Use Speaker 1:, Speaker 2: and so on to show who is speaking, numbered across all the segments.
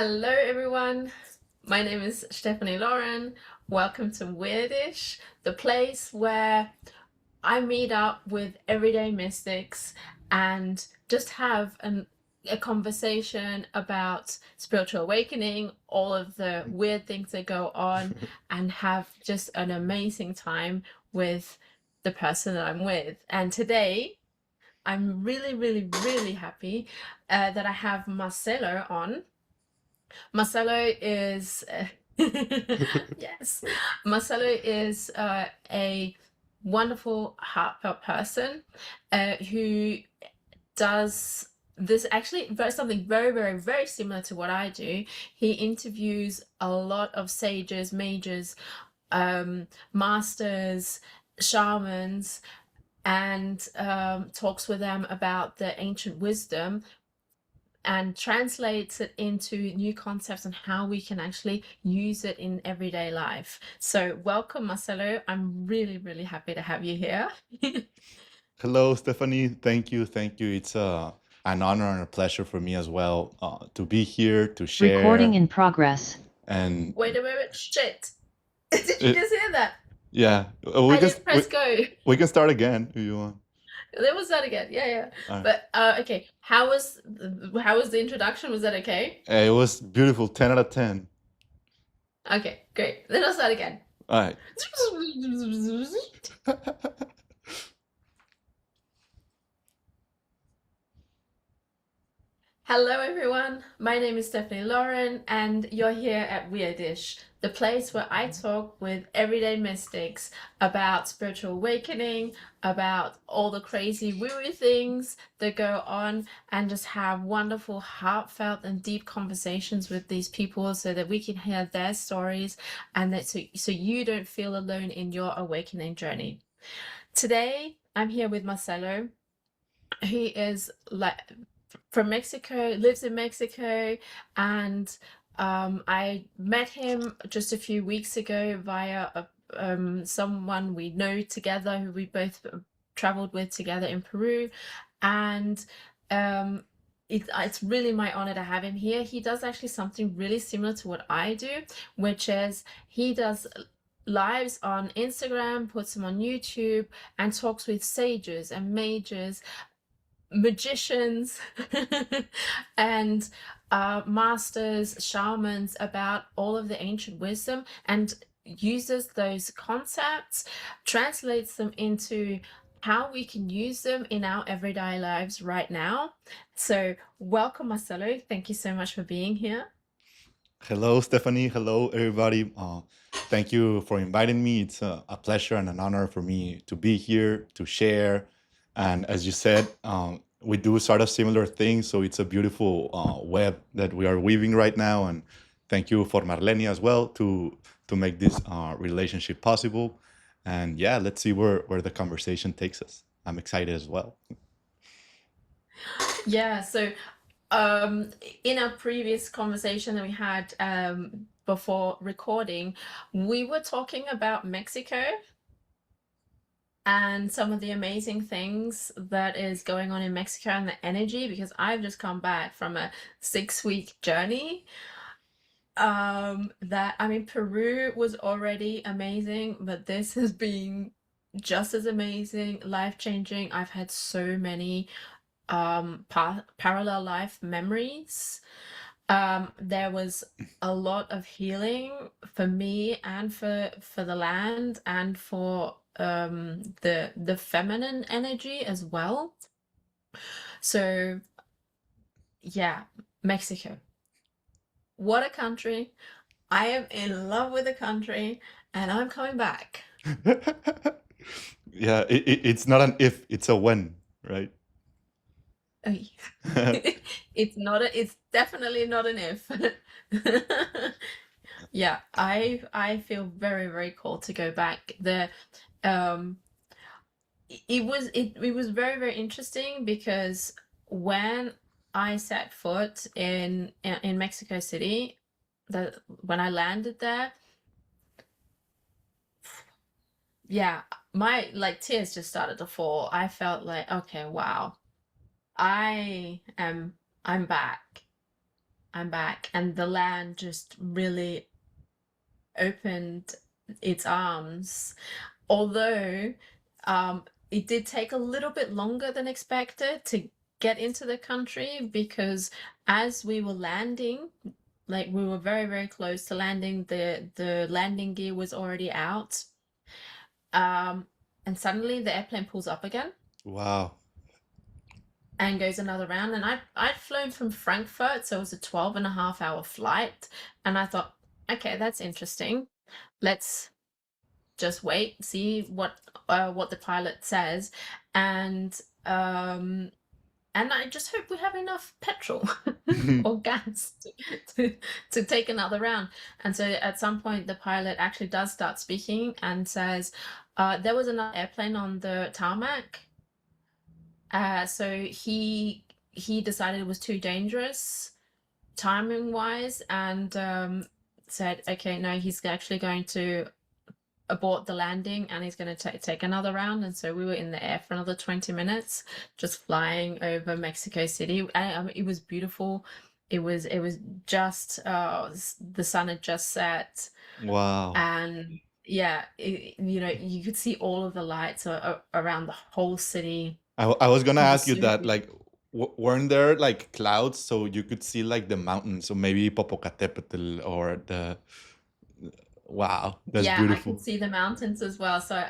Speaker 1: Hello, everyone. My name is Stephanie Lauren. Welcome to Weirdish, the place where I meet up with everyday mystics and just have a conversation about spiritual awakening, all of the weird things that go on, and have just an amazing time with the person that I'm with. And today, I'm really, really, really happy that I have Marcelo on. Marcelo is yes, Marcelo is a wonderful, heartfelt person who does this actually something very, very, very similar to what I do. He interviews a lot of sages, mages, masters, shamans, and talks with them about the ancient wisdom and translates it into new concepts and how we can actually use it in everyday life. So welcome, Marcelo. I'm really, really happy to have you here.
Speaker 2: Hello, Stephanie. Thank you. Thank you. It's an honor and a pleasure for me as well to be here to
Speaker 3: Recording
Speaker 2: share.
Speaker 3: in progress.
Speaker 2: And
Speaker 1: Wait a moment. Shit. Did you
Speaker 2: it,
Speaker 1: just hear that?
Speaker 2: yeah,
Speaker 1: I didn't press go.
Speaker 2: we can start again if you want.
Speaker 1: There was that again. Yeah, yeah.
Speaker 2: All right.
Speaker 1: But okay. How was the introduction? Was that okay?
Speaker 2: It was beautiful. 10 out of 10.
Speaker 1: Okay, great. Then I'll start again.
Speaker 2: All right.
Speaker 1: Hello, everyone. My name is Stephanie Lauren, and you're here at Weirdish, the place where I talk with everyday mystics about spiritual awakening, about all the crazy woo-woo things that go on, and just have wonderful, heartfelt, and deep conversations with these people so that we can hear their stories and that so you don't feel alone in your awakening journey. Today, I'm here with Marcelo. He is like from Mexico, lives in Mexico, and I met him just a few weeks ago via someone we know together who we both traveled with together in Peru, and it's really my honor to have him here. He does actually something really similar to what I do, which is he does lives on Instagram, puts them on YouTube, and talks with sages and mages, magicians and masters, shamans about all of the ancient wisdom and uses those concepts, translates them into how we can use them in our everyday lives right now. So welcome, Marcelo. Thank you so much for being here.
Speaker 2: Hello, Stephanie. Hello, everybody. Thank you for inviting me. It's a pleasure and an honor for me to be here to share. And as you said, we do sort of similar things. So it's a beautiful web that we are weaving right now. And thank you for Marlene as well to make this relationship possible. And yeah, let's see where the conversation takes us. I'm excited as well.
Speaker 1: Yeah, so in a previous conversation that we had before recording, we were talking about Mexico and some of the amazing things that is going on in Mexico and the energy, because I've just come back from a 6-week journey. That I mean, Peru was already amazing, but this has been just as amazing, life-changing. I've had so many parallel life memories. There was a lot of healing for me and for the land and for the feminine energy as well. So yeah, Mexico. What a country. I am in love with the country and I'm coming back.
Speaker 2: Yeah, it's not an if, it's a when, right?
Speaker 1: Oh, it's definitely not an if. Yeah, I feel very, very cool to go back. Um it was very, very interesting because when I set foot in Mexico City, when I landed there, yeah, my like tears just started to fall. I felt like, okay, wow, I am I'm back. I'm back. And the land just really opened its arms. Although it did take a little bit longer than expected to get into the country, because as we were landing, like we were very, very close to landing, the landing gear was already out. And suddenly the airplane pulls up again
Speaker 2: Wow.
Speaker 1: and goes another round. And I'd flown from Frankfurt, so it was a 12.5 hour flight. And I thought, okay, that's interesting. Let's just wait, see what the pilot says. And I just hope we have enough petrol or gas to take another round. And so at some point, the pilot actually does start speaking and says, there was another airplane on the tarmac. So he decided it was too dangerous, timing wise, and said, okay, no, he's actually going to abort the landing and he's going to take another round. And so we were in the air for another 20 minutes, just flying over Mexico City. I mean, it was beautiful. It was just the sun had just set,
Speaker 2: Wow.
Speaker 1: and yeah, you could see all of the lights around the whole city.
Speaker 2: I was gonna
Speaker 1: It was
Speaker 2: ask you
Speaker 1: so
Speaker 2: that,
Speaker 1: beautiful.
Speaker 2: like, weren't there like clouds so you could see like the mountains, so maybe Popocatépetl or the. Wow, that's
Speaker 1: Yeah, I could
Speaker 2: beautiful.
Speaker 1: see the mountains as well. So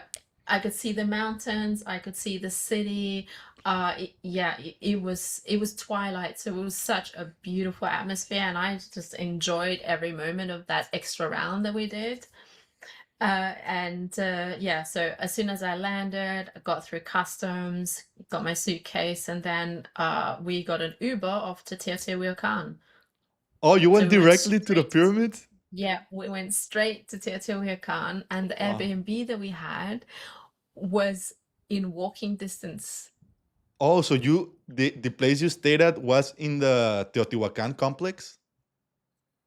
Speaker 1: I could see the mountains, I could see the city. It was twilight, so it was such a beautiful atmosphere, and I just enjoyed every moment of that extra round that we did. Yeah, so as soon as I landed, I got through customs, got my suitcase, and then we got an Uber off to Teotihuacan.
Speaker 2: Oh, you
Speaker 1: So
Speaker 2: went
Speaker 1: we went
Speaker 2: directly to the
Speaker 1: straight.
Speaker 2: pyramids?
Speaker 1: Yeah, we went straight to Teotihuacan, and the
Speaker 2: Wow.
Speaker 1: Airbnb that we had was in walking distance.
Speaker 2: Oh, so the place you stayed at was in the Teotihuacan complex?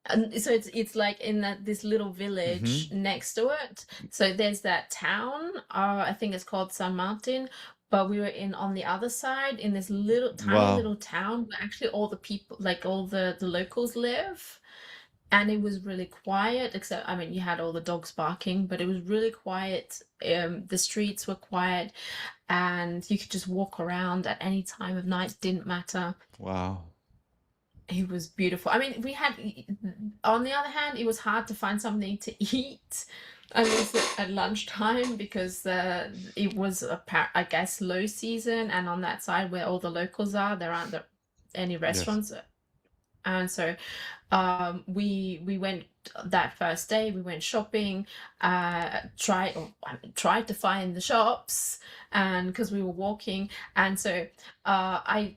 Speaker 1: And so it's like in this little village
Speaker 2: Mm-hmm.
Speaker 1: next to it. So there's that town, I think it's called San Martin, but we were on the other side in this little tiny
Speaker 2: Wow.
Speaker 1: little town where actually all the people, like all the locals live. And it was really quiet, except, I mean, you had all the dogs barking, but it was really quiet. The streets were quiet, and you could just walk around at any time of night, didn't matter.
Speaker 2: Wow.
Speaker 1: It was beautiful. I mean, on the other hand, it was hard to find something to eat. I was at lunchtime because it was, I guess, low season, and on that side where all the locals are, there aren't any
Speaker 2: Yes.
Speaker 1: restaurants. And so we went that first day, we went shopping, tried to find the shops, and because we were walking. And so I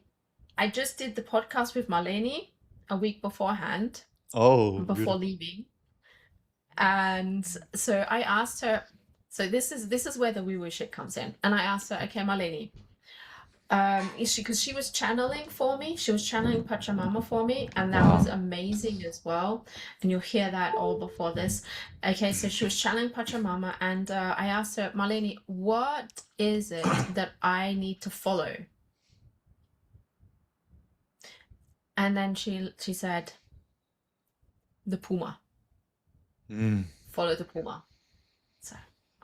Speaker 1: just did the podcast with Marlene a week beforehand,
Speaker 2: Oh,
Speaker 1: before
Speaker 2: beautiful.
Speaker 1: leaving. And so I asked her, so this is where the woo-woo shit comes in. And I asked her, okay, Marlene, because she was channeling for me, she was channeling Pachamama for me, and that was
Speaker 2: Wow.
Speaker 1: amazing as well. And you'll hear that all before this. Okay, so she was channeling Pachamama, and I asked her, Marlene, what is it that I need to follow? And then she said, the puma.
Speaker 2: Mm.
Speaker 1: Follow the puma. So,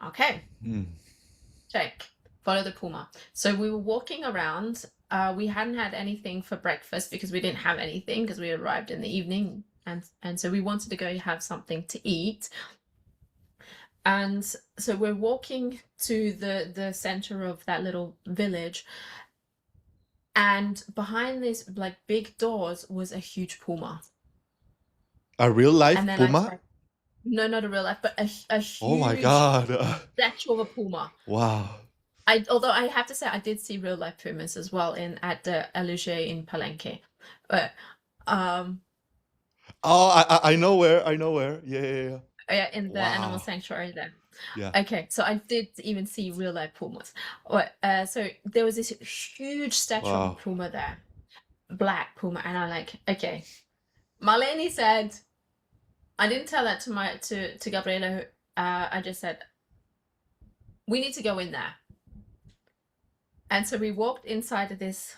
Speaker 1: okay,
Speaker 2: Mm.
Speaker 1: check. Follow the puma. So we were walking around. We hadn't had anything for breakfast because we didn't have anything because we arrived in the evening, and so we wanted to go have something to eat. And so we're walking to the center of that little village, and behind these like big doors was a huge puma.
Speaker 2: A real
Speaker 1: And
Speaker 2: life
Speaker 1: then I
Speaker 2: puma?
Speaker 1: tried, no, not a real life, but a
Speaker 2: Oh my
Speaker 1: huge
Speaker 2: God.
Speaker 1: statue of a puma.
Speaker 2: Wow.
Speaker 1: Although I have to say, I did see real life pumas as well at the Aluche in Palenque, but um,
Speaker 2: Oh, I know where. I know where. Yeah, yeah, yeah.
Speaker 1: yeah, in the animal
Speaker 2: Wow.
Speaker 1: sanctuary there.
Speaker 2: Yeah.
Speaker 1: Okay, so I did even see real life pumas. So there was this huge statue of a
Speaker 2: Wow.
Speaker 1: puma there, black puma, and I'm like, okay. Marlene said, I didn't tell that to Gabriela. I just said we need to go in there, and so we walked inside of this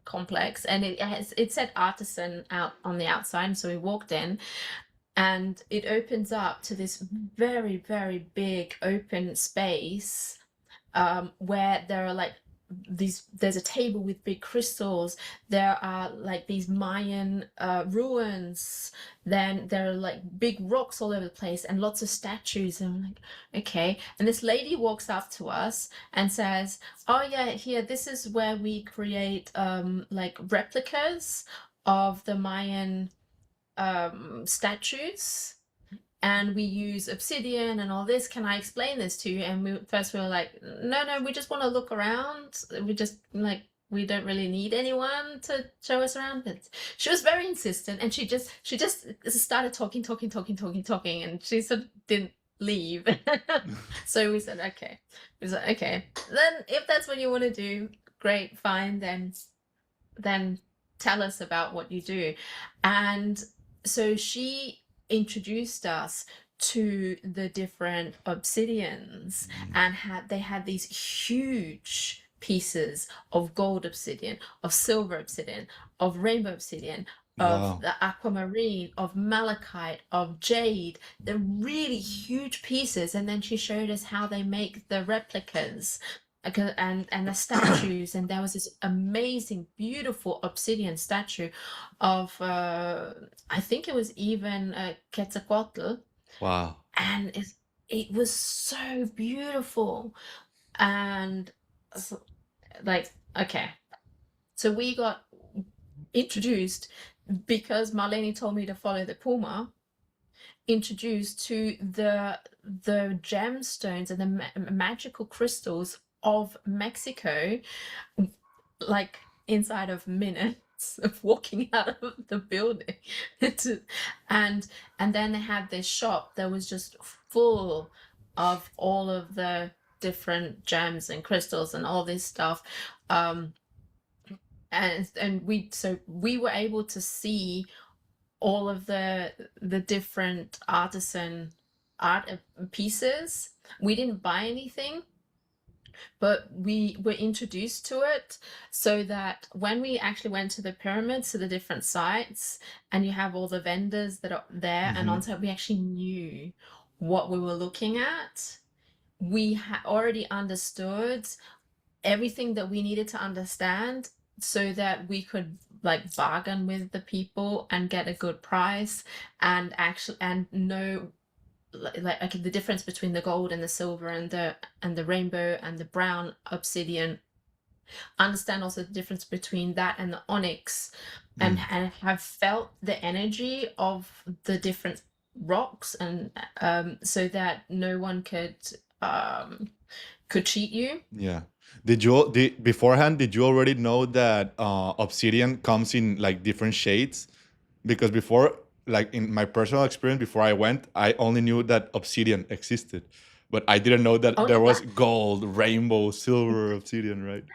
Speaker 1: complex, and it said artisan out on the outside, so we walked in, and it opens up to this very, very big open space, where there are like there's a table with big crystals, there are like these Mayan ruins, then there are like big rocks all over the place and lots of statues, and I'm like, okay. And this lady walks up to us and says, oh yeah, here, this is where we create like replicas of the Mayan statues, and we use obsidian and all this. Can I explain this to you? And we were like, no, we just want to look around. We just like, we don't really need anyone to show us around. But she was very insistent, and she just started talking, and she sort of didn't leave. So we said, okay. Then if that's what you want to do, great, fine. Then tell us about what you do. And so she introduced us to the different obsidians, and they had these huge pieces of gold obsidian, of silver obsidian, of rainbow obsidian, of
Speaker 2: Wow.
Speaker 1: the aquamarine, of malachite, of jade. They're really huge pieces. And then she showed us how they make the replicas and the statues, and there was this amazing, beautiful obsidian statue of I think it was even Quetzalcoatl,
Speaker 2: Wow.
Speaker 1: and it was so beautiful. And so, like, okay, so we got introduced, because Marlene told me to follow the Puma, introduced to the gemstones and the magical crystals of Mexico, like inside of minutes of walking out of the building. and then they had this shop that was just full of all of the different gems and crystals and all this stuff. And we were able to see all of the different artisan art pieces. We didn't buy anything, but we were introduced to it, so that when we actually went to the pyramids, to the different sites, and you have all the vendors that are there and on site, we actually knew what we were looking at. We already understood everything that we needed to understand, so that we could like bargain with the people and get a good price, and know like okay, the difference between the gold and the silver and the rainbow and the brown obsidian. Understand also the difference between that and the onyx, and have felt the energy of the different rocks, and so that no one could cheat you.
Speaker 2: Yeah. Beforehand, did you already know that obsidian comes in like different shades? Because before, like in my personal experience, before I went, I only knew that obsidian existed, but I didn't know that there was gold, rainbow, silver obsidian, right?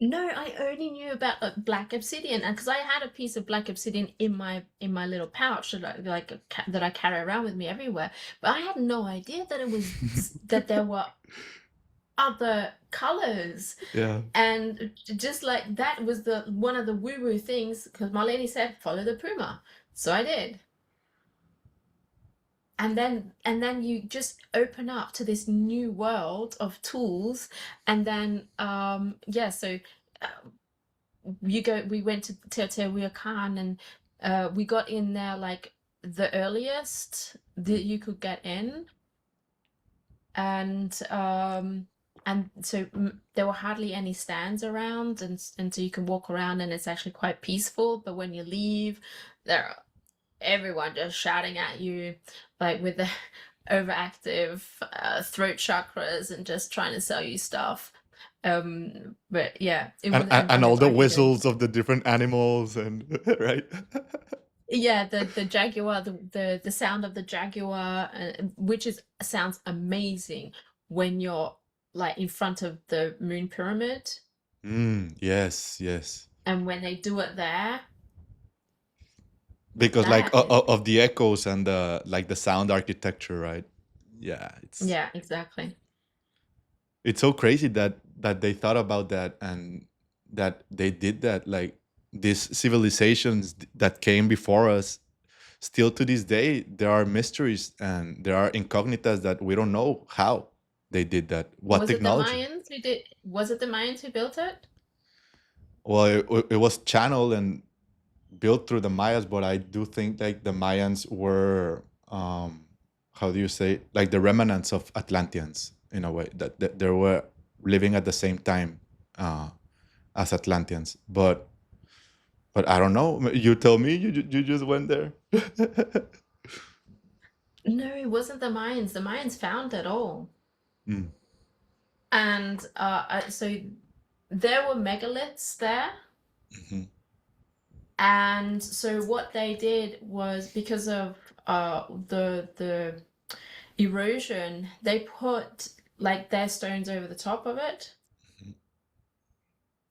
Speaker 1: No, I only knew about black obsidian, and because I had a piece of black obsidian in my little pouch that I carry around with me everywhere, but I had no idea that it was that there were other colors.
Speaker 2: Yeah.
Speaker 1: And just like that was one of the woo-woo things, because Marlene said follow the Puma, so I did. And then you just open up to this new world of tools. And then so we went to Teotihuacan, and we got in there like the earliest that you could get in, and so there were hardly any stands around, and so you can walk around, and it's actually quite peaceful. But when you leave, everyone just shouting at you, like with the overactive throat chakras, and just trying to sell you stuff. But yeah,
Speaker 2: and all the whistles of the different animals, and right.
Speaker 1: Yeah, the jaguar, the sound of the jaguar, which sounds amazing when you're like in front of the moon pyramid.
Speaker 2: Yes, yes.
Speaker 1: And when they do it there,
Speaker 2: because like of the echoes and the sound architecture, right? Yeah,
Speaker 1: exactly.
Speaker 2: It's so crazy that they thought about that, and that they did that. Like these civilizations that came before us, still to this day, there are mysteries and there are incognitas that we don't know how they did that. What
Speaker 1: Was it the
Speaker 2: technology?
Speaker 1: Mayans who did? Was it the Mayans who built it?
Speaker 2: Well, it was channeled and built through the Mayas, but I do think like the Mayans were, how do you say, like the remnants of Atlanteans in a way that they were living at the same time uh, as Atlanteans. But I don't know. You tell me. You just went there.
Speaker 1: No, it wasn't the Mayans. The Mayans found it all.
Speaker 2: Mm,
Speaker 1: And so there were megaliths there.
Speaker 2: mhm,
Speaker 1: And so what they did was, because of the erosion, they put like their stones over the top of it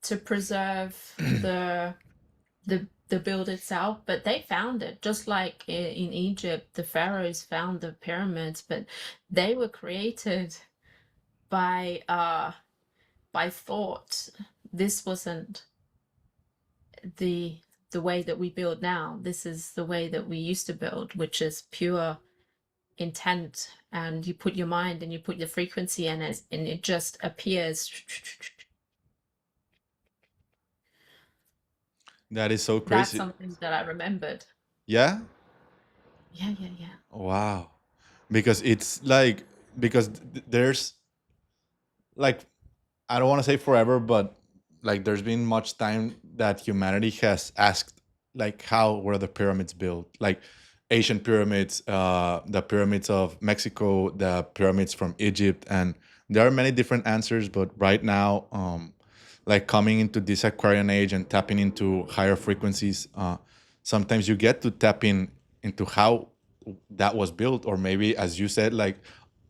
Speaker 1: to preserve the build itself. But they found it, just like in Egypt, the pharaohs found the pyramids, but they were created by thought. This wasn't the the way that we build now. This is the way that we used to build, which is pure intent, and you put your mind and you put the frequency in it, and it just appears.
Speaker 2: that is so
Speaker 1: That's
Speaker 2: crazy.
Speaker 1: something that I remembered.
Speaker 2: Yeah.
Speaker 1: Yeah, yeah, yeah.
Speaker 2: Wow. Because it's like because there's like I don't want to say forever, but like there's been much time that humanity has asked like how were the pyramids built? Like Asian pyramids, the pyramids of Mexico, the pyramids from Egypt, and there are many different answers. But right now, like coming into this Aquarian age and tapping into higher frequencies, sometimes you get to tap into how that was built, or maybe as you said, like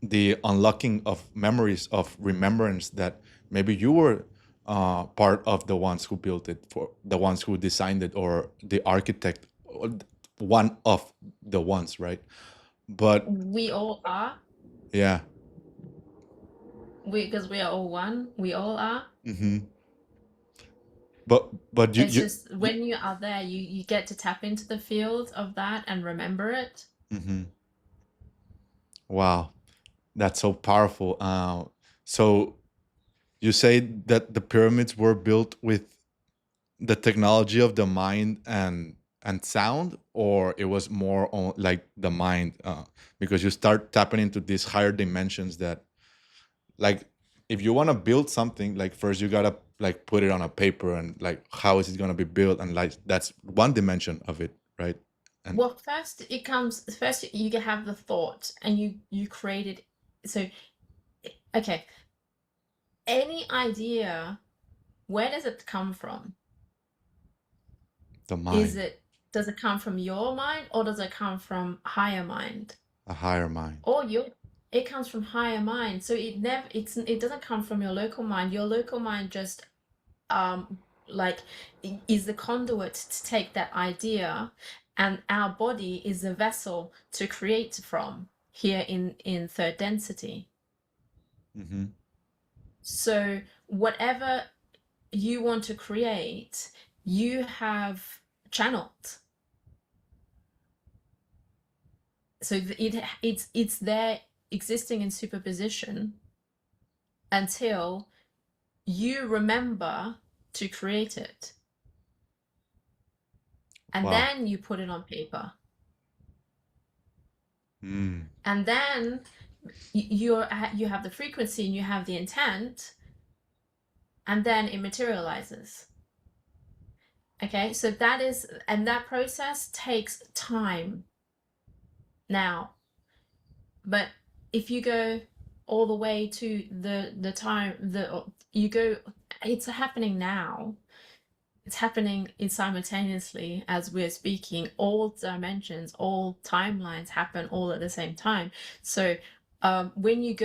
Speaker 2: the unlocking of memories of remembrance that maybe you were part of the ones who built it, for the ones who designed it, or the architect, or one of the ones, right? But
Speaker 1: We all are.
Speaker 2: yeah.
Speaker 1: Because we are all one. We all are.
Speaker 2: Hmm. But
Speaker 1: It's just when you are there, you get to tap into the field of that and remember it.
Speaker 2: mhm. Wow, that's so powerful. So you say that the pyramids were built with the technology of the mind and sound, or it was more on like the mind, because you start tapping into these higher dimensions that, like, if you want to build something, like first you gotta like put it on a paper and like how is it gonna be built, and like that's one dimension of it, right? And
Speaker 1: Well, first you can have the thought and you create it. So, okay, any idea, where does it come from?
Speaker 2: the
Speaker 1: Is
Speaker 2: mind,
Speaker 1: it Does it come from your mind, or does it come from higher mind?
Speaker 2: a higher mind.
Speaker 1: Or your It comes from higher mind. So it doesn't come from your local mind. Your local mind just like is the conduit to take that idea, and our body is the vessel to create from here in third density.
Speaker 2: Hmm.
Speaker 1: So whatever you want to create, you have channeled. So it's there, existing in superposition until you remember to create it, and
Speaker 2: Wow.
Speaker 1: then you put it on paper,
Speaker 2: Mm.
Speaker 1: and then you have the frequency and you have the intent, and then it materializes. Okay, so that process takes time now. But if you go all the way to the time, you go, it's happening now. It's happening simultaneously as we're speaking. All dimensions, all timelines happen all at the same time. So when you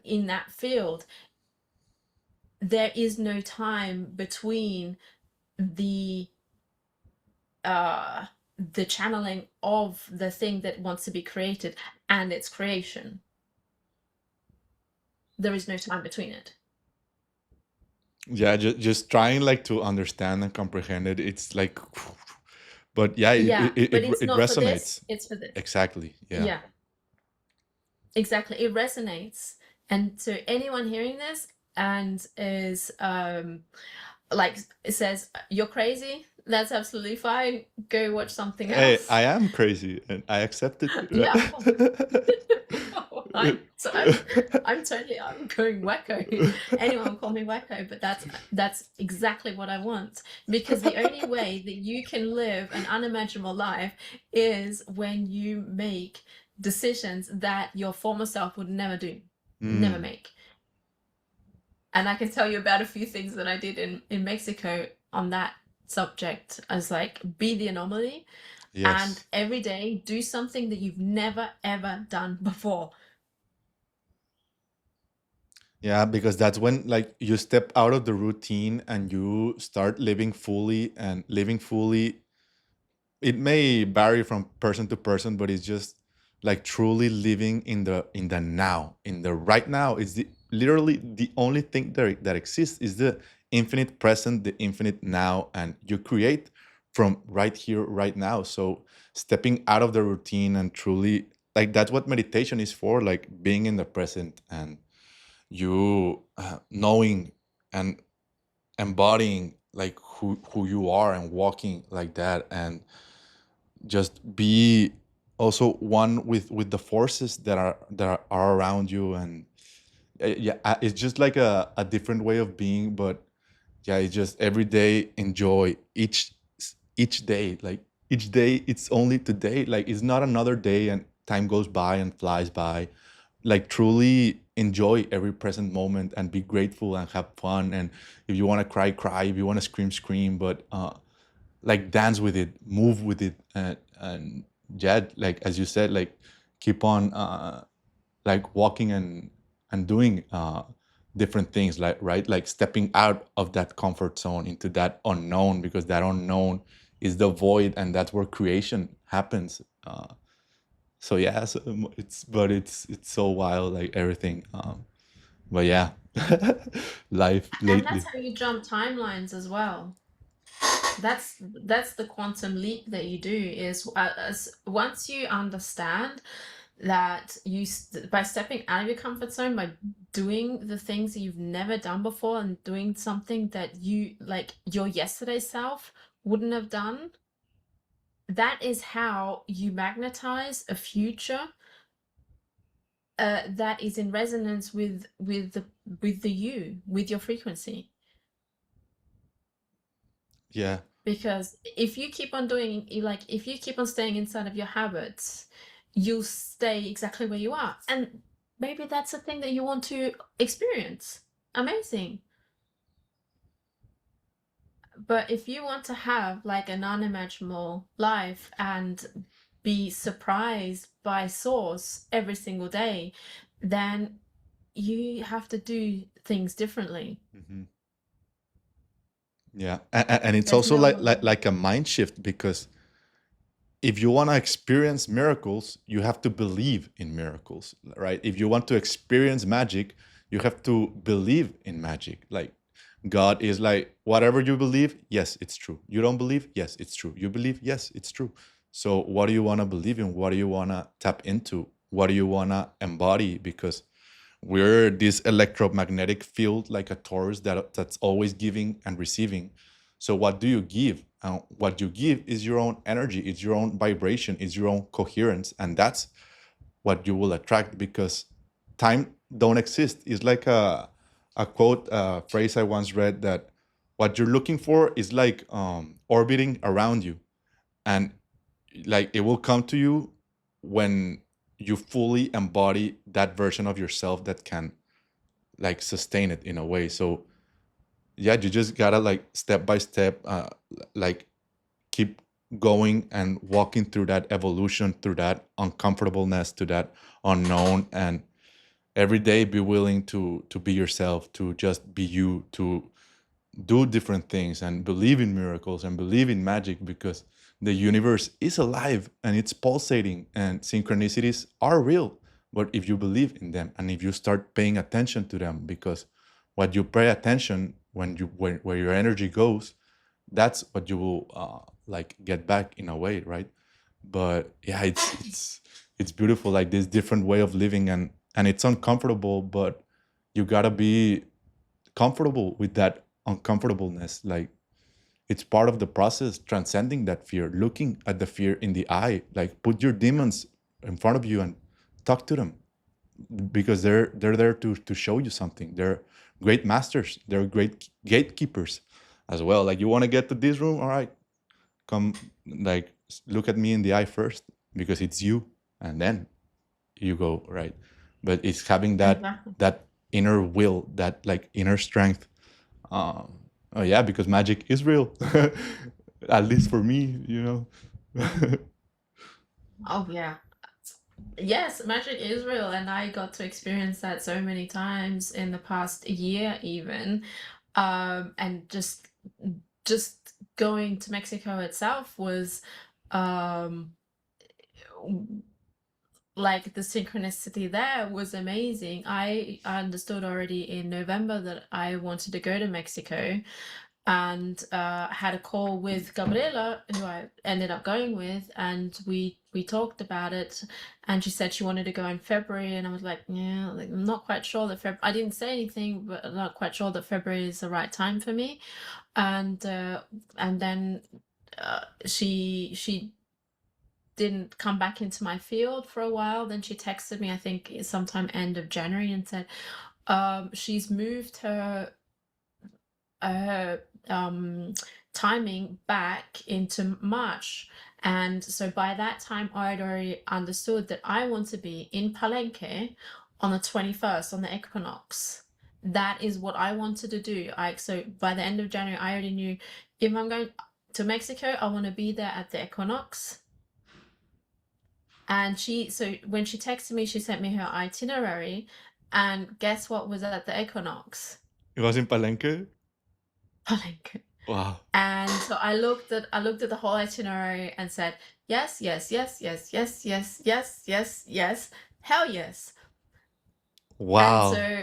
Speaker 1: in that field, there is no time between the uh the channeling of the thing that wants to be created and its creation. There is no time between it.
Speaker 2: Yeah, just trying like to understand and comprehend it. It's like, but yeah,
Speaker 1: Yeah, but it's
Speaker 2: it
Speaker 1: not for this,
Speaker 2: resonates.
Speaker 1: it's for this.
Speaker 2: Exactly. Yeah.
Speaker 1: Yeah, exactly. It resonates. And to anyone hearing this and is like it says you're crazy, that's absolutely fine. Go watch something
Speaker 2: Hey,
Speaker 1: else.
Speaker 2: I am crazy and I accept it.
Speaker 1: Yeah, of course. I'm totally I'm going wacko. Anyone call me wacko, but that's exactly what I want. Because the only way that you can live an unimaginable life is when you make decisions that your former self would never do, never
Speaker 2: Mm,
Speaker 1: make. And I can tell you about a few things that I did in Mexico on that subject as like be the anomaly and
Speaker 2: yes.
Speaker 1: every day do something that you've never ever done before.
Speaker 2: Yeah, because that's when like you step out of the routine and you start living fully, and living fully, it may vary from person to person, but it's just like truly living in the now, in the right now. Is the literally the only thing that exists is the infinite present, the infinite now, and you create from right here, right now. So stepping out of the routine and truly, like, that's what meditation is for, like being in the present, and you knowing and embodying like who you are and walking like that, and just be also one with the forces that are around you. And yeah, it's just like a different way of being. But yeah, it's just every day enjoy each day. Like each day, it's only today. Like it's not another day and time goes by and flies by. Like truly enjoy every present moment and be grateful and have fun. And if you want to cry, cry. If you want to scream, scream. But like dance with it, move with it. And yeah, like as you said, like keep on like walking and doing different things, like, right, like stepping out of that comfort zone into that unknown, because that unknown is the void, and that's where creation happens. So yeah, so it's so wild, like everything. But yeah, life
Speaker 1: And that's
Speaker 2: lately.
Speaker 1: how you jump timelines as well. That's the quantum leap that you do is as once you understand that by stepping out of your comfort zone, by doing the things that you've never done before and doing something that you like your yesterday self wouldn't have done, that is how you magnetize a future that is in resonance with the you, with your frequency.
Speaker 2: Yeah.
Speaker 1: Because if you keep on doing, like, if you keep on staying inside of your habits, you'll stay exactly where you are. And maybe that's the thing that you want to experience. Amazing. But if you want to have like an unimaginable life and be surprised by source every single day, then you have to do things differently.
Speaker 2: Hmm. Yeah, and it's
Speaker 1: There's
Speaker 2: also
Speaker 1: no
Speaker 2: like,
Speaker 1: other way.
Speaker 2: a mind shift, because if you want to experience miracles, you have to believe in miracles, right? If you want to experience magic, you have to believe in magic. Like God is like, whatever you believe, yes, it's true. You don't believe, yes, it's true. You believe, yes, it's true. So what do you want to believe in? What do you want to tap into? What do you want to embody? Because we're this electromagnetic field, like a torus that's always giving and receiving. So what do you give? What you give is your own energy, it's your own vibration, it's your own coherence, and that's what you will attract, because time don't exist. It's like a quote, a phrase I once read, that what you're looking for is like orbiting around you, and like it will come to you when you fully embody that version of yourself that can like sustain it in a way. So yeah, you just gotta like step by step, like keep going and walking through that evolution, through that uncomfortableness, to that unknown, and every day be willing to be yourself, to just be you, to do different things and believe in miracles and believe in magic, because the universe is alive and it's pulsating, and synchronicities are real. But if you believe in them and if you start paying attention to them, because what you pay attention where your energy goes, that's what you will like get back in a way, right? But yeah, it's beautiful, like this different way of living, and it's uncomfortable, but you gotta be comfortable with that uncomfortableness. Like it's part of the process, transcending that fear, looking at the fear in the eye, like put your demons in front of you and talk to them, because they're there to show you something. They're great masters, they're great gatekeepers as well. Like, you want to get to this room, all right, come, like, look at me in the eye first, because it's you, and then you go, right? But it's having
Speaker 1: Exactly.
Speaker 2: that inner will, that like inner strength. Oh yeah, because magic is real. At least for me, you know.
Speaker 1: Oh yeah. Yes, magic is real, and I got to experience that so many times in the past year even. And just going to Mexico itself was um like the synchronicity there was amazing. I understood already in November that I wanted to go to Mexico, and had a call with Gabriela, who I ended up going with, and we talked about it, and she said she wanted to go in February, and I was like, yeah, like, I'm not quite sure that February. I didn't say anything, but I'm not quite sure that February is the right time for me, and then she didn't come back into my field for a while. Then she texted me, I think sometime end of January, and said she's moved her timing back into March. And so by that time, I'd already understood that I want to be in Palenque on the 21st, on the equinox. That is what I wanted to do. So by the end of January, I already knew if I'm going to Mexico, I want to be there at the equinox. And so when she texted me, she sent me her itinerary, and guess what was at the equinox?
Speaker 2: It was in Palenque.
Speaker 1: Palenque.
Speaker 2: Wow.
Speaker 1: And so I looked at the whole itinerary and said, yes, yes, yes, yes, yes, yes, yes, yes, yes, hell yes. And
Speaker 2: Wow.
Speaker 1: so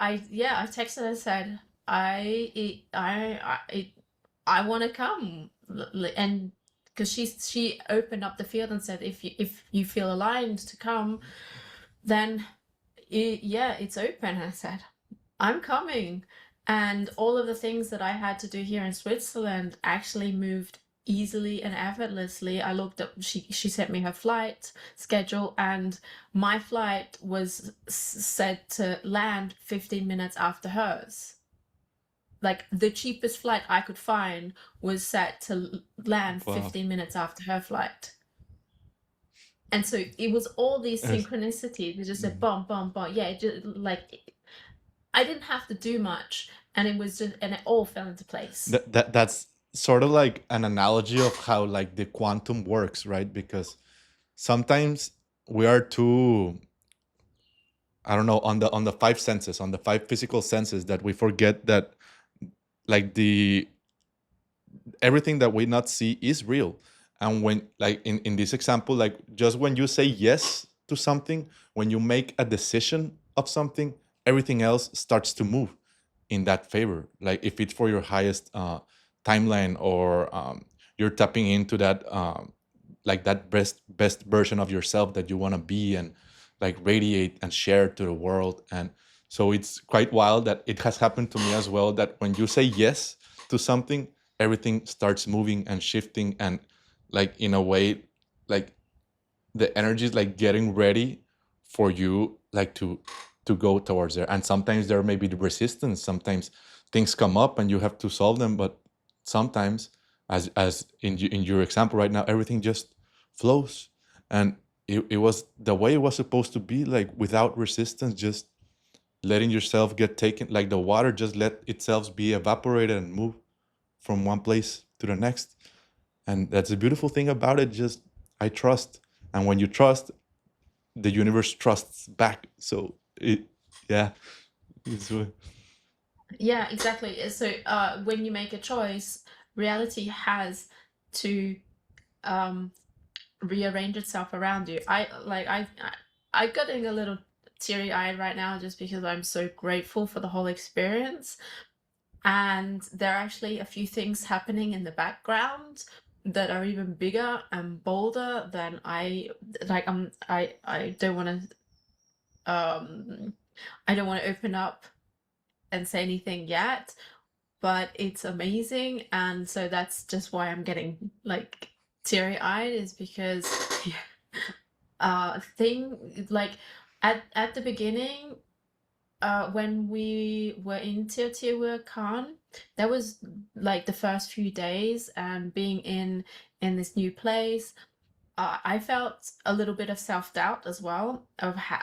Speaker 1: I texted her and said, I want to come. And because she opened up the field and said, if you feel aligned to come, then yeah, it's open. I said, I'm coming. And all of the things that I had to do here in Switzerland actually moved easily and effortlessly. I looked up, she sent me her flight schedule, and my flight was said to land 15 minutes after hers. Like the cheapest flight I could find was set to land
Speaker 2: Wow.
Speaker 1: 15 minutes after her flight. And so it was all these
Speaker 2: Yes.
Speaker 1: synchronicities. It just said bum, bum, bum. Yeah, it just like I didn't have to do much, and it all fell into place.
Speaker 2: That's sort of like an analogy of how like the quantum works, right? Because sometimes we are too, I don't know, on the five senses, on the five physical senses, that we forget that like the everything that we not see is real. And when, like in this example, like just when you say yes to something, when you make a decision of something, everything else starts to move in that favor. Like if it's for your highest timeline, or you're tapping into that like that best version of yourself that you want to be, and like radiate and share to the world. And so it's quite wild that it has happened to me as well, that when you say yes to something, everything starts moving and shifting, and like in a way, like the energy is like getting ready for you, like to go towards there. And sometimes there may be the resistance, sometimes things come up and you have to solve them, but sometimes, as in your example right now, everything just flows. And it was the way it was supposed to be, like without resistance, just letting yourself get taken, like the water just let itself be evaporated and move from one place to the next. And that's a beautiful thing about it. Just, I trust. And when you trust, the universe trusts back. So it, yeah, it's
Speaker 1: Yeah, exactly. So when you make a choice, reality has to um, rearrange itself around you. I'm getting a little teary-eyed right now just because I'm so grateful for the whole experience. and there are actually a few things happening in the background that are even bigger and bolder than I like. I don't want to I don't want to open up and say anything yet, but it's amazing, and so that's just why I'm getting like teary-eyed, is because thing like at the beginning, when we were in Teotihuacan, that was like the first few days, and being in this new place, I felt a little bit of self-doubt as well of how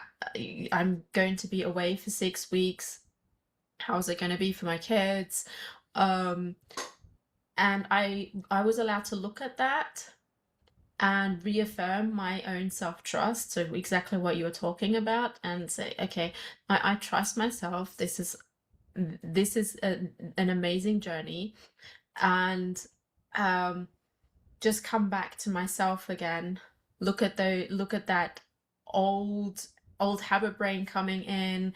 Speaker 1: I'm going to be away for 6 weeks. How's it going to be for my kids? Um, and I was allowed to look at that and reaffirm my own self-trust. So exactly what you were talking about, and say, okay, I trust myself. This is an amazing journey, and um, just come back to myself again. Look at that old habit brain coming in,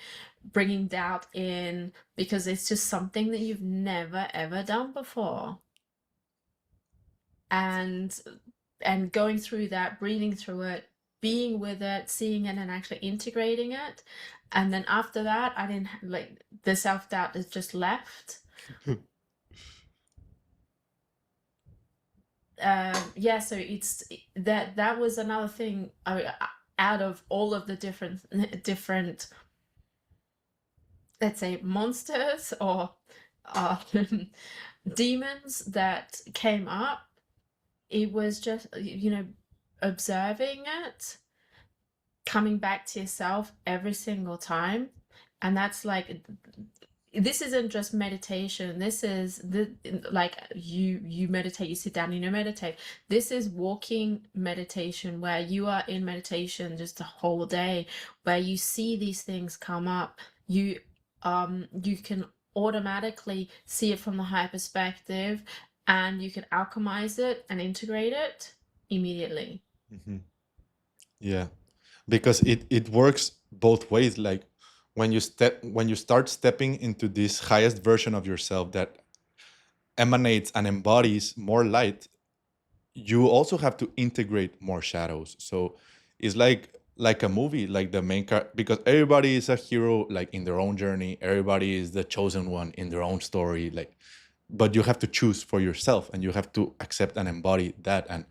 Speaker 1: bringing doubt in, because it's just something that you've never ever done before. And going through that, breathing through it, being with it, seeing it, and actually integrating it. And then after that, I didn't like, the self-doubt is just left. Yeah, so it's that was another thing. Out of all of the different, let's say, monsters or uh, demons that came up, it was just, observing it, coming back to yourself every single time. And that's like, this isn't just meditation. This is like, you meditate, you sit down, meditate. This is walking meditation, where you are in meditation just the whole day, where you see these things come up. You can automatically see it from the higher perspective, and you can alchemize it and integrate it immediately.
Speaker 2: Mhm. Yeah, because it works both ways. Like when you start stepping into this highest version of yourself that emanates and embodies more light, you also have to integrate more shadows. So it's like a movie, like the main car, because everybody is a hero, like in their own journey. Everybody is the chosen one in their own story. Like, but you have to choose for yourself, and you have to accept and embody that, and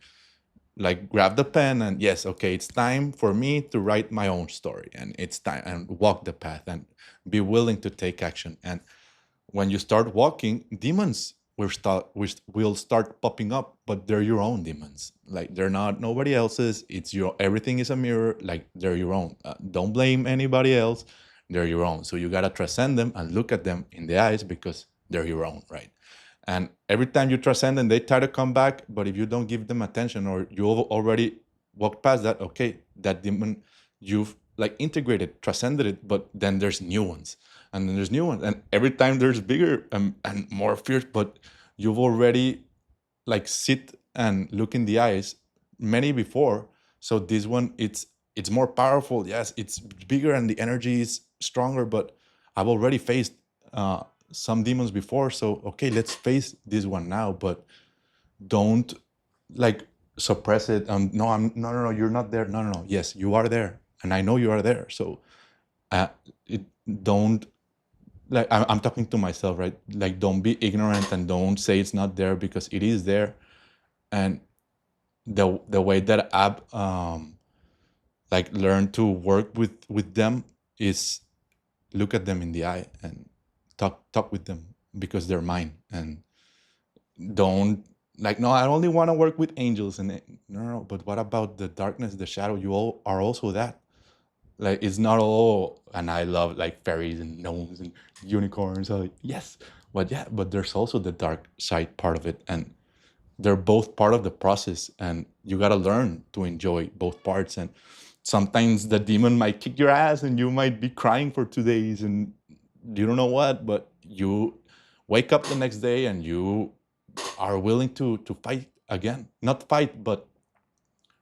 Speaker 2: like grab the pen and, yes, okay, it's time for me to write my own story, and it's time, and walk the path and be willing to take action. And when you start walking, demons will start popping up, but they're your own demons. Like, they're not nobody else's. It's your everything is a mirror. Like, they're your own. Don't blame anybody else. They're your own. So you gotta transcend them and look at them in the eyes, because they're your own, right? And every time you transcend them, they try to come back. But if you don't give them attention, or you already walked past that, okay, that demon, you've like integrated, transcended it, but then there's new ones, and then there's new ones, and every time there's bigger and more fierce. But you've already like sit and look in the eyes many before. So this one, it's more powerful. Yes, it's bigger and the energy is stronger, but I've already faced uh, some demons before. So okay, let's face this one now, but don't like suppress it. No, no, you're not there. No, no, no. Yes, you are there, and I know you are there. So uh, it don't like I'm talking to myself, right? Like, don't be ignorant and don't say it's not there, because it is there. And the way that I've like learned to work with them is look at them in the eye and talk with them, because they're mine. And don't like, no, I only want to work with angels. And no, no, no, but what about the darkness, the shadow? You all are also that. Like, it's not all, and I love like fairies and gnomes and unicorns. So yes, but yeah, but there's also the dark side part of it, and they're both part of the process, and you got to learn to enjoy both parts. And sometimes the demon might kick your ass, and you might be crying for 2 days, and you don't know what, but you wake up the next day and you are willing to fight again. Not fight, but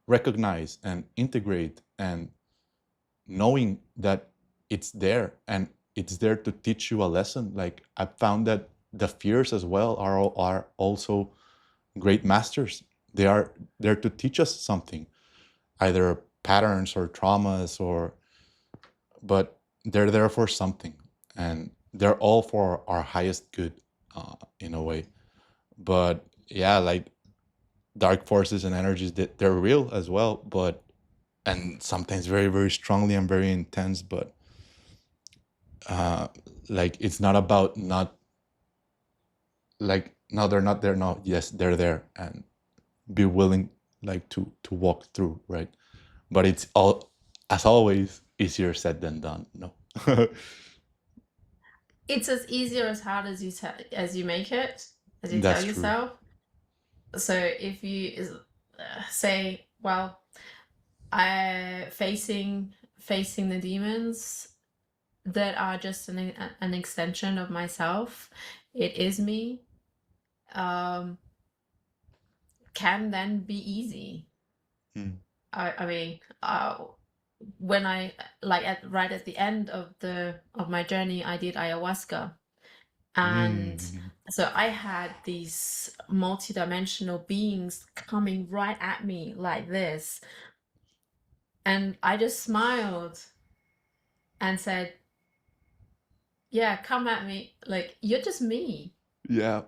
Speaker 2: recognize and integrate, and knowing that it's there, and it's there to teach you a lesson. Like, I found that the fears as well are also great masters. They are there to teach us something, either patterns or traumas, or but they're there for something, and they're all for our highest good, in a way. But yeah, like dark forces and energies, that they're real as well, but and sometimes very, very strongly and very intense. But uh like it's not about not, like, no, they're not there, no, yes, they're there, and be willing, like, to walk through, right? But it's all, as always, easier said than done, no?
Speaker 1: It's as easy or as hard as you make it, as you tell
Speaker 2: That's true.
Speaker 1: yourself. So if you say, well, I facing the demons that are just an extension of myself, it is me, can then be easy.
Speaker 2: Mm.
Speaker 1: I mean, when I right at the end of my journey, I did ayahuasca, and
Speaker 2: Mm.
Speaker 1: so I had these multidimensional beings coming right at me like this, and I just smiled and said, "Yeah, come at me. Like, you're just me."
Speaker 2: Yeah.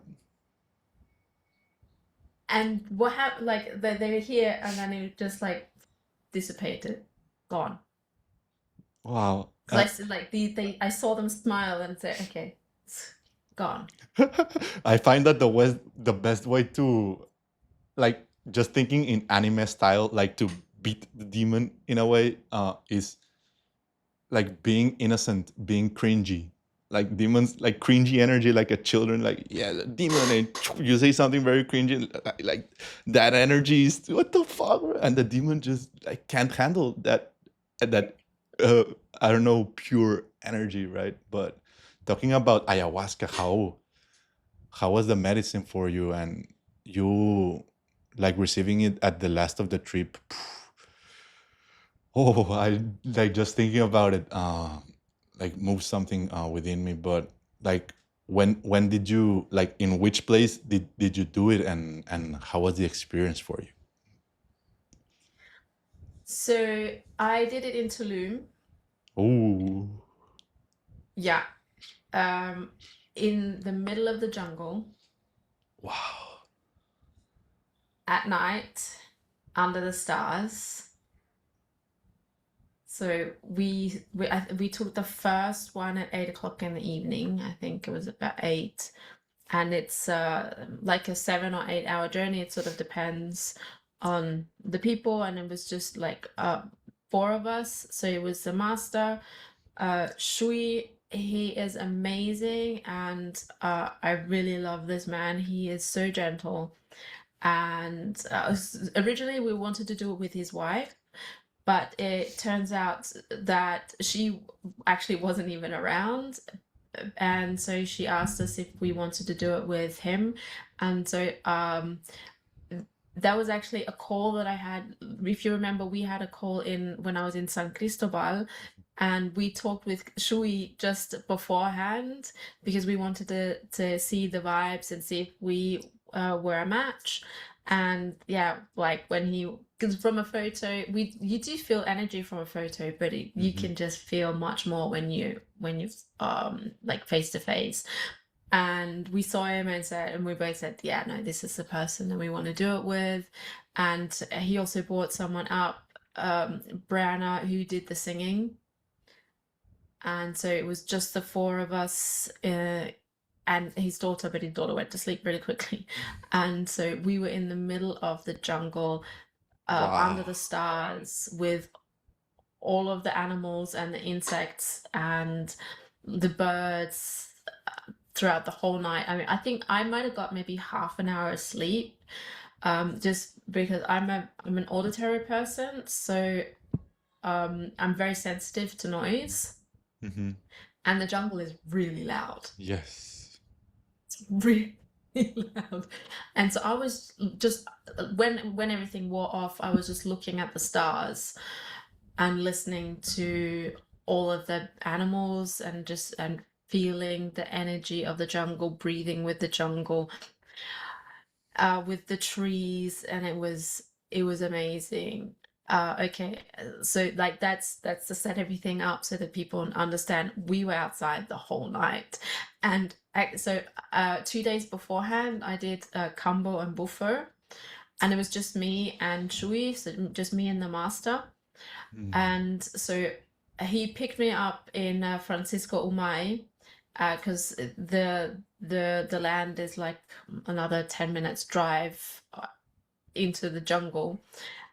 Speaker 1: And what happened? Like, they were here, and then it just like dissipated, gone.
Speaker 2: Wow.
Speaker 1: Because I said, like, I saw them smile and say, "Okay, it's gone."
Speaker 2: I find that the best way to, like, just thinking in anime style, like to beat the demon in a way, is like being innocent, being cringy. Like demons, like cringy energy, like a children, like, yeah, the demon, and you say something very cringy, like that energy is what the fuck, and the demon just like can't handle that uh, I don't know, pure energy, right? But talking about ayahuasca, how was the medicine for you, and you like receiving it at the last of the trip? Oh, I like just thinking about it, like move something within me. But like, when did you, like, in which place did you do it, and how was the experience for you?
Speaker 1: So I did it in Tulum.
Speaker 2: Oh,
Speaker 1: Yeah. In the middle of the jungle
Speaker 2: wow.
Speaker 1: at night under the stars. So we took the first one at 8 o'clock in the evening. I think it was about 8, and it's like a 7 or 8 hour journey. It sort of depends on the people, and it was just like 4 of us. So it was the master, Shui. He is amazing, and I really love this man. He is so gentle, and originally we wanted to do it with his wife, but it turns out that she actually wasn't even around, and so she asked us if we wanted to do it with him. And so that was actually a call that I had. If you remember, we had a call in when I was in San Cristobal, and we talked with Shui just beforehand because we wanted to see the vibes and see if we were a match. And yeah, like when because from a photo, you do feel energy from a photo, but you
Speaker 2: Hmm.
Speaker 1: can just feel much more when you like face to face. And we saw him and we both said, yeah, no, this is the person that we want to do it with. And he also brought someone up, Brianna, who did the singing. And so it was just the 4 of us, and his daughter, but his daughter went to sleep really quickly. And so we were in the middle of the jungle, under
Speaker 2: Wow.
Speaker 1: the stars, with all of the animals and the insects and the birds throughout the whole night. I mean, I think I might have got maybe half an hour of sleep, just because I'm an auditory person, so I'm very sensitive to noise,
Speaker 2: Hmm.
Speaker 1: and the jungle is really loud.
Speaker 2: Yes.
Speaker 1: It's really loud. And so I was just, when everything wore off, I was just looking at the stars and listening to all of the animals, and feeling the energy of the jungle, breathing with the jungle, with the trees, and it was amazing. Okay, so like that's to set everything up so that people understand we were outside the whole night. And so 2 days beforehand I did Kambo and Bufo, and it was just me and Shui, so just me and the master. And so he picked me up in Francisco Umay, because the land is like another 10 minutes drive into the jungle.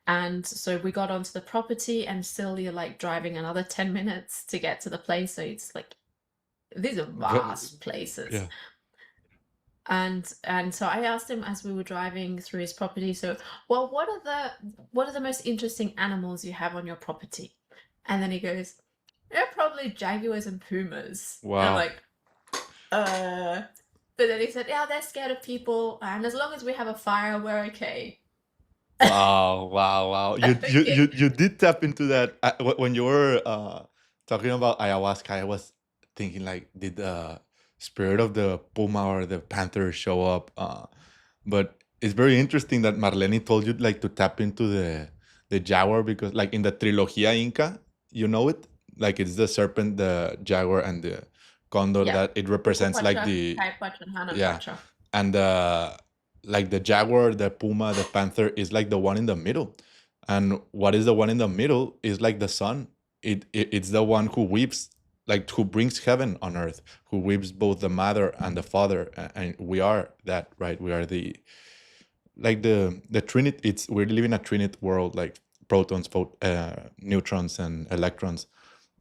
Speaker 1: And so we got onto the property, and still you're like driving another 10 minutes to get to the place. So it's like these are vast places.
Speaker 2: Yeah.
Speaker 1: And so I asked him as we were driving through his property, so, well, what are the most interesting animals you have on your property? And then he goes, yeah, probably jaguars and pumas. And I'm
Speaker 2: Wow.
Speaker 1: like, but then he said, yeah, they're scared of people, and as long as we have a fire, we're okay.
Speaker 2: Wow. You did tap into that. When you were talking about ayahuasca, I was thinking like, did the spirit of the puma or the panther show up? But it's very interesting that Marlene told you like to tap into the jaguar, because like in the Trilogia Inca, you know it? Like it's the serpent, the jaguar, and the condor,
Speaker 1: Yeah.
Speaker 2: that it represents like
Speaker 1: Upacha,
Speaker 2: the,
Speaker 1: Kaipacha, and
Speaker 2: yeah,
Speaker 1: Hanapacha.
Speaker 2: and like the jaguar, the puma, the panther is like the one in the middle. And what is the one in the middle is like the sun. It's the one who weeps, like who brings heaven on earth, who weeps both the mother and the father. And we are that, right? We are the, like the trinity. It's, we're living a trinity world, like protons, neutrons, and electrons.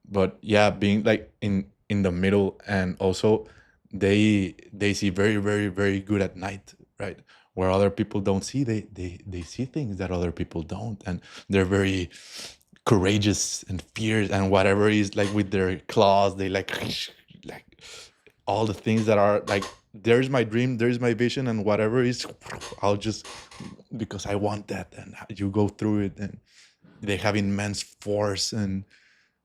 Speaker 2: But yeah, being like in the middle. And also they see very, very, very good at night, right? Where other people don't see, they see things that other people don't. And they're very courageous and fierce, and whatever is like with their claws, they like like all the things that are like, there's my dream, there's my vision, and whatever is, I'll just, because I want that. And you go through it, and they have immense force. And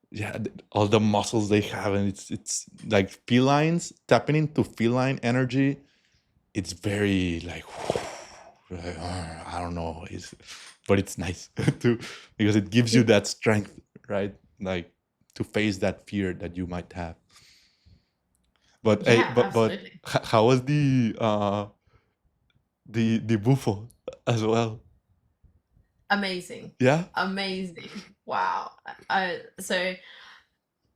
Speaker 2: yeah, all the muscles they have. And it's like felines, tapping into feline energy. It's very like, I don't know, but it's nice to, because it gives you that strength, right? Like to face that fear that you might have. But hey,
Speaker 1: Yeah,
Speaker 2: but
Speaker 1: absolutely.
Speaker 2: how was the buffo as well?
Speaker 1: Amazing.
Speaker 2: Yeah.
Speaker 1: Amazing. Wow. So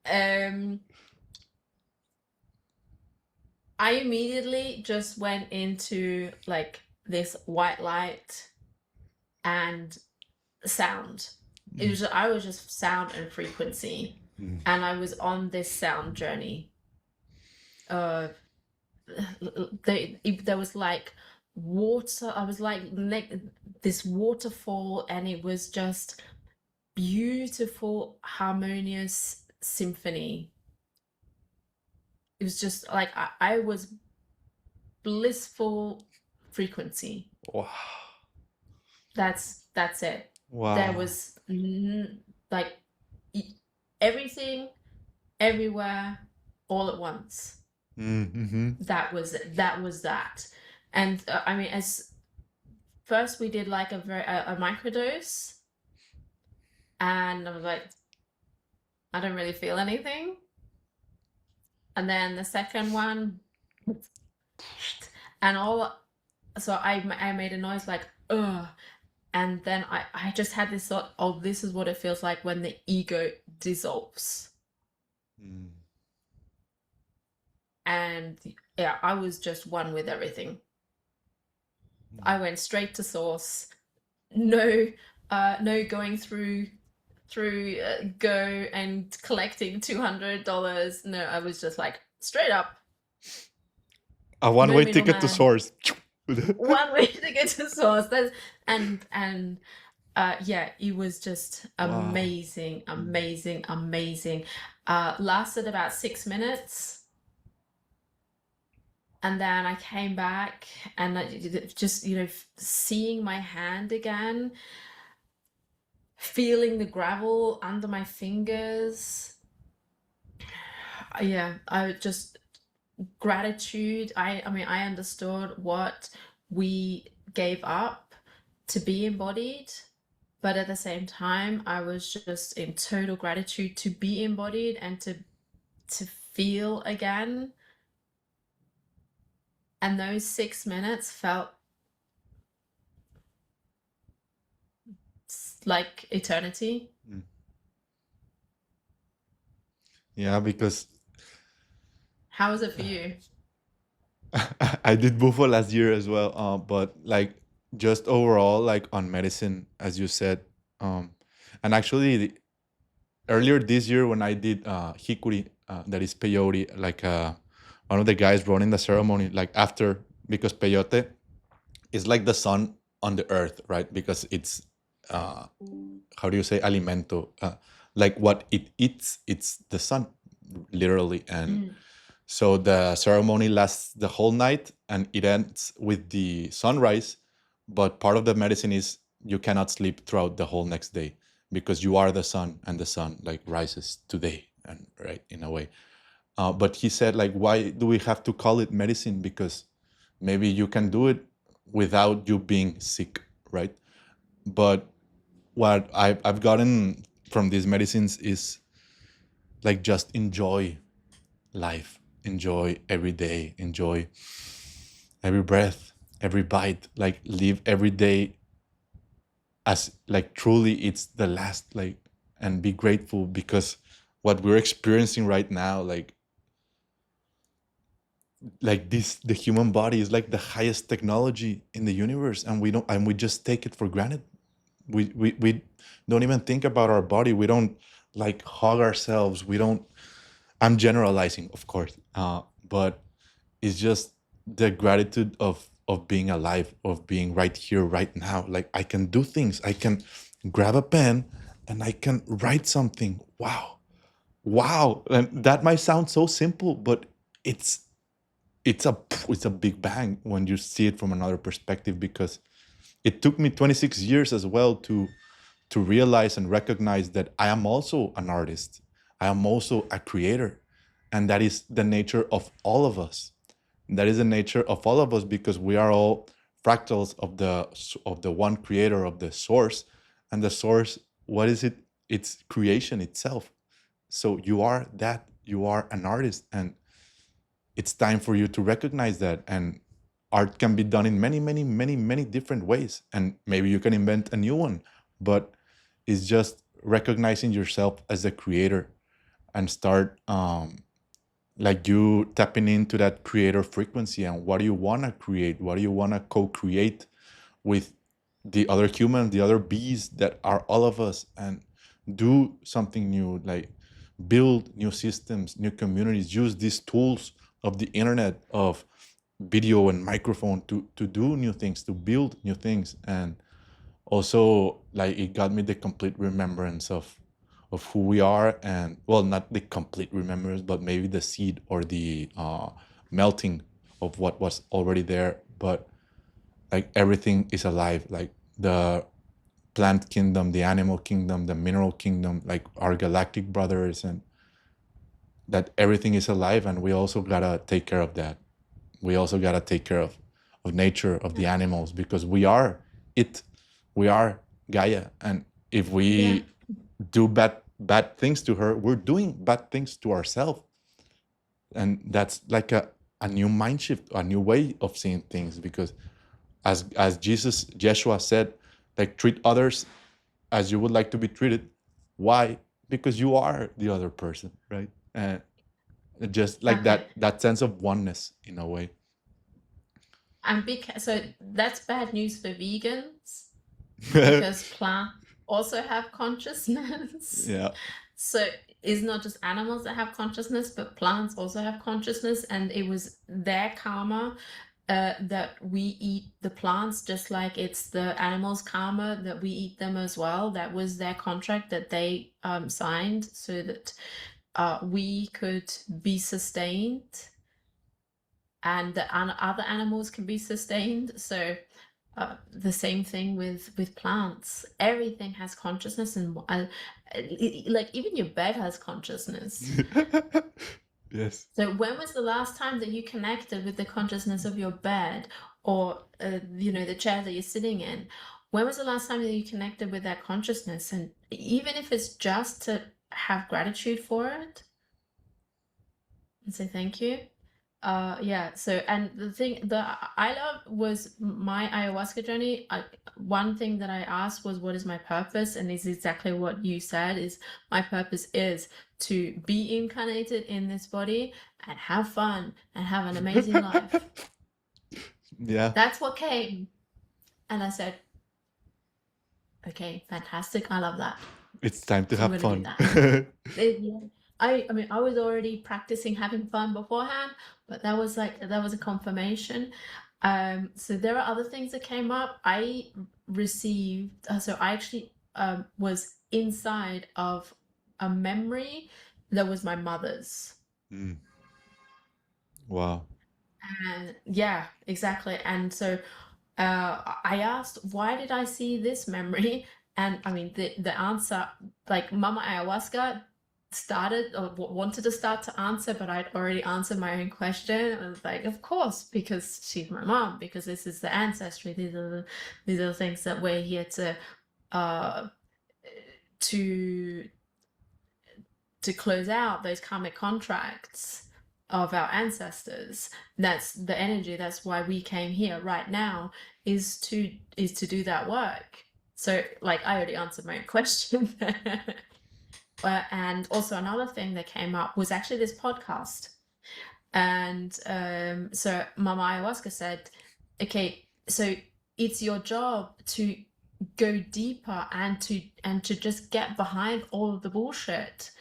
Speaker 1: um I immediately just went into like this white light and sound. I was just sound and frequency, and I was on this sound journey. There was like water. I was like this waterfall, and it was just beautiful, harmonious symphony. It was just like I was blissful frequency.
Speaker 2: Wow.
Speaker 1: That's it. There
Speaker 2: Wow.
Speaker 1: was like everything, everywhere, all at once.
Speaker 2: Mm-hmm.
Speaker 1: That was that. And I mean, as first we did like a microdose, and I was like, I don't really feel anything. And then the second one, and so I made a noise like, ugh. And then I just had this thought, oh, this is what it feels like when the ego dissolves. And yeah, I was just one with everything. I went straight to source. No going through Go and collecting $200. No, I was just like straight up.
Speaker 2: A
Speaker 1: No
Speaker 2: one-way ticket to
Speaker 1: middleman.
Speaker 2: source.
Speaker 1: One way to get to source. And yeah, it was just
Speaker 2: Wow.
Speaker 1: amazing. Lasted about 6 minutes. And then I came back, and just, seeing my hand again, feeling the gravel under my fingers. Yeah, I just gratitude. I mean, I understood what we gave up to be embodied, but at the same time, I was just in total gratitude to be embodied and to feel again. And those 6 minutes felt like eternity.
Speaker 2: Mm. Yeah, because
Speaker 1: How was it for you?
Speaker 2: I did bufo last year as well, but like just overall, like on medicine, as you said, um, and actually earlier this year when I did hikuri, that is peyote, like one of the guys running the ceremony, like after, because peyote is like the sun on the earth, right? Because it's uh, how do you say alimento? Like what it eats, it's the sun, literally. And
Speaker 1: Mm.
Speaker 2: so the ceremony lasts the whole night and it ends with the sunrise. But part of the medicine is you cannot sleep throughout the whole next day because you are the sun and the sun like rises today and right in a way. But he said like, why do we have to call it medicine? Because maybe you can do it without you being sick, right? But what I've gotten from these medicines is like just enjoy life, enjoy every day, enjoy every breath, every bite, like live every day as like truly it's the last, like, and be grateful because what we're experiencing right now, like this, the human body is like the highest technology in the universe, and we just take it for granted. We don't even think about our body. We don't like hug ourselves. We don't. I'm generalizing, of course, but it's just the gratitude of being alive, of being right here, right now. Like I can do things. I can grab a pen and I can write something. Wow, wow, and that might sound so simple, but it's it's a it's a big bang when you see it from another perspective because it took me 26 years as well to realize and recognize that I am also an artist. I am also a creator. And that is the nature of all of us. That is the nature of all of us because we are all fractals of the one creator, of the source. And the source, what is it? It's creation itself. So you are that, you are an artist, and it's time for you to recognize that. And art can be done in many, many, many, many different ways, and maybe you can invent a new one, but it's just recognizing yourself as a creator and start like you tapping into that creator frequency. And what do you want to create? What do you want to co-create with the other humans, the other bees that are all of us, and do something new, like build new systems, new communities, use these tools of the internet, of video and microphone to do new things, to build new things. And also like it got me the complete remembrance of who we are, and well, not the complete remembrance, but maybe the seed or the melting of what was already there. But like everything is alive, like the plant kingdom, the animal kingdom, the mineral kingdom, like our galactic brothers, and that everything is alive. And we also gotta take care of that. We also gotta take care of nature, of the animals, because we are it. We are Gaia. And if
Speaker 1: Yeah.
Speaker 2: we do bad things to her, we're doing bad things to ourselves. And that's like a new mind shift, a new way of seeing things. Because as Yeshua said, like treat others as you would like to be treated. Why? Because you are the other person, right? And just like
Speaker 1: Okay.
Speaker 2: that sense of oneness in a way.
Speaker 1: And so that's bad news for vegans because plants also have consciousness.
Speaker 2: Yeah.
Speaker 1: So it's not just animals that have consciousness, but plants also have consciousness, and it was their karma that we eat the plants, just like it's the animals' karma that we eat them as well. That was their contract that they signed so that we could be sustained and the other animals can be sustained. So the same thing with plants. Everything has consciousness, and like even your bed has consciousness.
Speaker 2: Yes.
Speaker 1: So when was the last time that you connected with the consciousness of your bed, or the chair that you're sitting in? When was the last time that you connected with that consciousness? And even if it's just to have gratitude for it and say thank you. Yeah, so, and the thing that I love was my ayahuasca journey. One thing that I asked was, what is my purpose? And it's exactly what you said, is my purpose is to be incarnated in this body and have fun and have an amazing life.
Speaker 2: Yeah.
Speaker 1: That's what came. And I said, okay, fantastic. I love that.
Speaker 2: It's time to
Speaker 1: So I'm
Speaker 2: have
Speaker 1: going to do
Speaker 2: fun.
Speaker 1: that. Yeah. I mean, I was already practicing having fun beforehand, but that was a confirmation. So there are other things that came up. I received, so I actually was inside of a memory that was my mother's.
Speaker 2: Mm. Wow.
Speaker 1: And yeah, exactly. And so I asked, why did I see this memory? And I mean, the answer, like Mama Ayahuasca started or wanted to start to answer, but I'd already answered my own question. I was like, of course, because she's my mom, because this is the ancestry. These are the things that we're here uh, to to close out those karmic contracts of our ancestors. That's the energy. That's why we came here right now, is to do that work. So like, I already answered my own question. And also another thing that came up was actually this podcast. And so Mama Ayahuasca said, okay, so it's your job to go deeper and to just get behind all of the bullshit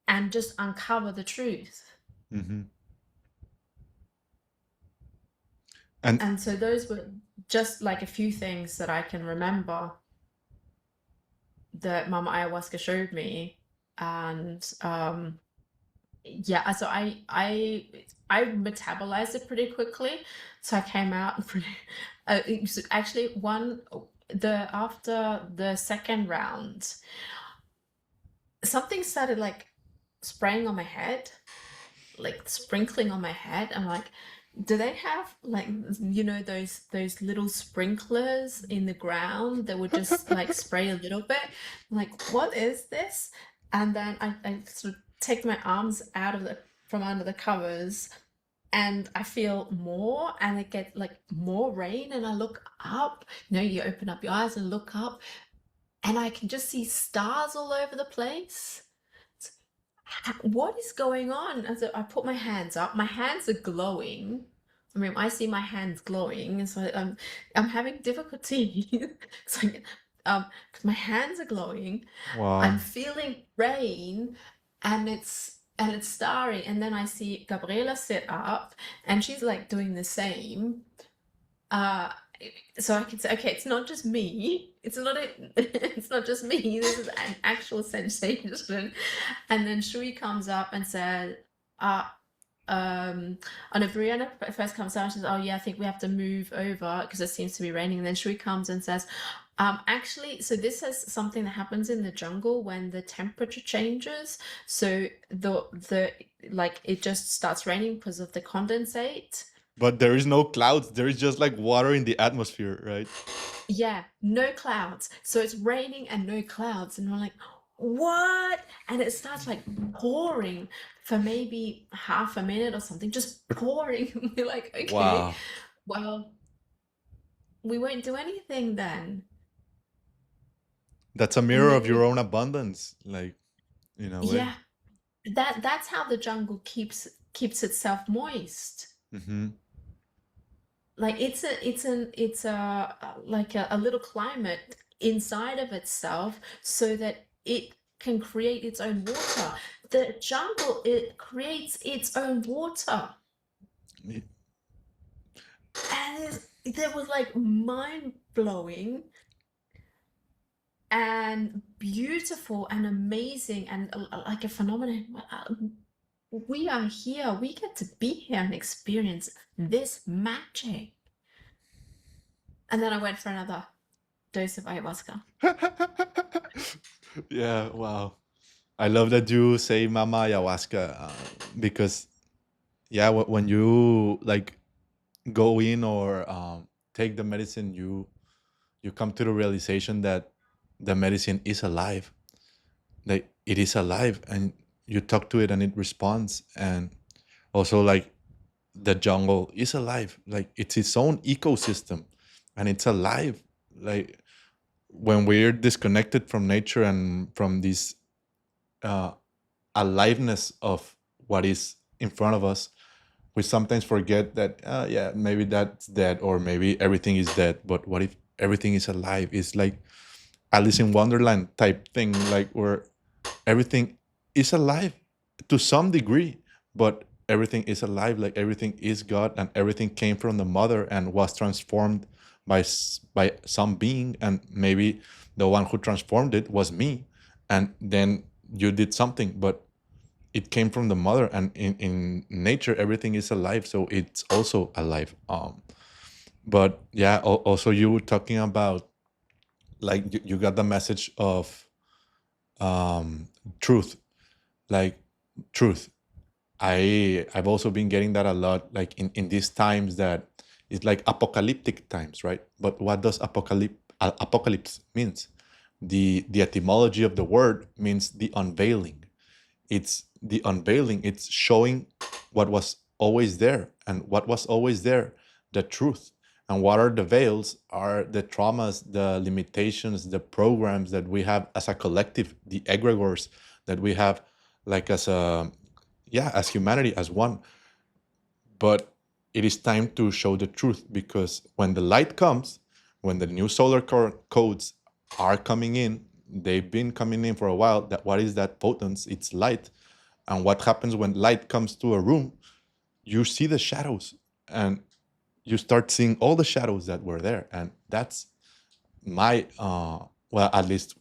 Speaker 1: and just uncover the truth.
Speaker 2: Mm-hmm. And
Speaker 1: And so those were just like a few things that I can remember that Mama Ayahuasca showed me. And yeah, so I metabolized it pretty quickly. So I came out pretty it was actually after the second round, something started like spraying on my head, like sprinkling on my head. I'm like, do they have like those little sprinklers in the ground that would just like spray a little bit? I'm like, what is this? And then I sort of take my arms out of from under the covers, and I feel more, and I get like more rain, and I look up. You open up your eyes and look up, and I can just see stars all over the place. What is going on? And so I put my hands up. My hands are glowing. I mean, I see my hands glowing, and so I'm having difficulty. It's like, 'cause my hands are glowing. I'm
Speaker 2: wow.
Speaker 1: feeling rain, and it's starry. And then I see Gabriela sit up, and she's like doing the same. Uh, so I can say, okay, it's not just me. It's not just me. This is an actual sensation. And then Shui comes up and said, and if Brianna first comes out, she says, oh yeah, I think we have to move over because it seems to be raining. And then Shui comes and says, actually, so this is something that happens in the jungle when the temperature changes. So the like, it just starts raining because of the condensate.
Speaker 2: But there is no clouds. There is just like water in the atmosphere, right?
Speaker 1: Yeah, no clouds. So it's raining and no clouds. And we're like, what? And it starts like pouring for maybe half a minute or something, just pouring. We're like, okay,
Speaker 2: Wow.
Speaker 1: well, we won't do anything then.
Speaker 2: That's a
Speaker 1: And
Speaker 2: mirror
Speaker 1: then
Speaker 2: of your own abundance, like in a way.
Speaker 1: yeah, that's how the jungle keeps itself moist.
Speaker 2: Mm-hmm.
Speaker 1: Like it's like a little climate inside of itself, so that it can create its own water. The jungle, it creates its own water. And that was like mind-blowing and beautiful and amazing, and like a phenomenon. We are here, we get to be here and experience this magic. And then I went for another dose of ayahuasca.
Speaker 2: Yeah, wow. I love that you say mama ayahuasca, because yeah, when you like go in or take the medicine, you come to the realization that the medicine is alive, like it is alive, and you talk to it and it responds. And also, like, the jungle is alive, like it's its own ecosystem, and it's alive. Like, when we're disconnected from nature and from this uh, aliveness of what is in front of us, we sometimes forget that, yeah, maybe that's dead, or maybe everything is dead. But what if everything is alive? It's like Alice in Wonderland type thing, like where everything is alive to some degree, but everything is alive, like everything is God, and everything came from the mother and was transformed by some being, and maybe the one who transformed it was me, and then you did something, but it came from the mother. And in nature everything is alive, so it's also alive. But yeah, also you were talking about, like, you got the message of um truth, like truth. I've also been getting that a lot, like in these times that it's like apocalyptic times, right? But what does apocalypse means? The etymology of the word means the unveiling. It's the unveiling, it's showing what was always there. And what was always there? The truth. And what are the veils? Are the traumas, the limitations, the programs that we have as a collective, the egregores that we have, like as a, yeah, as humanity, as one. But it is time to show the truth, because when the light comes, when the new solar codes are coming in, they've been coming in for a while. That, what is that potence? It's light. And what happens when light comes to a room? You see the shadows, and you start seeing all the shadows that were there. And that's my well, at least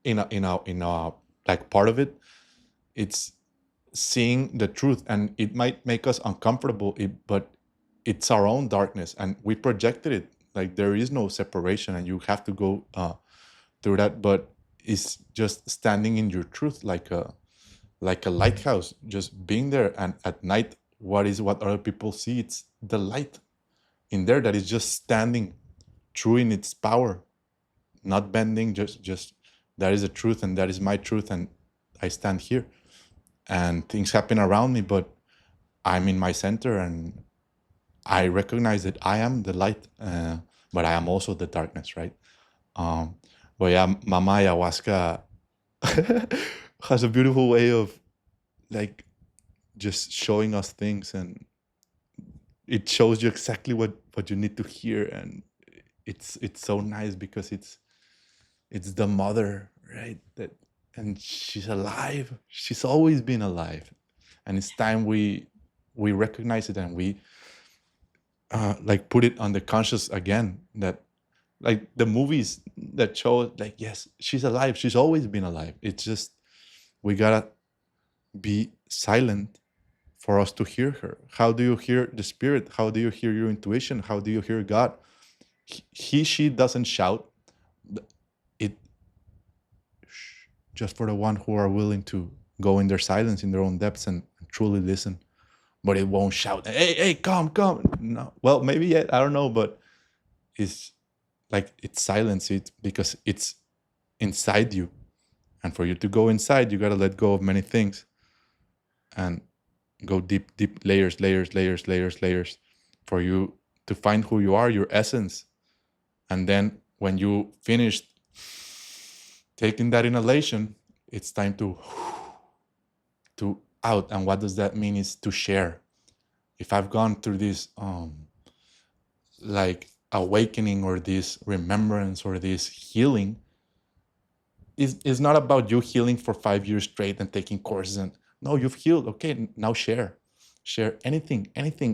Speaker 2: in a like part of it, it's seeing the truth. And it might make us uncomfortable, but it's our own darkness, and we projected it. Like, there is no separation, and you have to go through that. But it's just standing in your truth, like a lighthouse, just being there. And at night, what other people see? It's the light in there that is just standing true in its power, not bending. Just that is the truth, and that is my truth, and I stand here. And things happen around me, but I'm in my center, and I recognize that I am the light, but I am also the darkness, right? um but yeah, mama ayahuasca has a beautiful way of, like, just showing us things, and it shows you exactly what you need to hear. And it's so nice, because it's the mother, right? That, and she's alive, she's always been alive. And it's time we recognize it, and we like put it on the conscious again, that, like, the movies that show, like, yes, she's alive, she's always been alive. It's just we gotta be silent for us to hear her. How do you hear the spirit? How do you hear your intuition? How do you hear God? She doesn't shout. It just for the one who are willing to go in their silence, in their own depths, and truly listen. But it won't shout, hey, hey, come. No, well, maybe yet, I don't know. But it's like, it's silence, it because it's inside you. And for you to go inside, you got to let go of many things, and go deep layers, for you to find who you are, your essence. And then when you finished taking that inhalation, it's time to out. And what does that mean? Is to share. If I've gone through this like awakening, or this remembrance, or this healing, is not about you healing for 5 years straight and taking courses. And no, you've healed. Okay, now share anything,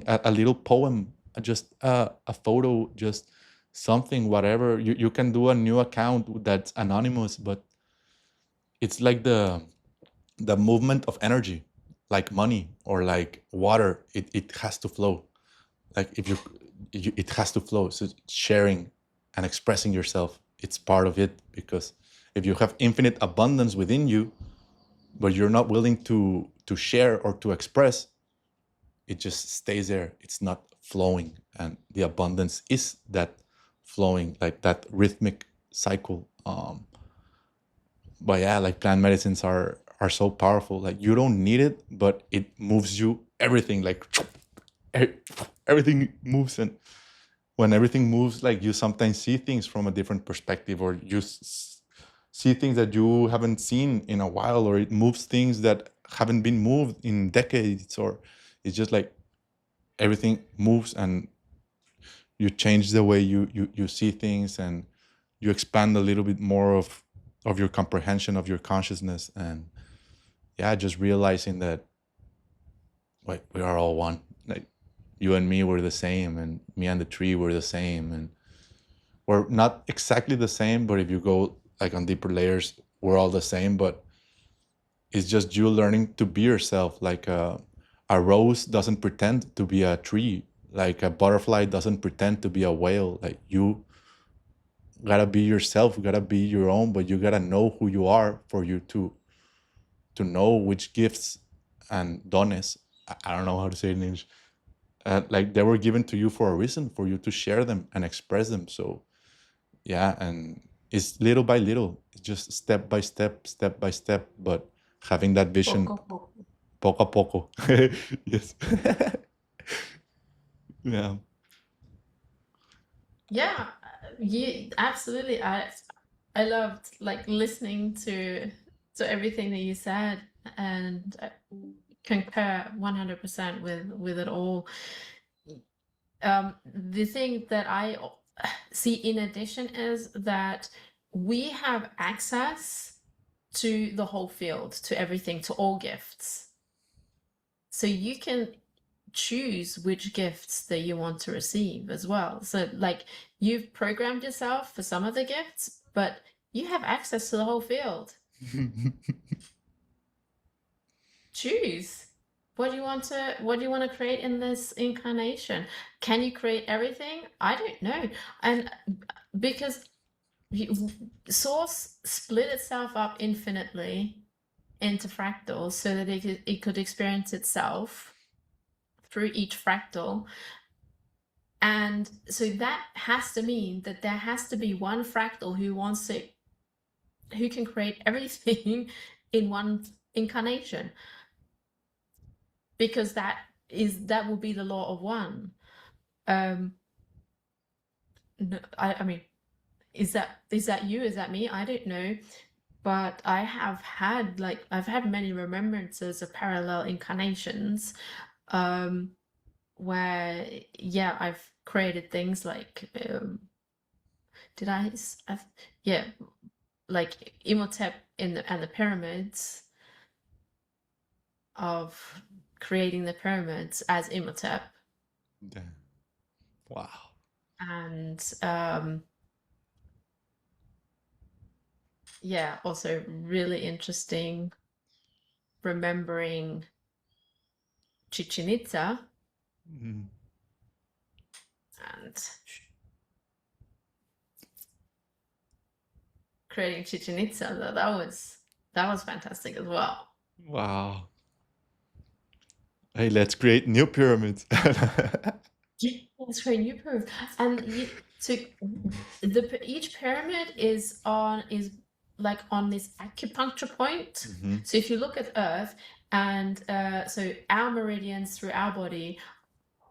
Speaker 2: a little poem, just a photo, just something, whatever. You can do a new account that's anonymous, but it's like the movement of energy, like money or like water. It has to flow. Like, if it has to flow. So sharing and expressing yourself, it's part of it. Because if you have infinite abundance within you, but you're not willing to share or to express, it just stays there. It's not flowing, and the abundance is that flowing, like that rhythmic cycle. But yeah, like plant medicines are so powerful. Like you don't need it, but it moves you everything. Like everything moves, and when everything moves, like you sometimes see things from a different perspective, or you see things that you haven't seen in a while, or it moves things that haven't been moved in decades, or it's just like everything moves, and you change the way you see things, and you expand a little bit more of your comprehension of your consciousness. And yeah, just realizing that, like, we are all one. Like you and me were the same, and me and the tree were the same, and we're not exactly the same, but if you go like on deeper layers, we're all the same. But it's just you learning to be yourself. Like a rose doesn't pretend to be a tree, like a butterfly doesn't pretend to be a whale. Like you gotta be yourself, you gotta be your own, but you gotta know who you are for you to know which gifts and dones, I don't know how to say it in English, like they were given to you for a reason, for you to share them and express them. So yeah, and it's little by little, it's just step by step, step by step, but having that vision,
Speaker 1: Poco, poco.
Speaker 2: poco a poco. Yes. Yeah.
Speaker 1: Yeah, you absolutely. I loved like listening to everything that you said, and I concur 100% with it all. The thing that I see in addition is that we have access to the whole field, to everything, to all gifts. So you can choose which gifts that you want to receive as well. So like you've programmed yourself for some of the gifts, but you have access to the whole field. Choose what do you want to create in this incarnation. Can you create everything? I don't know. And because Source split itself up infinitely into fractals so that it could experience itself through each fractal. And so that has to mean that there has to be one fractal who can create everything in one incarnation, because that will be the law of one. No, I mean, is that you? Is that me? I don't know. But I've had many remembrances of parallel incarnations, where yeah, I've created things like yeah, like Imhotep and the pyramids, of creating the pyramids as Imhotep.
Speaker 2: Damn. Wow.
Speaker 1: And yeah, also really interesting remembering Chichen Itza
Speaker 2: Mhm.
Speaker 1: and creating Chichen Itza. That was fantastic as well.
Speaker 2: Wow. Hey, let's create new pyramids.
Speaker 1: Yeah, let's create new pyramids. And each pyramid is like on this acupuncture point.
Speaker 2: Mhm.
Speaker 1: So if you look at Earth, and so our meridians through our body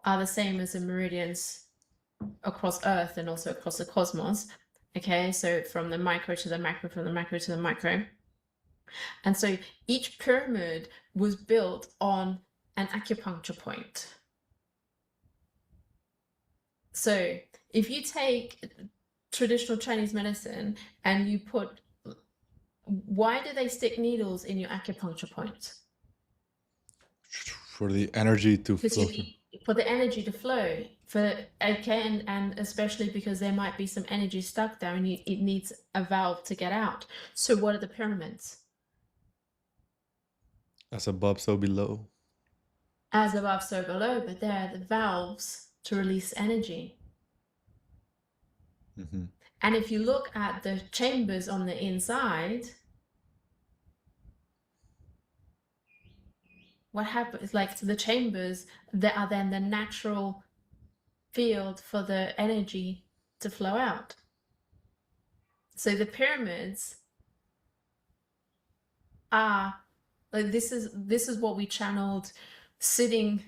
Speaker 1: are the same as the meridians across Earth and also across the cosmos. Okay, so from the micro to the macro, from the macro to the micro. And so each pyramid was built on an acupuncture point. So if you take traditional Chinese medicine and you put, why do they stick needles in your acupuncture point?
Speaker 2: For the energy to
Speaker 1: Because
Speaker 2: flow through.
Speaker 1: for the energy to flow, and especially because there might be some energy stuck there and it needs a valve to get out. So what are the pyramids?
Speaker 2: As above, so below.
Speaker 1: As above, so below, but they're the valves to release energy.
Speaker 2: Mm-hmm.
Speaker 1: And if you look at the chambers on the inside, what happens, like the chambers that are then the natural field for the energy to flow out. So the pyramids are like, this is what we channeled sitting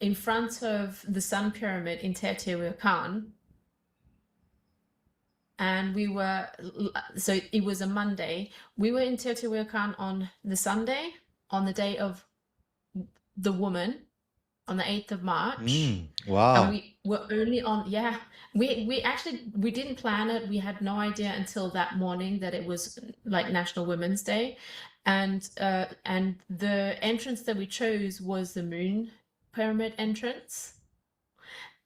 Speaker 1: in front of the sun pyramid in Teotihuacan. And so it was a Monday. We were in Teotihuacan on the Sunday, on the day of the woman, on the 8th of March. And
Speaker 2: Wow.
Speaker 1: we were only on, we actually, we didn't plan it. We had no idea until that morning that it was like National Women's Day. And the entrance that we chose was the moon pyramid entrance.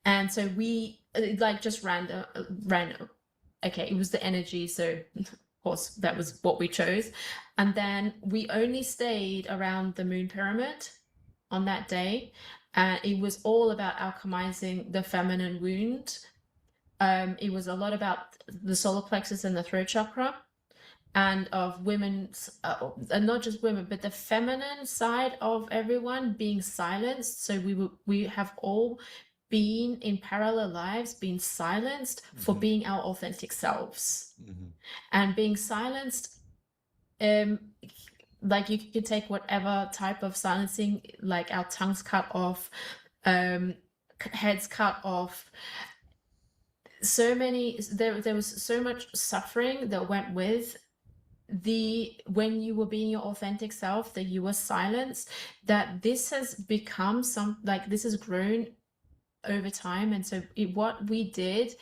Speaker 1: And so we like just random. Okay, it was the energy, so of course that was what we chose. And then we only stayed around the moon pyramid on that day. It was all about alchemizing the feminine wound. It was a lot about the solar plexus and the throat chakra, and of women's, and not just women, but the feminine side of everyone being silenced. So we have all been in parallel lives, being silenced for being our authentic selves. And being silenced, like you could take whatever type of silencing, like our tongues cut off, heads cut off. There was so much suffering that went with when you were being your authentic self, that you were silenced, that this has become this has grown over time. And so what we did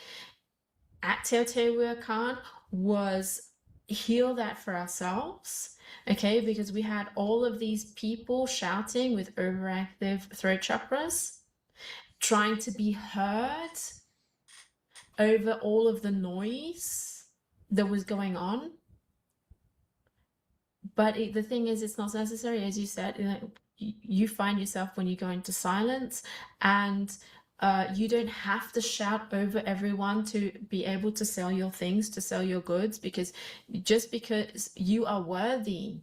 Speaker 1: at Teotihuacan was heal that for ourselves, okay? Because we had all of these people shouting with overactive throat chakras, trying to be heard over all of the noise that was going on. But the thing is, it's not necessary, as you said. You find yourself when you go into silence, and you don't have to shout over everyone to be able to sell your things, to sell your goods, because you are worthy.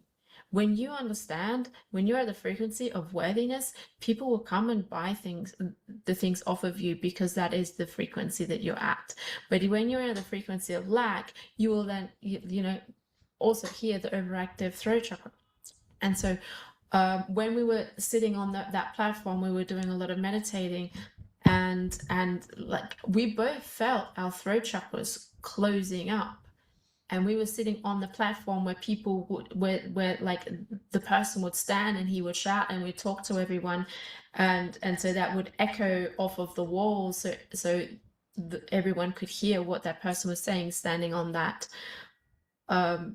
Speaker 1: When you understand, when you're at the frequency of worthiness, people will come and buy the things off of you, because that is the frequency that you're at. But when you're at the frequency of lack, you will then, also hear the overactive throat chakra. And so when we were sitting on that platform, we were doing a lot of meditating, and like we both felt our throat chakras closing up. And we were sitting on the platform where people where like the person would stand and he would shout and we'd talk to everyone, and so that would echo off of the walls, so everyone could hear what that person was saying, standing on that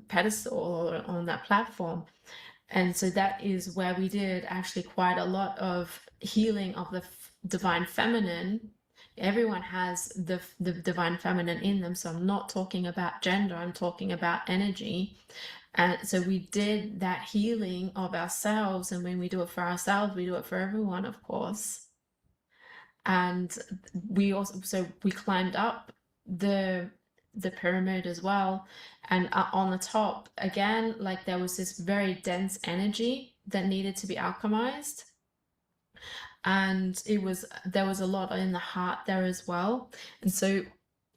Speaker 1: pedestal or on that platform. And so that is where we did actually quite a lot of healing of the divine feminine. Everyone has the divine feminine in them, so I'm not talking about gender, I'm talking about energy. And so we did that healing of ourselves, and when we do it for ourselves, we do it for everyone, of course. And we climbed up the pyramid as well, and on the top again, like there was this very dense energy that needed to be alchemized, and there was a lot in the heart there as well. And so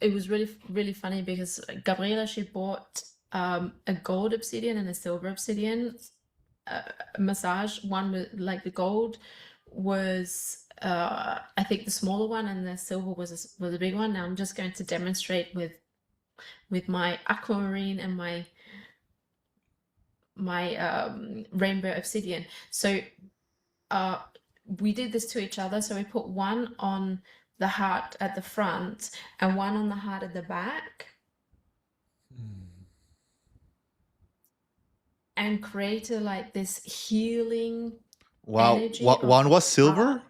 Speaker 1: it was really, really funny, because Gabriela, she bought a gold obsidian and a silver obsidian massage. One with like the gold was I think the smaller one, and the silver was a big one. Now I'm just going to demonstrate with my aquamarine and my rainbow obsidian. So we did this to each other. So we put one on the heart at the front and one on the heart at the back, and created like this healing energy.
Speaker 2: One was silver?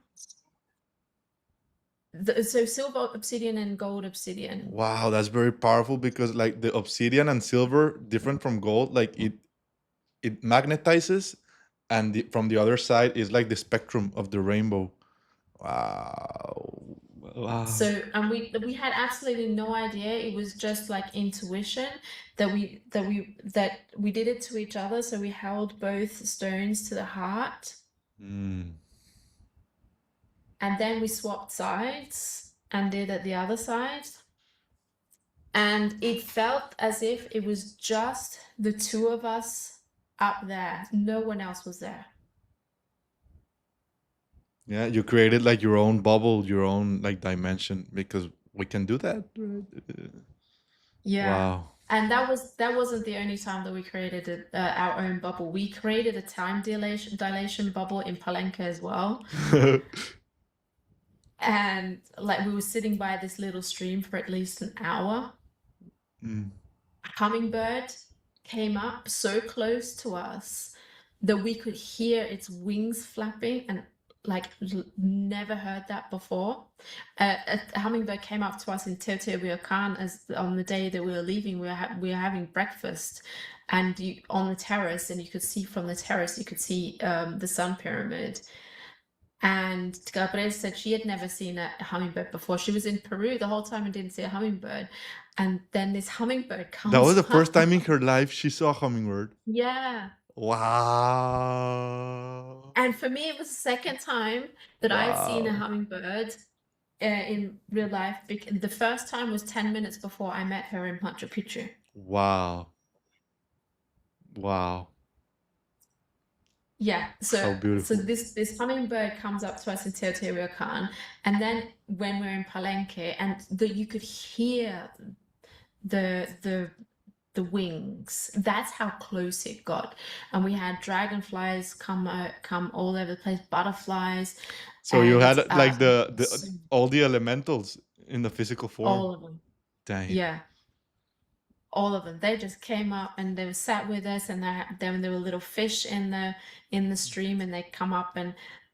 Speaker 1: So silver obsidian and gold obsidian.
Speaker 2: Wow, that's very powerful, because like the obsidian and silver, different from gold, like it magnetizes, and from the other side is like the spectrum of the rainbow. Wow. Wow.
Speaker 1: So, and we had absolutely no idea. It was just like intuition that we did it to each other. So we held both stones to the heart,
Speaker 2: Mm.
Speaker 1: and then we swapped sides and did it the other side. And it felt as if it was just the two of us up there. No one else was there.
Speaker 2: Yeah, you created like your own bubble, your own like dimension because we can do that. Right?
Speaker 1: Yeah.
Speaker 2: Wow.
Speaker 1: And that wasn't the only time that we created our own bubble. We created a time dilation bubble in Palenque as well. And like we were sitting by this little stream for at least an hour.
Speaker 2: Mm.
Speaker 1: A hummingbird came up so close to us that we could hear its wings flapping, and like never heard that before. A hummingbird came up to us in Teotihuacan as on the day that we were leaving. We were having breakfast, and on the terrace, and you could see from the terrace, you could see the sun pyramid. And Gabrielle said she had never seen a hummingbird before. She was in Peru the whole time and didn't see a hummingbird. And then this hummingbird
Speaker 2: That was
Speaker 1: comes
Speaker 2: the first
Speaker 1: up.
Speaker 2: time in her life she saw a hummingbird.
Speaker 1: Yeah.
Speaker 2: Wow.
Speaker 1: And for me, it was the second time that I had seen a
Speaker 2: Wow.
Speaker 1: hummingbird in real life. The first time was 10 minutes before I met her in Machu Picchu.
Speaker 2: Wow. Wow.
Speaker 1: Yeah,
Speaker 2: So
Speaker 1: so
Speaker 2: beautiful.
Speaker 1: this hummingbird comes up to us in Teotihuacan, and then when we're in Palenque, and you could hear the wings. That's how close it got. And we had dragonflies come all over the place, butterflies,
Speaker 2: So you
Speaker 1: and
Speaker 2: had like the all the elementals in the physical form.
Speaker 1: all of them.
Speaker 2: Dang.
Speaker 1: Yeah. All of them. They just came up and they were sat with us, and then there were little fish in the stream, and they come up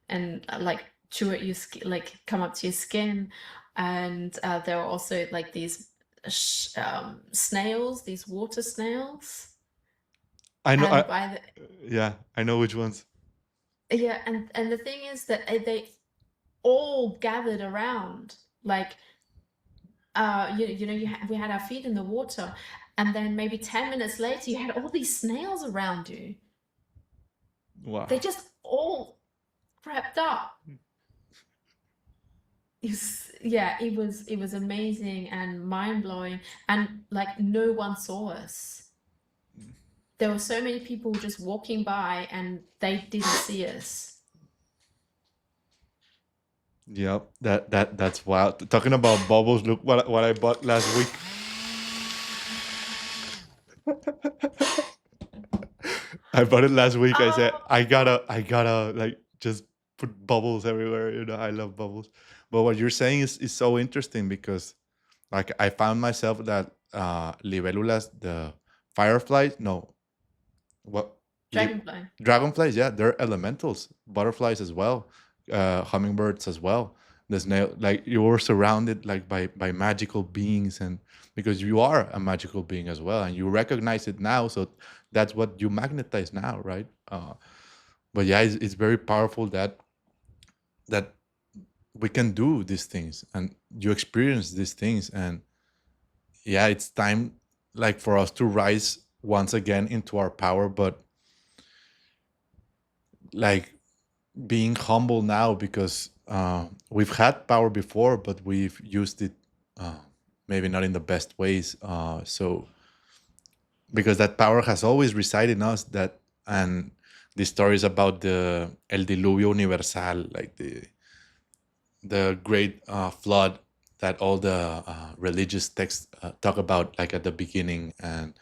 Speaker 1: and like chew at your skin, like come up to your skin. And there were also like these snails, these water snails.
Speaker 2: I know.
Speaker 1: And by
Speaker 2: Yeah, I know which ones.
Speaker 1: yeah, and the thing is that they all gathered around, like we had our feet in the water, and then maybe 10 minutes later you had all these snails around you.
Speaker 2: Wow.
Speaker 1: They just all crept up. Yeah, it was amazing and mind-blowing, and like no one saw us. There were so many people just walking by and they didn't see us.
Speaker 2: Yep, that's wild. Talking about bubbles, look what I bought last week. I bought it last week. I said I gotta like just put bubbles everywhere. You know, I love bubbles. But what you're saying is so interesting because like I found myself that libélulas, the fireflies, no, what
Speaker 1: Dragonfly.
Speaker 2: dragonflies, yeah, they're elementals, butterflies as well, hummingbirds as well. The snail, like you were surrounded like by magical beings, and because you are a magical being as well, and you recognize it now, so that's what you magnetize now, right? But yeah, it's very powerful that we can do these things, and you experience these things, and yeah, it's time like for us to rise once again into our power, but like being humble now because we've had power before, but we've used it maybe not in the best ways. So because that power has always resided in us, that and the stories about the El Diluvio Universal, like the great flood that all the religious texts talk about, like at the beginning, and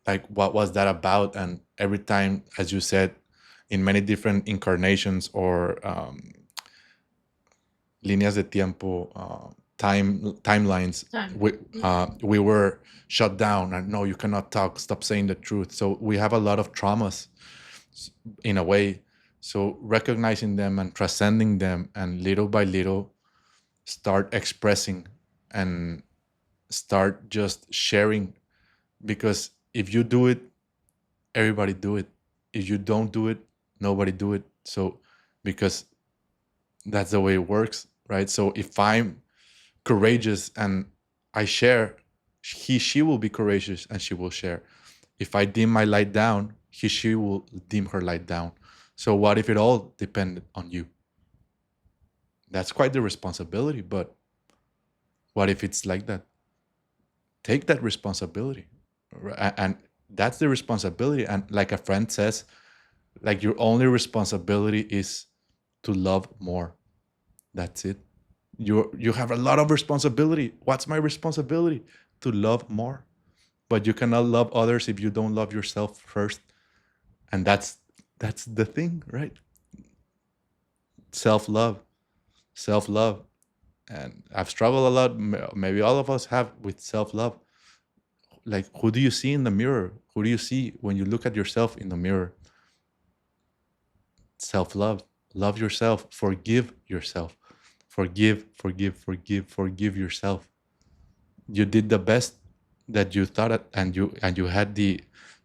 Speaker 2: like what was that about? And every time, as you said, in many different incarnations or líneas de tiempo, timelines, we were shut down and no, you cannot talk, stop saying the truth. So we have a lot of traumas in a way. So recognizing them and transcending them, and little by little start expressing and start just sharing, because if you do it, everybody do it. If you don't do it, nobody do it. So because that's the way it works, right? So if I'm courageous and I share, she will be courageous and she will share. If I dim my light down, she will dim her light down. So what if it all depended on you? That's quite the responsibility, but what if it's like that? Take that responsibility. And that's the responsibility. And like a friend says, like your only responsibility is to love more. That's it. You have a lot of responsibility. What's my responsibility? To love more. But you cannot love others if you don't love yourself first. And that's the thing, right? Self-love. Self-love. And I've struggled a lot. Maybe all of us have with self-love. Like, who do you see in the mirror? Who do you see when you look at yourself in the mirror? Self-love. Love yourself. Forgive yourself. Forgive yourself. You did the best that you thought it, and you had the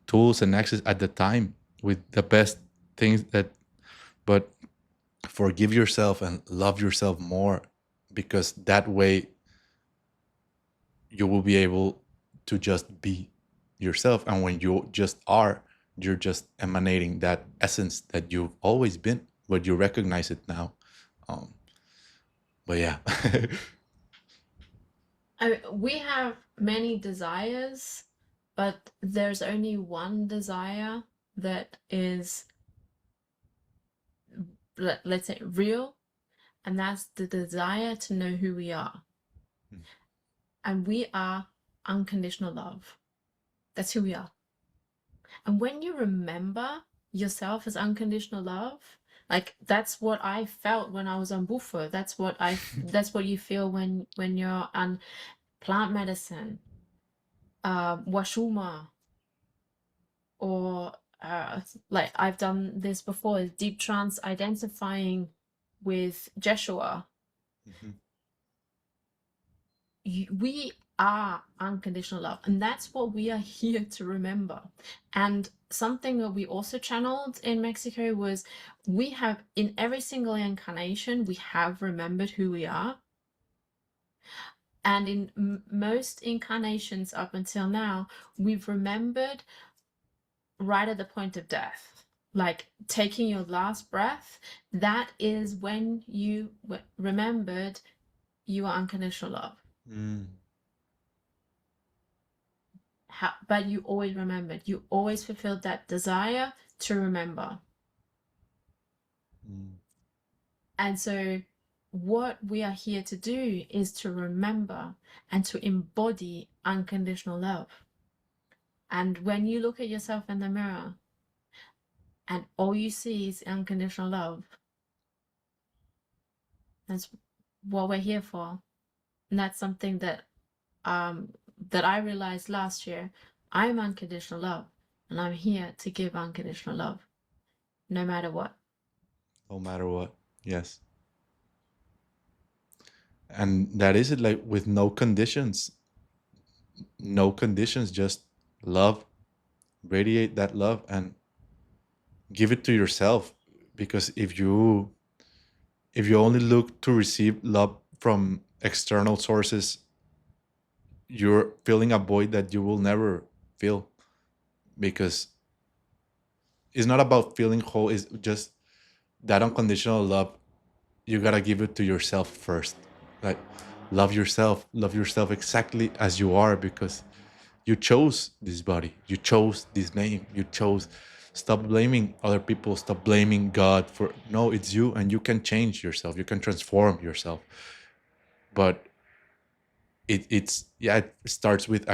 Speaker 2: tools and access at the time with the best things that, but forgive yourself and love yourself more, because that way you will be able to just be yourself. And when you just are, you're just emanating that essence that you've always been, but you recognize it now. um, but yeah.
Speaker 1: We have many desires, but there's only one desire that is, let's say, real, and that's the desire to know who we are. And we are unconditional love. That's who we are. And when you remember yourself as unconditional love, like that's what I felt when I was on Bufo. That's what you feel when you're on plant medicine, washuma, or like I've done this before, deep trance identifying with Jeshua. We are unconditional love, and that's what we are here to remember. And something that we also channeled in Mexico was we have, in every single incarnation, we have remembered who we are. And in most incarnations up until now, we've remembered right at the point of death, like taking your last breath. That is when you remembered you are unconditional love. But you always remembered. You always fulfilled that desire to remember. And so what we are here to do is to remember and to embody unconditional love. And when you look at yourself in the mirror and all you see is unconditional love, that's what we're here for. And that's something that I realized last year. I'm unconditional love, and I'm here to give unconditional love, no matter what.
Speaker 2: No matter what. Yes. And that is it, like with no conditions. No conditions, just love. Radiate that love and give it to yourself. Because if you only look to receive love from external sources, you're filling a void that you will never fill. Because it's not about feeling whole, it's just that unconditional love. You gotta give it to yourself first. Like, love yourself exactly as you are, because you chose this body, you chose this name, you chose. Stop blaming other people, stop blaming God for, no, it's you, and you can change yourself, you can transform yourself. But it starts with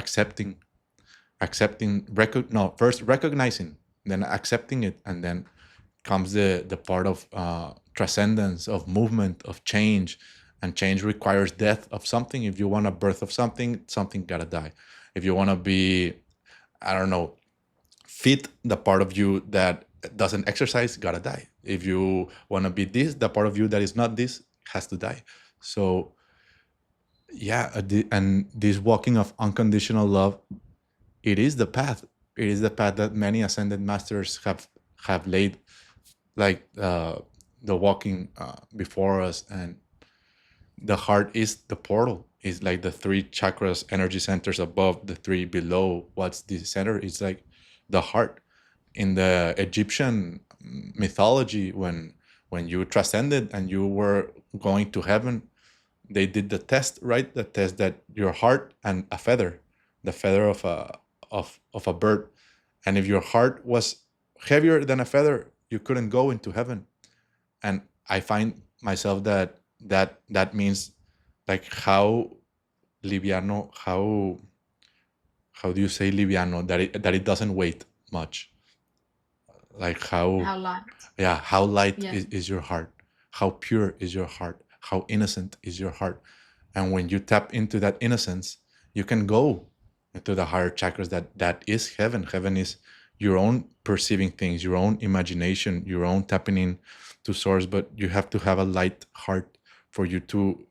Speaker 2: first recognizing, then accepting it, and then comes the part of transcendence, of movement, of change. And change requires death of something. If you want a birth of something gotta die. If you want to be, I don't know, fit, the part of you that doesn't exercise gotta die. If you want to be this, the part of you that is not this has to die. So yeah, and this walking of unconditional love, it is the path. It is the path that many ascended masters have laid, like the walking before us. And the heart is the portal. is like the three chakras, energy centers above, the three below. What's the center? It's like the heart. In the Egyptian mythology, when you transcended and you were going to heaven, they did the test, right? The test that your heart and a feather, the feather of a bird, and if your heart was heavier than a feather, you couldn't go into heaven. And I find myself that means like how liviano, how do you say liviano, that it doesn't weight much, like how,
Speaker 1: How light.
Speaker 2: yeah, how light
Speaker 1: Yeah.
Speaker 2: is your heart, how pure is your heart, how innocent is your heart. And when you tap into that innocence, you can go into the higher chakras. That is heaven. Heaven is your own perceiving things, your own imagination, your own tapping in to source. But you have to have a light heart for you to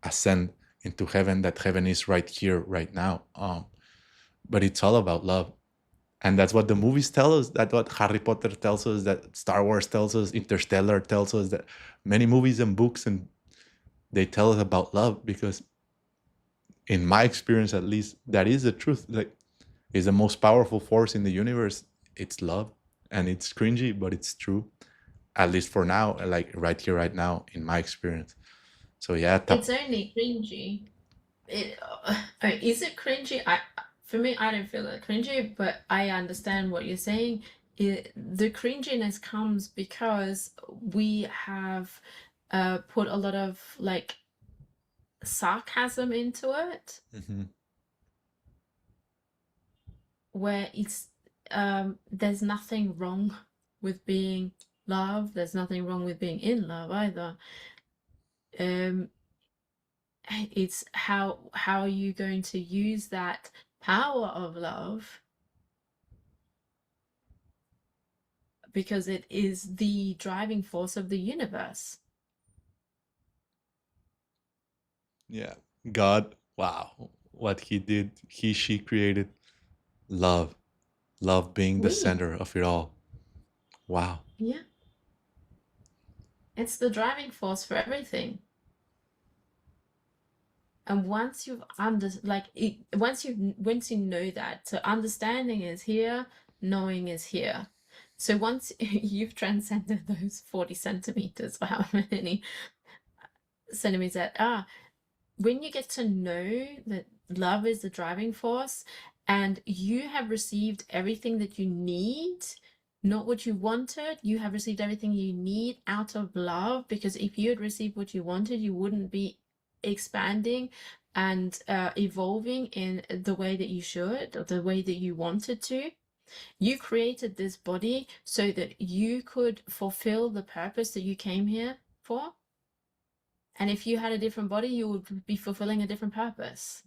Speaker 2: ascend into heaven. That heaven is right here, right now. But it's all about love. And that's what the movies tell us. That's what Harry Potter tells us, that Star Wars tells us, Interstellar tells us, that many movies and books, and they tell us about love, because in my experience, at least, that is the truth. Like, is the most powerful force in the universe. It's love. And it's cringy, but it's true. At least for now, like right here, right now, in my experience. So yeah,
Speaker 1: It's only cringy. Is it cringy? For me, I don't feel it cringy, but I understand what you're saying. The cringiness comes because we have put a lot of like sarcasm into it, where it's there's nothing wrong with being love. There's nothing wrong with being in love either. It's how are you going to use that power of love, because it is the driving force of the universe.
Speaker 2: yeah, God, wow, what he did, she created love, love being the
Speaker 1: We,
Speaker 2: center of it all. Wow.
Speaker 1: yeah, it's the driving force for everything. And once you've once you know that, so understanding is here, knowing is here. So once you've transcended those 40 centimeters, or however many centimeters that are, when you get to know that love is the driving force and you have received everything that you need, not what you wanted, you have received everything you need out of love, because if you had received what you wanted, you wouldn't be expanding and evolving in the way that you should, or the way that you wanted to. You created this body so that you could fulfill the purpose that you came here for. And if you had a different body, you would be fulfilling a different purpose.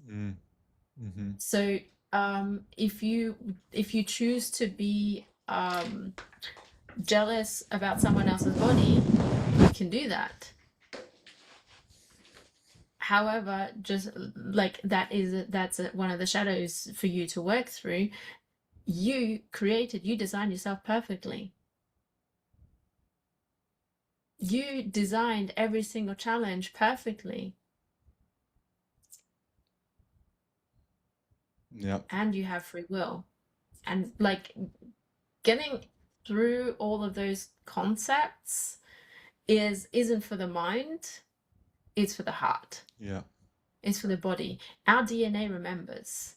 Speaker 1: So if you choose to be jealous about someone else's body, you can do that. However, just like that's one of the shadows for you to work through. You designed yourself perfectly. You designed every single challenge perfectly.
Speaker 2: Yeah.
Speaker 1: And you have free will. And like getting through all of those concepts isn't for the mind, it's for the heart.
Speaker 2: Yeah.
Speaker 1: It's for the body. Our DNA remembers.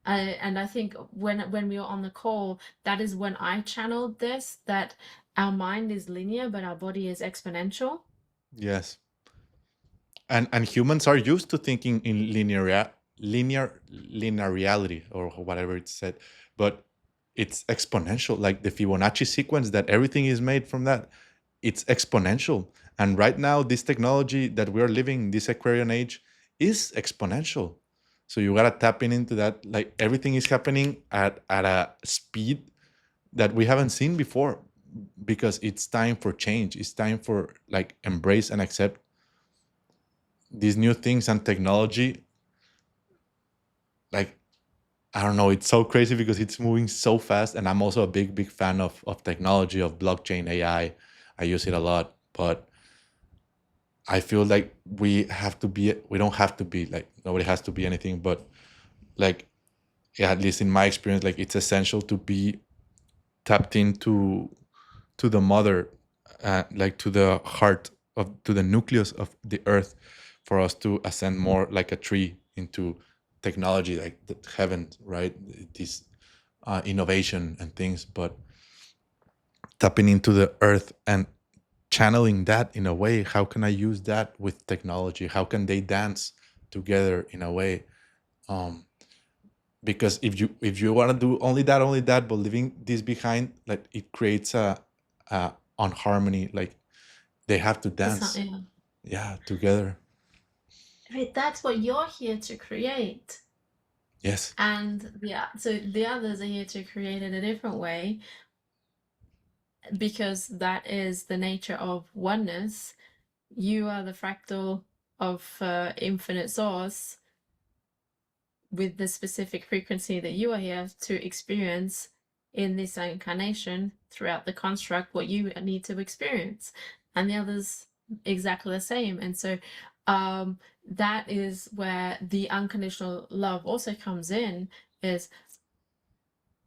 Speaker 1: And I think when we were on the call, that is when I channeled this, that our mind is linear, but our body is exponential.
Speaker 2: Yes. And humans are used to thinking in linear reality, or whatever it's said, but it's exponential, like the Fibonacci sequence, that everything is made from that. It's exponential. And right now, this technology that we are living, this Aquarian age, is exponential. So you gotta tap into that. Like, everything is happening at a speed that we haven't seen before, because it's time for change. It's time for like embrace and accept these new things and technology. Like, I don't know, it's so crazy because it's moving so fast. And I'm also a big fan of technology, of blockchain, AI. I use it a lot. But I feel like we don't have to be like, nobody has to be anything, but like, yeah, at least in my experience, like it's essential to be tapped into to the mother, like to the heart to the nucleus of the earth, for us to ascend more like a tree into technology, like the heaven, right? This innovation and things, but tapping into the earth and channeling that in a way. How can I use that with technology? How can they dance together in a way? Um, because if you want to do only that, but leaving this behind, like it creates a on harmony. Like they have to
Speaker 1: It's not,
Speaker 2: dance,
Speaker 1: yeah.
Speaker 2: yeah, together.
Speaker 1: Right, that's what you're here to create.
Speaker 2: Yes.
Speaker 1: And yeah, so the others are here to create in a different way because that is the nature of oneness. You are the fractal of infinite source with the specific frequency that you are here to experience in this incarnation throughout the construct what you need to experience, and the others exactly the same. And so that is where the unconditional love also comes in, is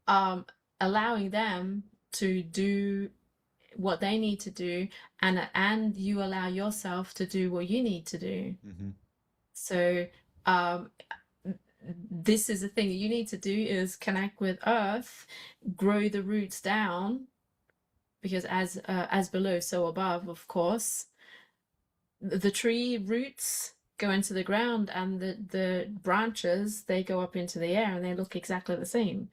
Speaker 1: allowing them to do what they need to do, and you allow yourself to do what you need to do.
Speaker 2: Mm-hmm.
Speaker 1: So um this is the thing that you need to do, is connect with earth, grow the roots down, because as below so above, of course. The tree roots go into the ground, and the branches, they go up into the air, and they look exactly the same,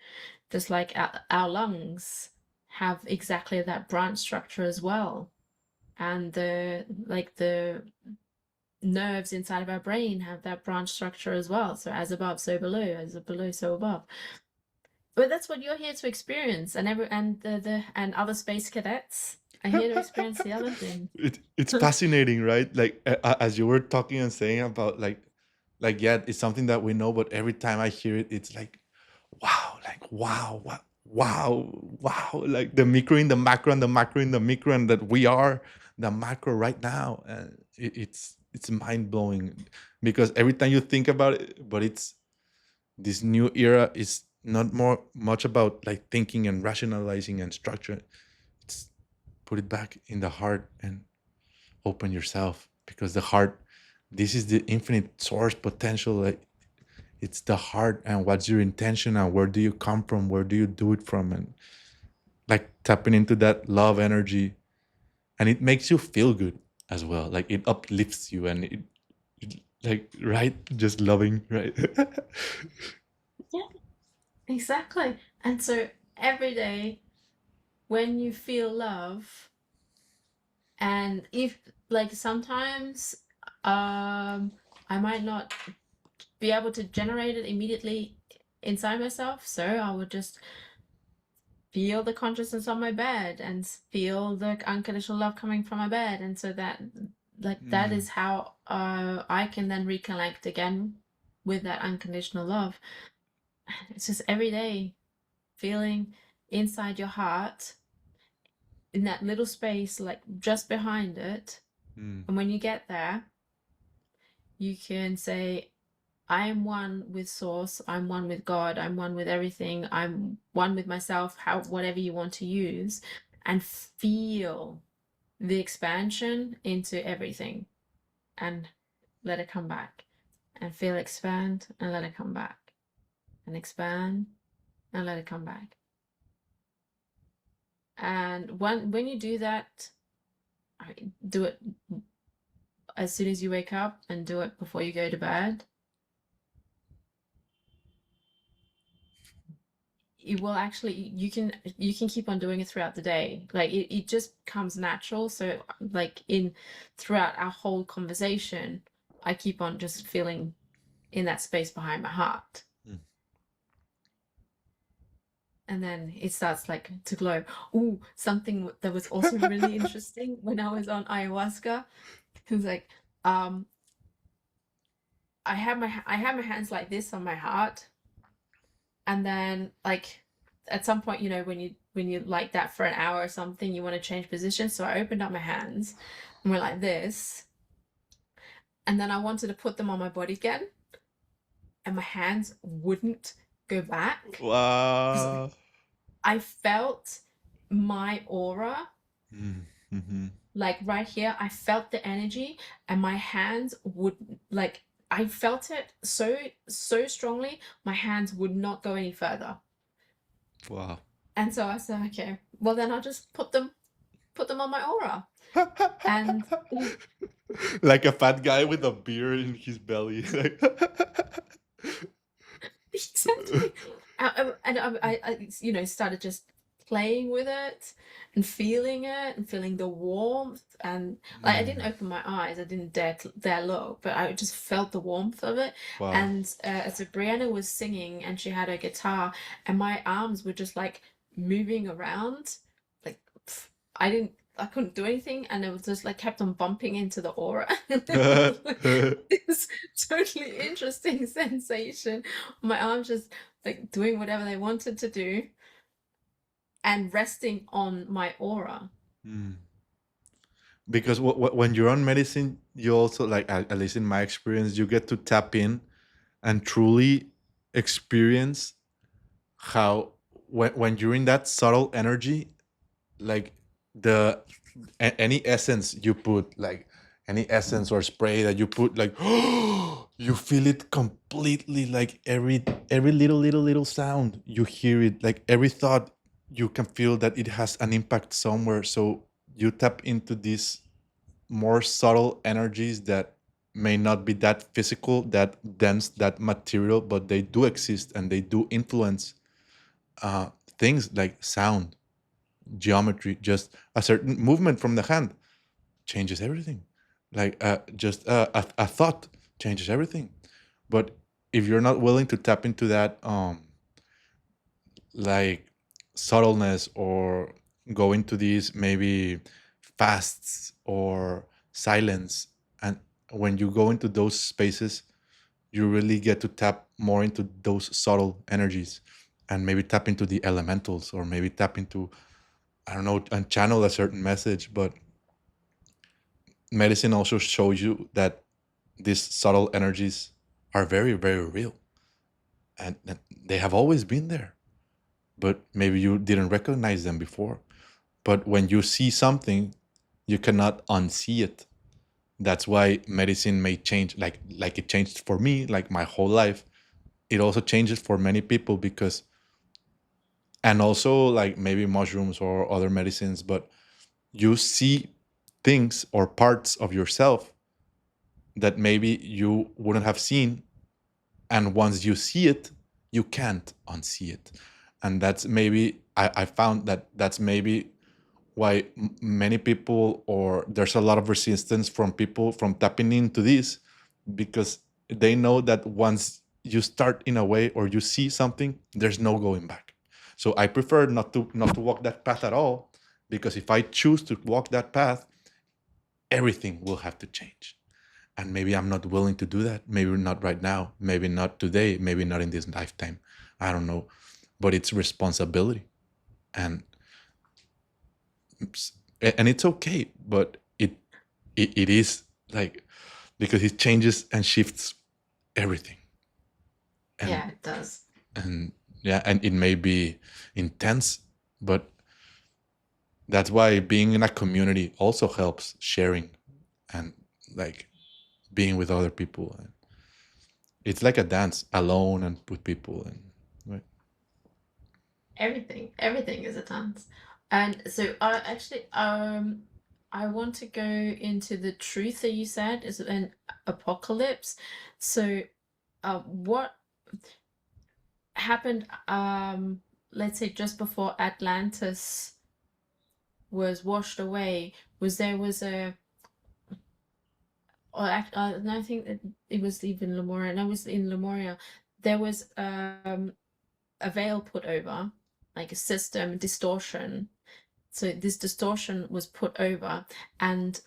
Speaker 1: just like our lungs have exactly that branch structure as well, and the nerves inside of our brain have that branch structure as well. So as above so below, as below so above. But that's what you're here to experience, and and other space cadets are here to experience the other thing.
Speaker 2: It's fascinating, right? Like as you were talking and saying about like yeah, it's something that we know, but every time I hear it, it's like wow, what, wow, wow, like the micro in the macro and the macro in the micro, and that we are the macro right now. And it's mind blowing, because every time you think about it, but it's this new era is not more much about like thinking and rationalizing and structure. It's put it back in the heart and open yourself, because the heart, this is the infinite source potential. Like it's the heart, and what's your intention, and where do you come from, where do you do it from, and like tapping into that love energy. And it makes you feel good as well, like it uplifts you, and it like, right, just loving, right?
Speaker 1: Yeah, exactly. And so every day when you feel love, and if like sometimes I might not be able to generate it immediately inside myself, so I would just feel the consciousness on my bed and feel the unconditional love coming from my bed. And so that, like, that
Speaker 2: Mm,
Speaker 1: is how I can then reconnect again with that unconditional love. It's just every day feeling inside your heart, in that little space, like just behind it.
Speaker 2: mm,
Speaker 1: And when you get there, you can say, I am one with source, I'm one with God, I'm one with everything, I'm one with myself, how whatever you want to use, and feel the expansion into everything, and let it come back, and feel expand and let it come back, and expand and let it come back. And when you do that, I mean, do it as soon as you wake up and do it before you go to bed. It will actually, you can keep on doing it throughout the day, like it just comes natural. So like in throughout our whole conversation, I keep on just feeling in that space behind my heart,
Speaker 2: mm.
Speaker 1: and then it starts like to glow. Oh, something that was also really interesting when I was on ayahuasca, it was like I have my hands like this on my heart, and then like at some point, when you like that for an hour or something, you want to change position. So I opened up my hands and went like this, and then I wanted to put them on my body again, and my hands wouldn't go back because
Speaker 2: Wow.
Speaker 1: I felt my aura,
Speaker 2: Mm-hmm.
Speaker 1: like right here. I felt the energy, and my hands would, like, I felt it so strongly. My hands would not go any further.
Speaker 2: Wow.
Speaker 1: And so I said, okay, well then I'll just put them on my aura. And
Speaker 2: Like a fat guy with a beer in his belly.
Speaker 1: exactly. And you know, started just playing with it and feeling the warmth. And like, I didn't
Speaker 2: Mm,
Speaker 1: open my eyes, I didn't dare look, but I just felt the warmth of it.
Speaker 2: wow.
Speaker 1: And so Brianna was singing, and she had a guitar, and my arms were just like moving around, like I couldn't do anything, and it was just like kept on bumping into the aura. And it was like this totally interesting sensation. My arms just like doing whatever they wanted to do and resting on my aura.
Speaker 2: Mm. Because when you're on medicine, you also, like, at least in my experience, you get to tap in and truly experience how, when you're in that subtle energy, like, the any essence you put, like any essence or spray that you put, like, you feel it completely, like every little sound you hear it, like every thought, you can feel that it has an impact somewhere. So you tap into these more subtle energies that may not be that physical, that dense, that material, but they do exist and they do influence uh, things like sound, geometry. Just a certain movement from the hand changes everything. Like, just a thought changes everything. But if you're not willing to tap into that, like, subtleness, or go into these maybe fasts or silence, and when you go into those spaces, you really get to tap more into those subtle energies, and maybe tap into the elementals, or maybe tap into, I don't know, and channel a certain message. But medicine also shows you that these subtle energies are very, very real, and they have always been there, but maybe you didn't recognize them before. But when you see something, you cannot unsee it. That's why medicine may change, like it changed for me, like my whole life. It also changes for many people, because, and also, like, maybe mushrooms or other medicines, but you see things or parts of yourself that maybe you wouldn't have seen, and once you see it, you can't unsee it. And that's maybe, I found that that's maybe why many people, or there's a lot of resistance from people from tapping into this, because they know that once you start in a way, or you see something, there's no going back. So I prefer not to walk that path at all, because if I choose to walk that path, everything will have to change. And maybe I'm not willing to do that. Maybe not right now, maybe not today, maybe not in this lifetime. I don't know. But it's responsibility. And and it's okay, but it is, like, because it changes and shifts everything. and
Speaker 1: Yeah, it does.
Speaker 2: and yeah, and it may be intense, but that's why being in a community also helps, sharing, and, like, being with other people. And it's like a dance, alone and with people, and right.
Speaker 1: Everything is a dance. And so I want to go into the truth that you said is an apocalypse. So what happened, let's say just before Atlantis was washed away, was a, or no, I think that it was even Lemuria. No, it was in Lemuria. There was a veil put over, like a system distortion. So this distortion was put over, and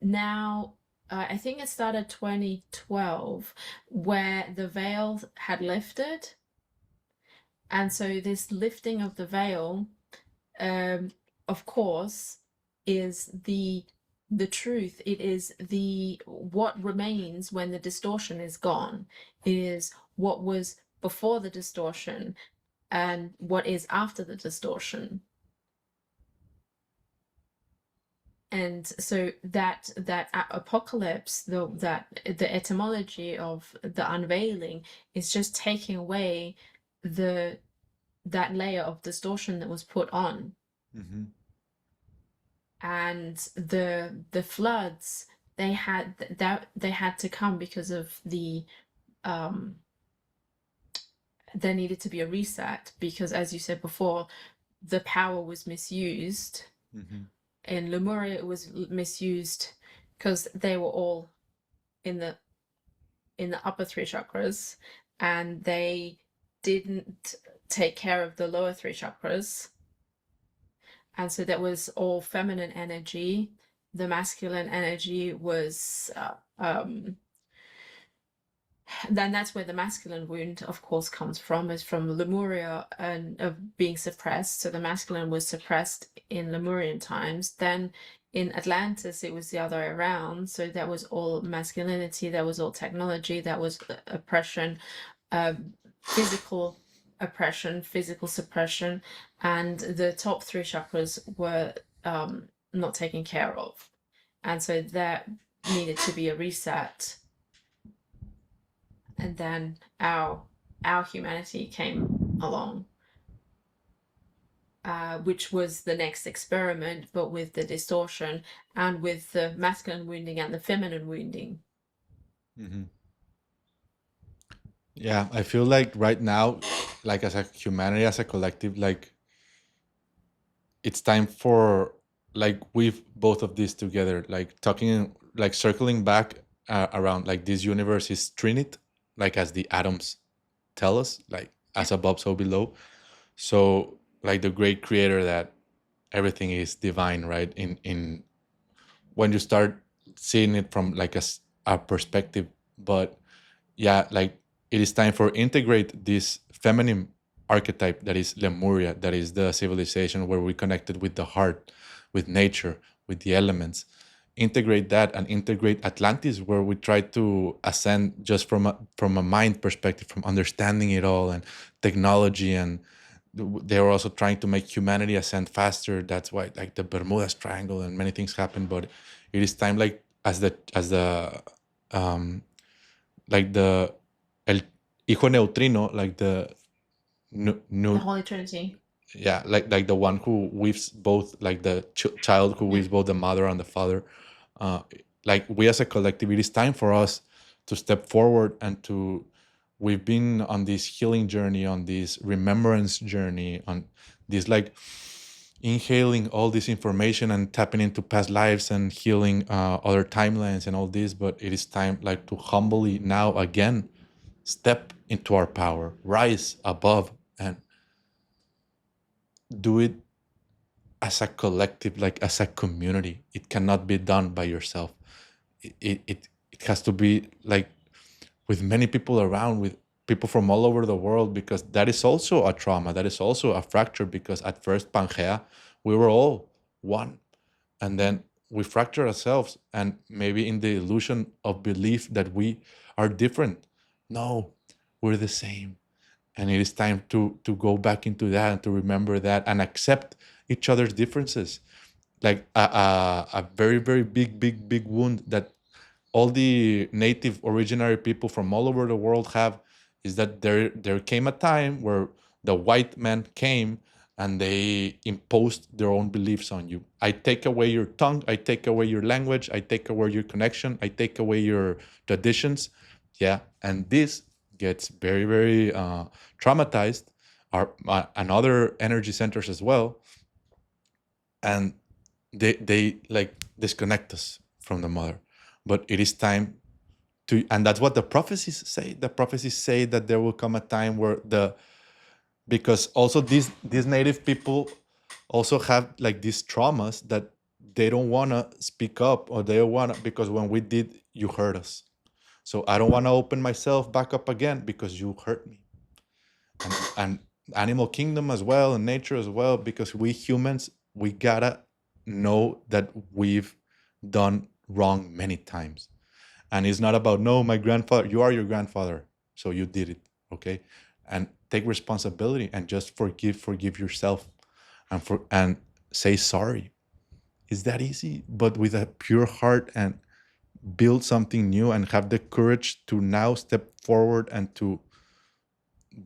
Speaker 1: now I think it started 2012, where the veil had lifted, and so this lifting of the veil, um, of course, is the the truth. It is the what remains when the distortion is gone. It is what was before the distortion and what is after the distortion. And so that apocalypse, the etymology of the unveiling is just taking away that layer of distortion that was put on.
Speaker 2: Mm-hmm.
Speaker 1: And the floods, they had to come because of the there needed to be a reset, because as you said before, the power was misused.
Speaker 2: Mm-hmm.
Speaker 1: In Lemuria it was misused because they were all in the upper three chakras, and they didn't take care of the lower three chakras, and so that was all feminine energy. The masculine energy was then that's where the masculine wound, of course, comes from, is from Lemuria and of being suppressed. So the masculine was suppressed in Lemurian times. Then in Atlantis, it was the other way around. So that was all masculinity, that was all technology, that was oppression, physical oppression, physical suppression, and the top three chakras were not taken care of. And so that needed to be a reset. And then our humanity came along, which was the next experiment, but with the distortion and with the masculine wounding and the feminine wounding.
Speaker 2: Mm-hmm. Yeah, I feel like right now, like as a humanity, as a collective, like it's time for like weave both of these together, like talking, like circling back around like this universe is trinit, like as the atoms tell us, like as above, so below. So like the great creator that everything is divine, right? In when you start seeing it from like a perspective, but yeah, like it is time for integrate this feminine archetype that is Lemuria, that is the civilization where we connected with the heart, with nature, with the elements. Integrate that and integrate Atlantis, where we try to ascend just from a mind perspective, from understanding it all and technology, and they were also trying to make humanity ascend faster. That's why like the Bermuda Triangle and many things happen. But it is time, like as the um like the el hijo neutrino, like the
Speaker 1: The
Speaker 2: no,
Speaker 1: Holy Trinity.
Speaker 2: yeah, like the one who weaves both, like the child who
Speaker 1: Yeah.
Speaker 2: weaves both the mother and the father. uh like we as a collective, it is time for us to step forward and to we've been on this healing journey, on this remembrance journey, on this like inhaling all this information and tapping into past lives and healing other timelines and all this. But it is time like to humbly now again step into our power, rise above, and do it as a collective, like as a community. It cannot be done by yourself. It has to be like with many people around, with people from all over the world, because that is also a trauma, that is also a fracture, because at first Pangea, we were all one, and then we fracture ourselves, and maybe in the illusion of belief that we are different. No, we're the same. And it is time to go back into that and to remember that and accept each other's differences. Like a very very big wound that all the native originary people from all over the world have is that there came a time where the white man came and they imposed their own beliefs on you. I take away your tongue, I take away your language, I take away your connection, I take away your traditions. Yeah, and this gets very very traumatized, our and other energy centers as well, and they like disconnect us from the mother. But it is time to, and that's what the prophecies say. The prophecies say that there will come a time where the, because also these native people also have like these traumas that they don't want to speak up, or they don't want to, because when we did, you hurt us, so I don't want to open myself back up again because you hurt me. And animal kingdom as well, and nature as well, because we humans, we gotta know that we've done wrong many times. And it's not about, no, my grandfather, you are your grandfather, so you did it, okay? And take responsibility and just forgive yourself, and say sorry. Is that easy? But with a pure heart, and build something new, and have the courage to now step forward and to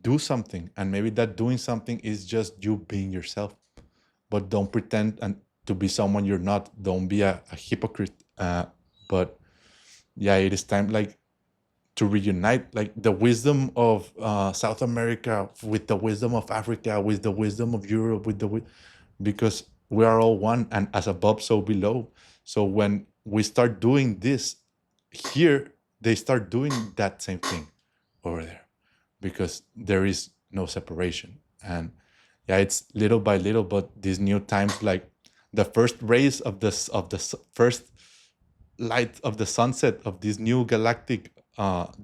Speaker 2: do something. And maybe that doing something is just you being yourself, but don't pretend and to be someone you're not. Don't be a hypocrite. But yeah, it is time, like, to reunite, like, the wisdom of South America with the wisdom of Africa, with the wisdom of Europe, because we are all one, and as above, so below. So when we start doing this here, they start doing that same thing over there, because there is no separation. And yeah, it's little by little, but these new times, like the first rays of first light of the sunset of this new galactic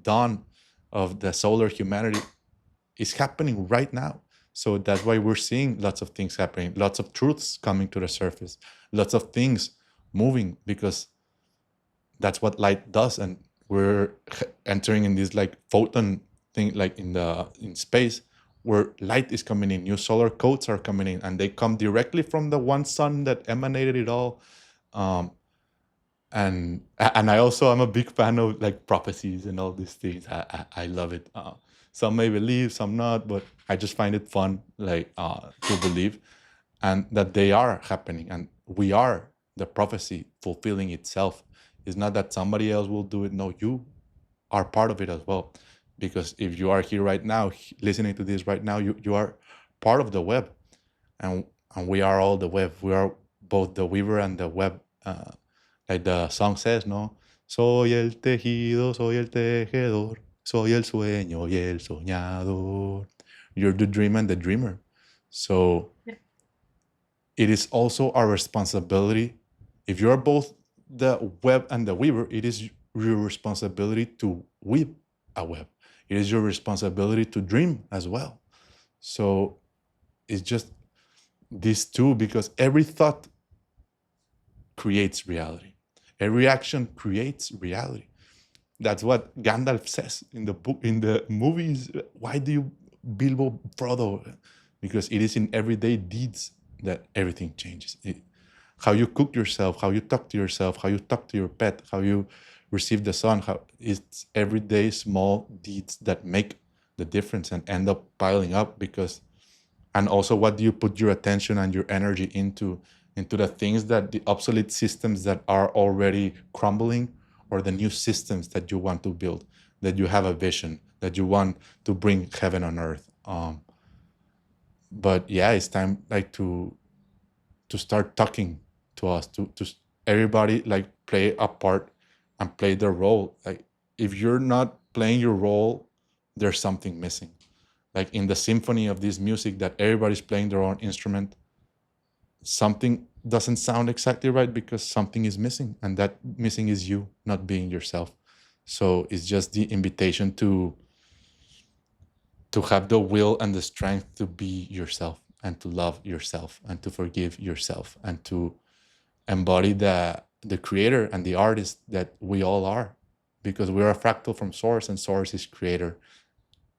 Speaker 2: dawn of the solar humanity is happening right now. So that's why we're seeing lots of things happening, lots of truths coming to the surface, lots of things moving, because that's what light does. And we're entering in this, like, photon thing, like in space, where light is coming in, new solar codes are coming in, and they come directly from the one sun that emanated it all. um, and I also am a big fan of, like, prophecies and all these things. I love it. Some may believe, some not, but I just find it fun, like, to believe, and that they are happening, and we are the prophecy fulfilling itself. It's not that somebody else will do it. No, you are part of it as well, because if you are here right now, listening to this right now, you are part of the web, and we are all the web. We are both the weaver and the web. Like the song says, no, soy el tejido, soy el tejedor, soy el sueño y el soñador. You're the dream and the dreamer. So it is also our responsibility. If you're both the web and the weaver, it is your responsibility to weave a web. It is your responsibility to dream as well. So it's just these two, because every thought creates reality. Every action creates reality. That's what Gandalf says in the book, in the movies. Why do you, Bilbo, Frodo? Because it is in everyday deeds that everything changes. How you cook yourself, how you talk to yourself, how you talk to your pet, how you receive the sun. How it's everyday small deeds that make the difference and end up piling up. Because, and also, what do you put your attention and your energy into the things, that the obsolete systems that are already crumbling, or the new systems that you want to build, that you have a vision, that you want to bring heaven on earth. But yeah, it's time, like, to start talking to us, to everybody, like, play a part and play their role. Like, if you're not playing your role, there's something missing. Like in the symphony of this music that everybody's playing their own instrument, something doesn't sound exactly right, because something is missing, and that missing is you not being yourself. So it's just the invitation to have the will and the strength to be yourself, and to love yourself, and to forgive yourself, and to embody the creator and the artist that we all are, because we're a fractal from source, and source is creator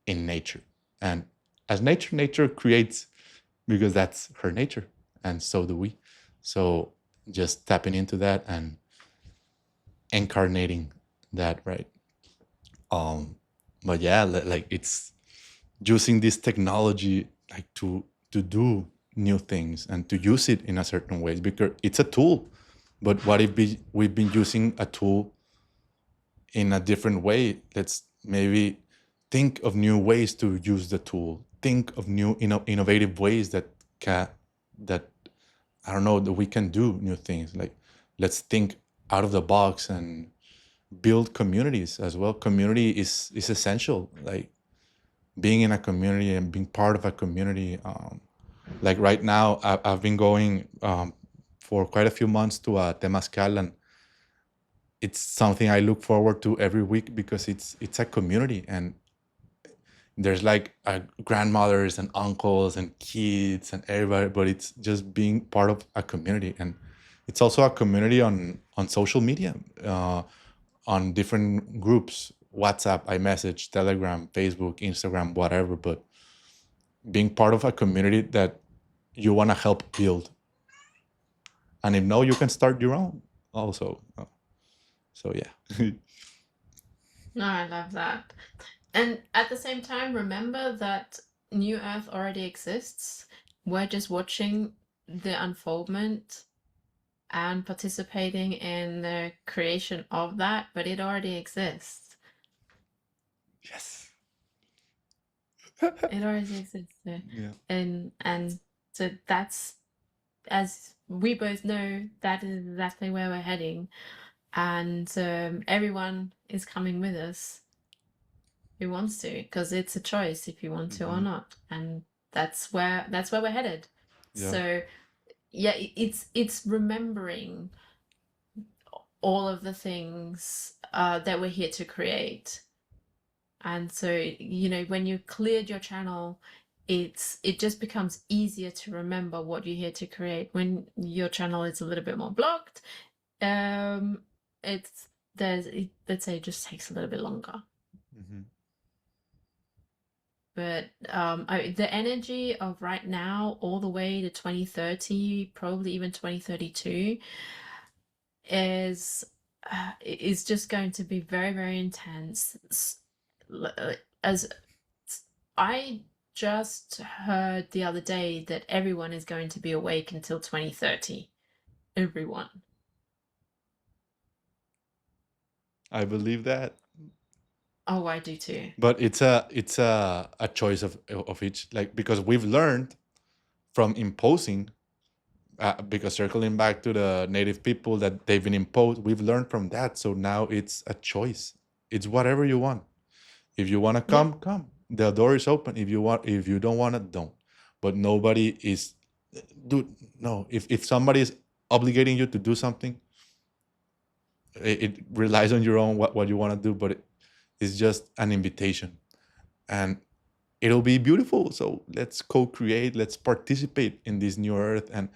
Speaker 2: in nature. And as nature creates, because that's her nature, and so do we. So just tapping into that and incarnating that, right? But yeah, like, it's using this technology, like, to do new things and to use it in a certain ways, because it's a tool. But what if we've been using a tool in a different way? Let's maybe think of new ways to use the tool. Think of new innovative ways that I don't know, that we can do new things. Like, let's think out of the box and build communities as well. Community is essential. Like, being in a community and being part of a community. Like right now, I've been going for quite a few months to a Temazcal, and it's something I look forward to every week, because it's a community, and there's like grandmothers and uncles and kids and everybody, but it's just being part of a community. And It's also a community on social media, on different groups, WhatsApp, iMessage, Telegram, Facebook, Instagram, whatever. But being part of a community that you want to help build, and if no, you can start your own also. So yeah.
Speaker 1: No, I love that. And at the same time, remember that New Earth already exists. We're just watching the unfoldment and participating in the creation of that, but it already exists.
Speaker 2: Yes.
Speaker 1: It already exists.
Speaker 2: Yeah.
Speaker 1: And so that's, as we both know, that is exactly where we're heading. And everyone is coming with us who wants to, because it's a choice if you want to or not. And that's where we're headed.
Speaker 2: Yeah.
Speaker 1: So yeah, it's remembering all of the things that we're here to create. And so, you know, when you cleared your channel, it just becomes easier to remember what you're here to create. When your channel is a little bit more blocked, let's say it just takes a little bit longer. But the energy of right now all the way to 2030, probably even 2032, is just going to be very, very intense. As I just heard the other day that everyone is going to be awake until 2030. Everyone.
Speaker 2: I believe that.
Speaker 1: Oh, I do too.
Speaker 2: But it's a choice of each, like, because we've learned from imposing, because circling back to the native people that they've been imposed, we've learned from that. So now it's a choice. It's whatever you want. If you want to
Speaker 1: Yeah.
Speaker 2: come. The door is open. If you don't want it, don't. But nobody is, dude. No. If somebody is obligating you to do something, it relies on your own what you want to do. But it's just an invitation, and it'll be beautiful. So let's co-create. Let's participate in this new earth, and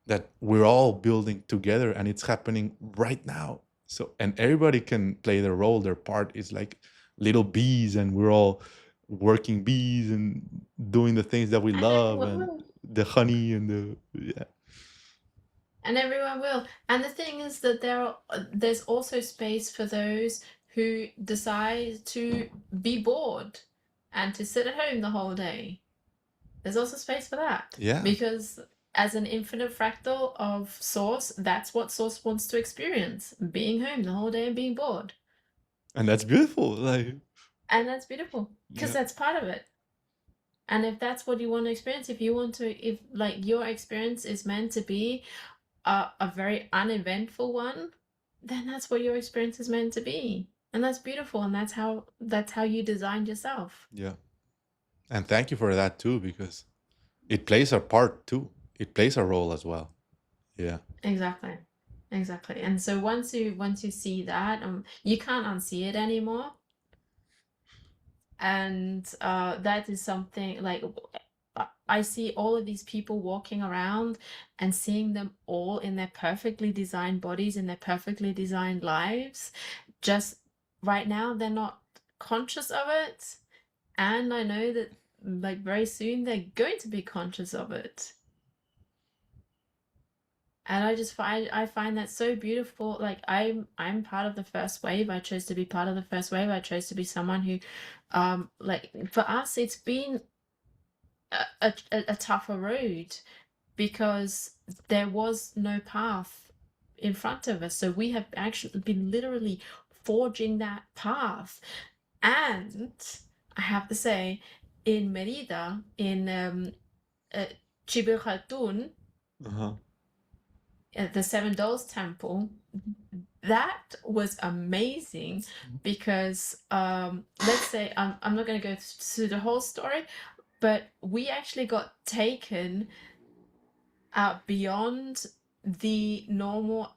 Speaker 2: that we're all building together, and it's happening right now. So, and everybody can play their role. Their part is like little bees, and we're all working bees and doing the things that we
Speaker 1: And
Speaker 2: love,
Speaker 1: everyone
Speaker 2: and
Speaker 1: will.
Speaker 2: the honey and the, yeah.
Speaker 1: And everyone will. And the thing is that there's also space for those who decide to be bored and to sit at home the whole day. There's also space for that.
Speaker 2: Yeah.
Speaker 1: Because as an infinite fractal of Source, that's what Source wants to experience. Being home the whole day and being bored.
Speaker 2: And that's beautiful. Like,
Speaker 1: And that's beautiful. Because
Speaker 2: yeah.
Speaker 1: that's part of it. And if that's what you want to experience, if like your experience is meant to be a very uneventful one, then that's what your experience is meant to be. And that's beautiful. And that's how you designed yourself.
Speaker 2: Yeah. And thank you for that too, because it plays a part too. It plays a role as well. Yeah.
Speaker 1: Exactly. Exactly. And so once you see that, you can't unsee it anymore. And that is something like I see all of these people walking around and seeing them all in their perfectly designed bodies, in their perfectly designed lives. Just right now, they're not conscious of it. And I know that like very soon they're going to be conscious of it. And I find that so beautiful. Like I'm part of the first wave. I chose to be part of the first wave. I chose to be someone who like for us it's been a tougher road because there was no path in front of us. So we have actually been literally forging that path. And I have to say, in Merida, in Chibir Khatun, at the Seven Dolls Temple, that was amazing because let's say I'm not going to go through the whole story, but we actually got taken beyond the normal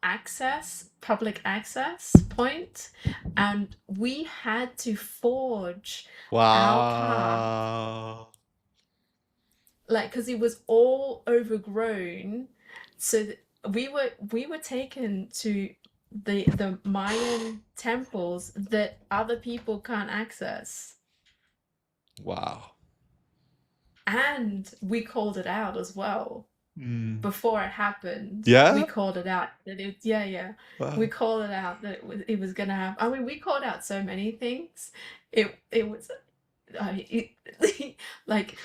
Speaker 1: public access point, and we had to forge our path,
Speaker 2: Wow.
Speaker 1: like because it was all overgrown, so we were taken to the Mayan temples that other people can't access,
Speaker 2: Wow.
Speaker 1: and we called it out as well.
Speaker 2: Mm.
Speaker 1: Before it happened, we
Speaker 2: Yeah.
Speaker 1: called it out that yeah, we
Speaker 2: Wow.
Speaker 1: called it out that it was gonna happen. I mean, we called out so many things. It was like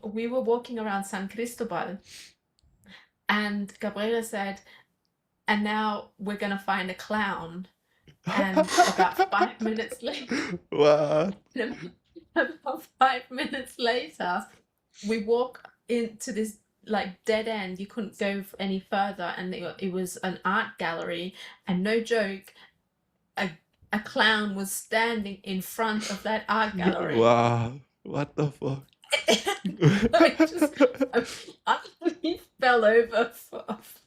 Speaker 1: we were walking around San Cristobal, and Gabriela said, and now we're gonna find a clown. And about 5 minutes later,
Speaker 2: What?
Speaker 1: about 5 minutes later, we walk into this like dead end. You couldn't go any further, and it was an art gallery. And no joke, a a clown was standing in front of that art gallery.
Speaker 2: Wow. What the fuck?
Speaker 1: I just I fell over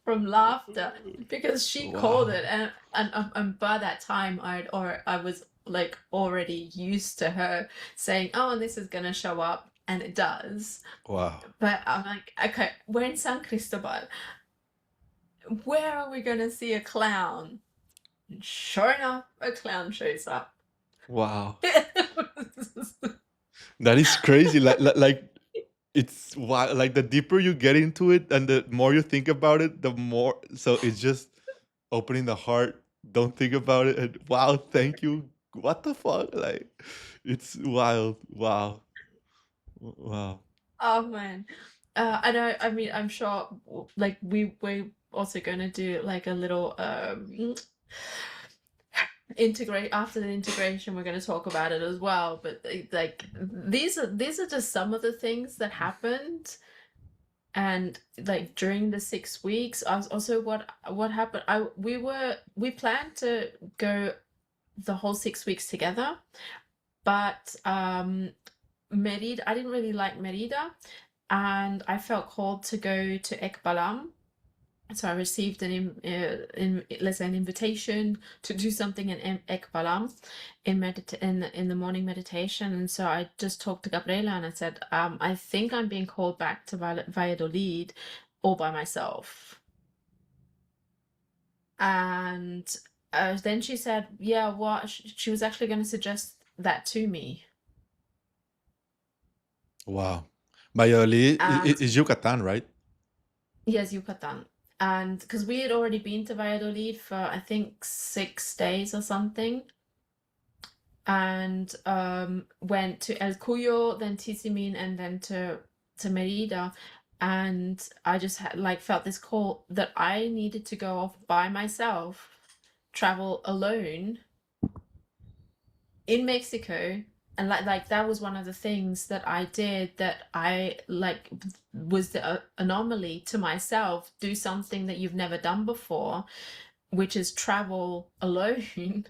Speaker 1: from laughter because she called
Speaker 2: Wow.
Speaker 1: it, and by that time I was like already used to her saying, oh, and this is gonna show up, and it does.
Speaker 2: Wow.
Speaker 1: But I'm like, okay, we're in San Cristobal. Where are we gonna see a clown? And sure enough, a clown shows up.
Speaker 2: Wow. That is crazy. Like it's wild. Like the deeper you get into it and the more you think about it, the more. So it's just opening the heart. Don't think about it. And wow, thank you. What the fuck? Like, it's wild. Wow. Wow.
Speaker 1: Oh man. I know, I mean, I'm sure like we're also gonna do like a little integrate after the integration. We're going to talk about it as well, but like these are just some of the things that happened. And like during the 6 weeks, also what happened, we planned to go the whole 6 weeks together, but Merida, I didn't really like Merida, and I felt called to go to Ekbalam. So I received let's say an invitation to do something in Ekbalam in the morning meditation. And so I just talked to Gabriela and I said, I think I'm being called back to Valladolid all by myself. And then she said, yeah, what she was actually going to suggest that to me.
Speaker 2: Wow. Valladolid
Speaker 1: And
Speaker 2: is Yucatan, right?
Speaker 1: yes, Yucatan. And because we had already been to Valladolid for I think 6 days or something, and went to El Cuyo, then Tizimin, and then to Merida. And I just had like felt this call that I needed to go off by myself, travel alone in Mexico. And like that was one of the things that I did, that I like was the anomaly to myself. Do something that you've never done before, which is travel alone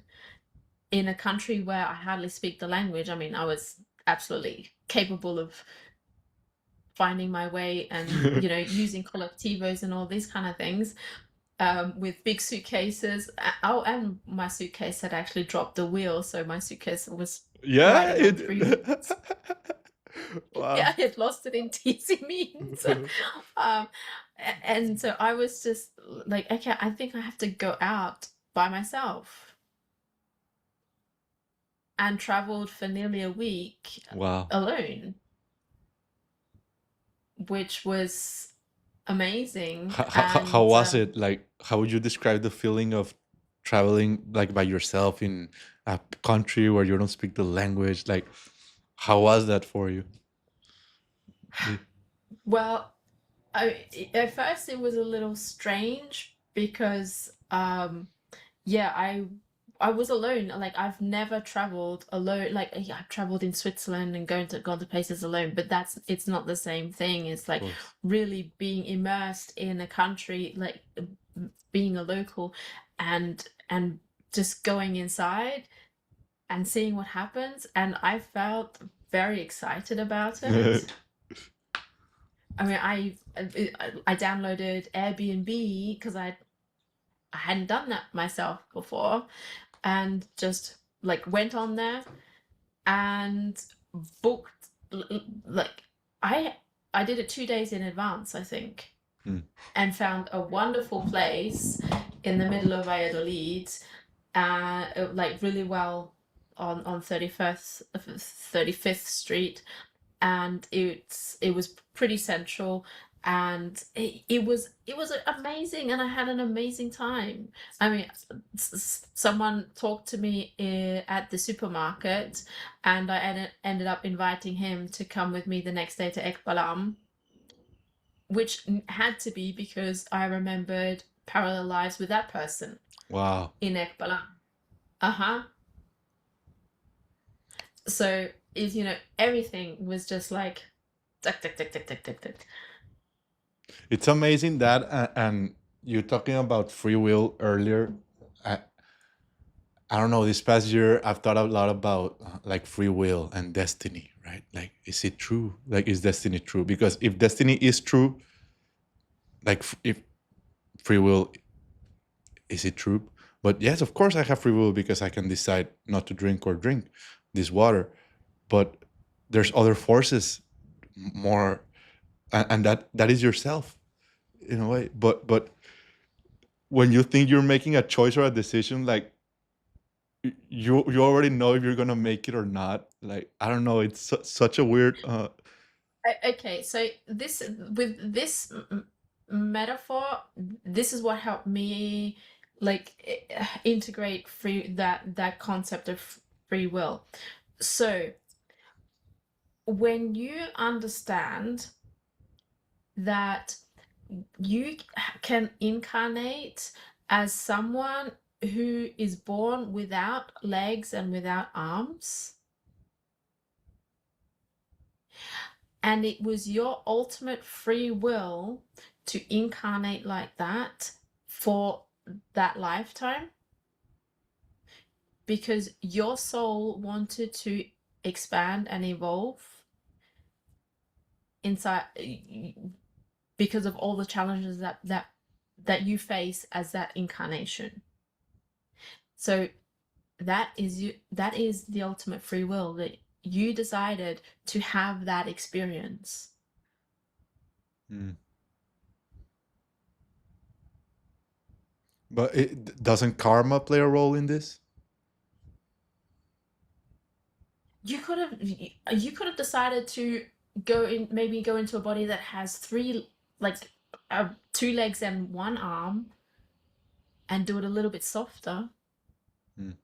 Speaker 1: in a country where I hardly speak the language. I mean, I was absolutely capable of finding my way and using collectivos and all these kind of things, with big suitcases. Oh, and my suitcase had actually dropped the wheel, so my suitcase was
Speaker 2: Yeah.
Speaker 1: riding on 3 wheels.
Speaker 2: Wow.
Speaker 1: Yeah, I had lost it in Tizimin. And so I was just like, okay, I think I have to go out by myself, and traveled for nearly a week
Speaker 2: Wow.
Speaker 1: alone, which was amazing.
Speaker 2: How
Speaker 1: And
Speaker 2: was it? Like, how would you describe the feeling of traveling like by yourself in a country where you don't speak the language? Like, how was that for you? Yeah.
Speaker 1: well, at first it was a little strange because yeah, I was alone. Like I've never traveled alone. Like yeah, I've traveled in Switzerland and gone to places alone, but it's not the same thing. It's
Speaker 2: Of
Speaker 1: like
Speaker 2: course.
Speaker 1: really being immersed in a country, like being a local, and just going inside and seeing what happens. And I felt very excited about it. I mean, I downloaded Airbnb because I hadn't done that myself before, and just like went on there and booked like I did it 2 days in advance, I think.
Speaker 2: Mm.
Speaker 1: and found a wonderful place in the middle of Valladolid, like really well on 35th Street, and it was pretty central, and it was amazing, and I had an amazing time. I mean, someone talked to me at the supermarket, and I ended up inviting him to come with me the next day to Ekbalam, which had to be because I remembered parallel lives with that person
Speaker 2: Wow.
Speaker 1: in Ekbalam. Uh-huh. So is everything was just like tick tick tick tick tick tick tick.
Speaker 2: It's amazing that, and you're talking about free will earlier. I, I don't know. This past year, I've thought a lot about like free will and destiny, right? Like, is it true? Like, is destiny true? Because if destiny is true, like, if free will, is it true? But yes, of course, I have free will because I can decide not to drink or drink this water. But there's other forces more, and that is yourself in a way. But when you think you're making a choice or a decision, like you already know if you're gonna make it or not. Like, I don't know, it's such a weird
Speaker 1: Okay, so this with this metaphor, this is what helped me like integrate that concept of free will. So when you understand that you can incarnate as someone who is born without legs and without arms, and it was your ultimate free will to incarnate like that for that lifetime, because your soul wanted to expand and evolve inside, because of all the challenges that you face as that incarnation. So that is the ultimate free will, that you decided to have that experience.
Speaker 2: mm. But doesn't karma play a role in this?
Speaker 1: You could have decided to maybe go into a body that has three, like, two legs and one arm, and do it a little bit softer.
Speaker 2: Mm.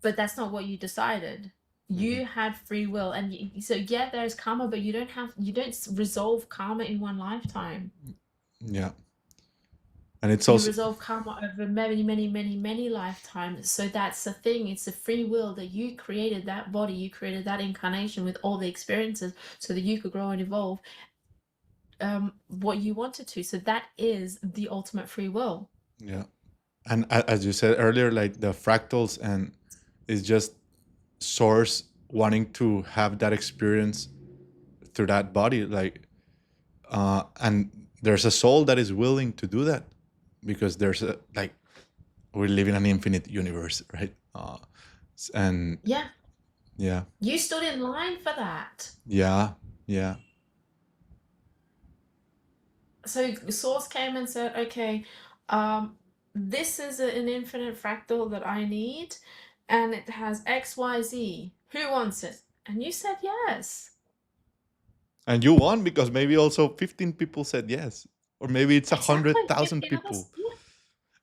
Speaker 1: But that's not what you decided. You had free will, and so yeah, there's karma, but you don't resolve karma in one lifetime.
Speaker 2: Yeah, and it's
Speaker 1: You
Speaker 2: also
Speaker 1: resolve karma over many, many, many, many lifetimes. So that's the thing. It's a free will that you created that body, you created that incarnation with all the experiences so that you could grow and evolve what you wanted to. So that is the ultimate free will.
Speaker 2: yeah. And as you said earlier, like the fractals, and it's just source wanting to have that experience through that body, like and there's a soul that is willing to do that because there's a, like, we live in an infinite universe, right? And
Speaker 1: Yeah.
Speaker 2: yeah,
Speaker 1: You stood in line for that.
Speaker 2: yeah, yeah.
Speaker 1: So Source came and said, okay, this is an infinite fractal that I need, and it has XYZ. Who wants it? And you said yes.
Speaker 2: And you won because maybe also 15 people said yes, or maybe it's a
Speaker 1: Exactly.
Speaker 2: hundred thousand
Speaker 1: 15
Speaker 2: people.
Speaker 1: others. Yeah.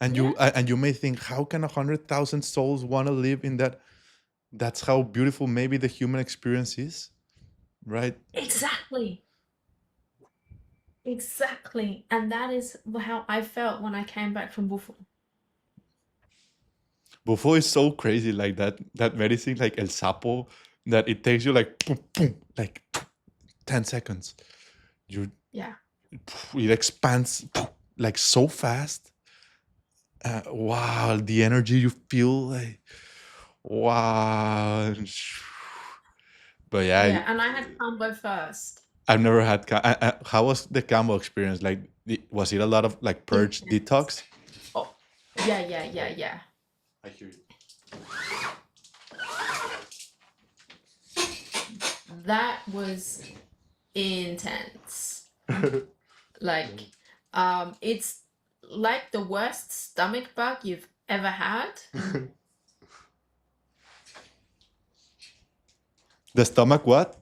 Speaker 2: And
Speaker 1: Yeah.
Speaker 2: you may think, how can 100,000 souls want to live in that? That's how beautiful maybe the human experience is, right?
Speaker 1: Exactly. Exactly. And that is how I felt when I came back from Bufo.
Speaker 2: Bufo is so crazy, like that medicine, like El Sapo, that it takes you like boom, boom, like 10 seconds. You
Speaker 1: Yeah.
Speaker 2: It expands like so fast. Wow, the energy you feel, like wow. But yeah,
Speaker 1: Yeah. And I had combo first.
Speaker 2: I've never had. How was the Cambo experience? Like, was it a lot of like purge
Speaker 1: Intense.
Speaker 2: detox?
Speaker 1: Oh, yeah, yeah, yeah, yeah.
Speaker 2: I hear you.
Speaker 1: That was intense. Like, it's like the worst stomach bug you've ever had.
Speaker 2: The stomach, what?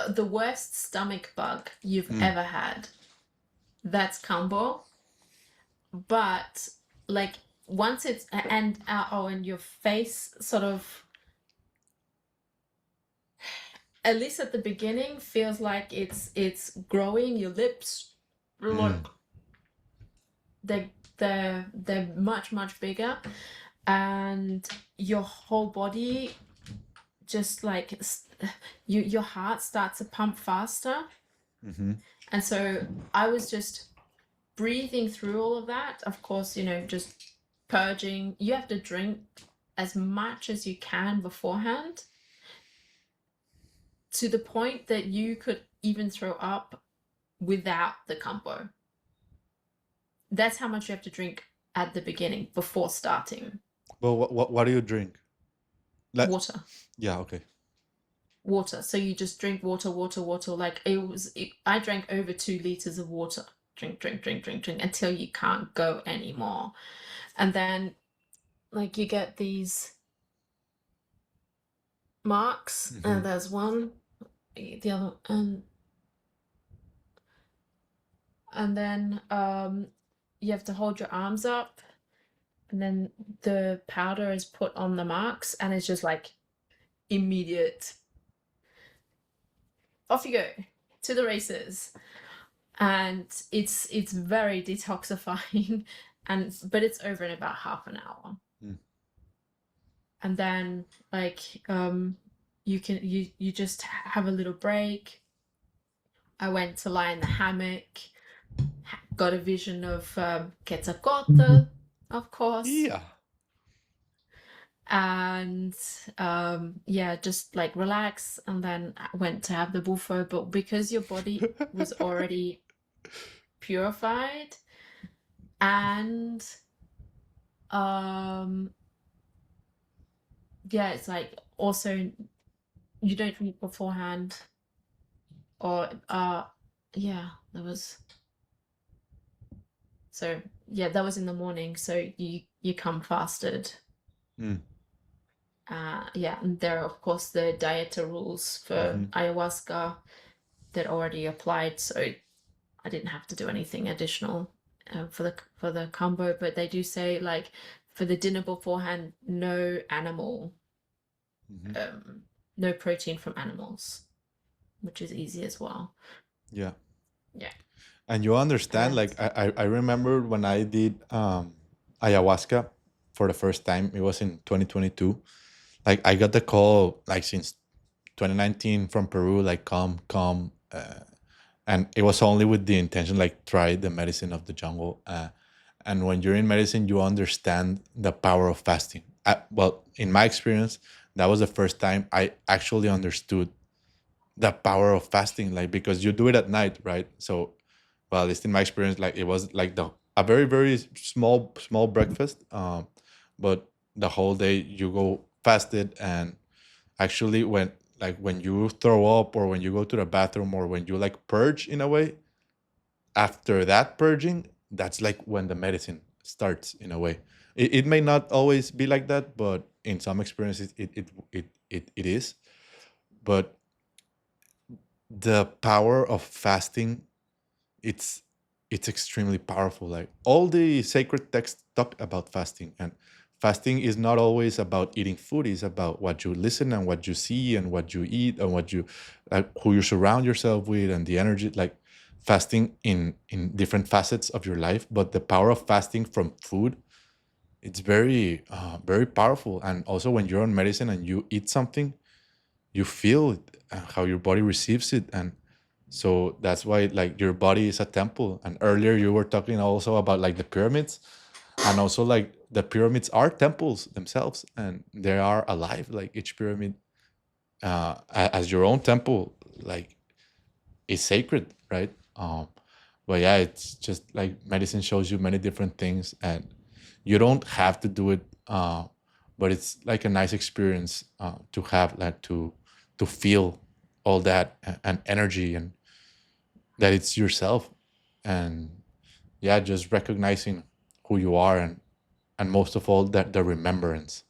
Speaker 1: The worst stomach bug you've
Speaker 2: Mm.
Speaker 1: ever had. That's combo. But like once it's and your face sort of, at least at the beginning, feels like it's growing. Your lips
Speaker 2: Mm.
Speaker 1: look, they're much bigger, and your whole body just like your heart starts to pump faster.
Speaker 2: Mm-hmm.
Speaker 1: And so I was just breathing through all of that. Of course, just purging. You have to drink as much as you can beforehand, to the point that you could even throw up without the combo. That's how much you have to drink at the beginning before starting.
Speaker 2: Well, what do you drink? Like,
Speaker 1: Water.
Speaker 2: yeah, okay.
Speaker 1: Water. So you just drink water. Like I drank over 2 liters of water. Drink until you can't go anymore. And then like you get these marks,
Speaker 2: Mm-hmm.
Speaker 1: and there's one, the other, and then you have to hold your arms up, and then the powder is put on the marks, and it's just like immediate, off you go to the races. And it's very detoxifying, but it's over in about half an hour.
Speaker 2: Mm.
Speaker 1: And then like you just have a little break. I went to lie in the hammock, got a vision of Quetzalcoatl, of course.
Speaker 2: Yeah.
Speaker 1: And yeah, just like relax, and then I went to have the buffo. But because your body was already purified, and yeah, it's like also you don't eat beforehand, or yeah, that was so yeah, that was in the morning, so you come fasted.
Speaker 2: Mm.
Speaker 1: Yeah, and there are of course the dietary rules for
Speaker 2: Mm-hmm.
Speaker 1: ayahuasca that already applied, so I didn't have to do anything additional for the combo. But they do say, like, for the dinner beforehand, no animal,
Speaker 2: Mm-hmm.
Speaker 1: no protein from animals, which is easy as well.
Speaker 2: Yeah.
Speaker 1: Yeah.
Speaker 2: And you understand,
Speaker 1: And
Speaker 2: like I remember when I did ayahuasca for the first time, it was in 2022. Like I got the call like since 2019 from Peru, like come, and it was only with the intention like try the medicine of the jungle. And when you're in medicine, you understand the power of fasting. Well, in my experience, that was the first time I actually understood the power of fasting, like because you do it at night, right? So, well, at least in my experience, like it was like the a very small breakfast, but the whole day you go fasted. And actually when you throw up or when you go to the bathroom or when you like purge in a way, after that purging, that's like when the medicine starts in a way. It may not always be like that, but in some experiences it is. But the power of fasting, it's it's extremely powerful. Like all the sacred texts talk about fasting, and fasting is not always about eating food. It's about what you listen and what you see and what you eat and what you who you surround yourself with and the energy. Like fasting in different facets of your life, but the power of fasting from food, it's very powerful. And also when you're on medicine and you eat something, you feel it, how your body receives it. And so that's why like your body is a temple. And earlier you were talking also about like the pyramids, and also like the pyramids are temples themselves, and they are alive. Like each pyramid, as your own temple, like is sacred, right? But yeah, it's just like medicine shows you many different things, and you don't have to do it. But it's like a nice experience to have, like to feel all that and energy, and that it's yourself. and yeah, just recognizing who you are, and most of all, that the remembrance,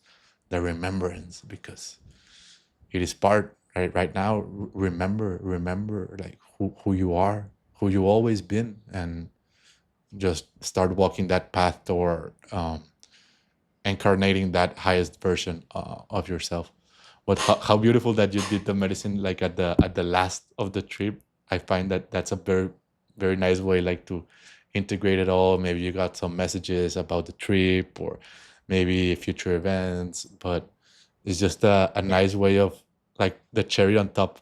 Speaker 2: because it is part right now. Remember like who you are, who you always been, and just start walking that path toward incarnating that highest version of yourself. But how beautiful that you did the medicine like at the last of the trip. I find that that's a very nice way like to integrate it all. Maybe you got some messages about the trip, or maybe future events, but it's just a
Speaker 1: Yeah.
Speaker 2: nice way of like the cherry on top,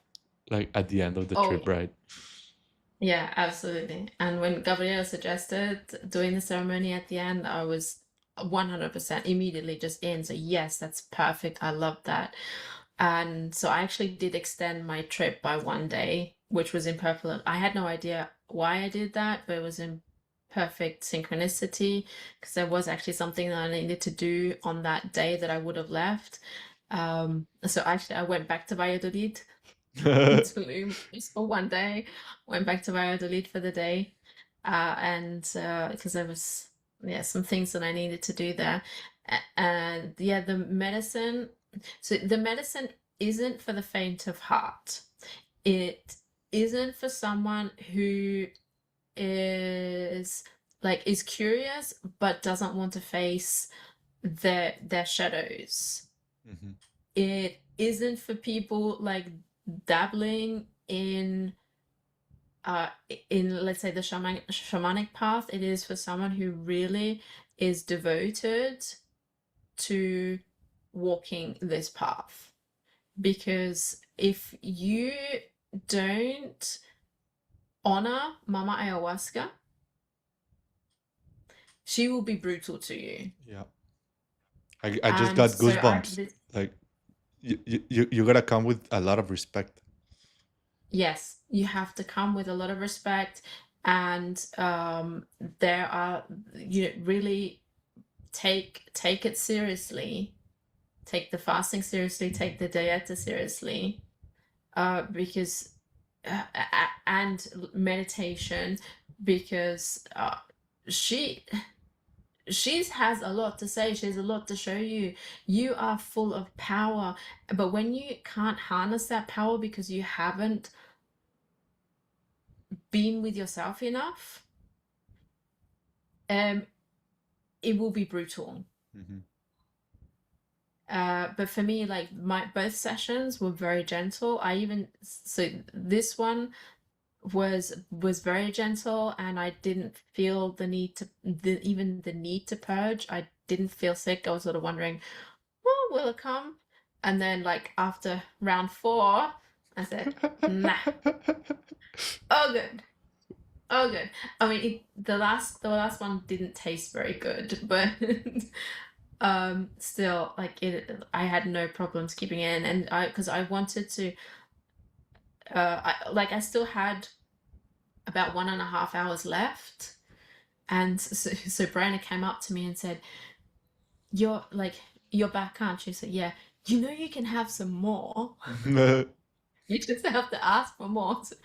Speaker 2: like at the end of the
Speaker 1: Oh,
Speaker 2: trip, right?
Speaker 1: yeah, absolutely. And when Gabriela suggested doing the ceremony at the end, I was 100% immediately just in. So yes, that's perfect. I love that. And so I actually did extend my trip by 1 day, which was in perfect. I had no idea why I did that, but it was in perfect synchronicity because there was actually something that I needed to do on that day that I would have left. So actually I went back to Valladolid Tulum just for 1 day. Went back to Valladolid for the day, and because there was some things that I needed to do there, and yeah, the medicine. So the medicine isn't for the faint of heart. It isn't for someone who is is curious but doesn't want to face their shadows.
Speaker 2: Mhm.
Speaker 1: It isn't for people dabbling uh in let's say the shamanic path. It is for someone who really is devoted to walking this path, because if you don't honor Mama Ayahuasca, she will be brutal to you.
Speaker 2: Yeah, I just
Speaker 1: And
Speaker 2: got
Speaker 1: so
Speaker 2: goosebumps. Like you gotta come with a lot of respect.
Speaker 1: yes, you have to come with a lot of respect, and there are really take it seriously. Take the fasting seriously, take the dieta seriously, because and meditation, because she has a lot to say. She has a lot to show you. You are full of power, but when you can't harness that power because you haven't been with yourself enough, um, it will be brutal.
Speaker 2: Mhm.
Speaker 1: But for me, like my both sessions were very gentle. So this one was very gentle, and I didn't feel the need to even the need to purge. I didn't feel sick. I was sort of wondering, oh, will it come? And then like after round 4, I said, nah, oh good. Oh, good. I mean, the last one didn't taste very good, but still, like I had no problems keeping it in, and because I wanted to, I still had about 1.5 hours left, and so Brianna came up to me and said, "You're you're back, aren't you?" So yeah, you can have some more. You just have to ask for more. So,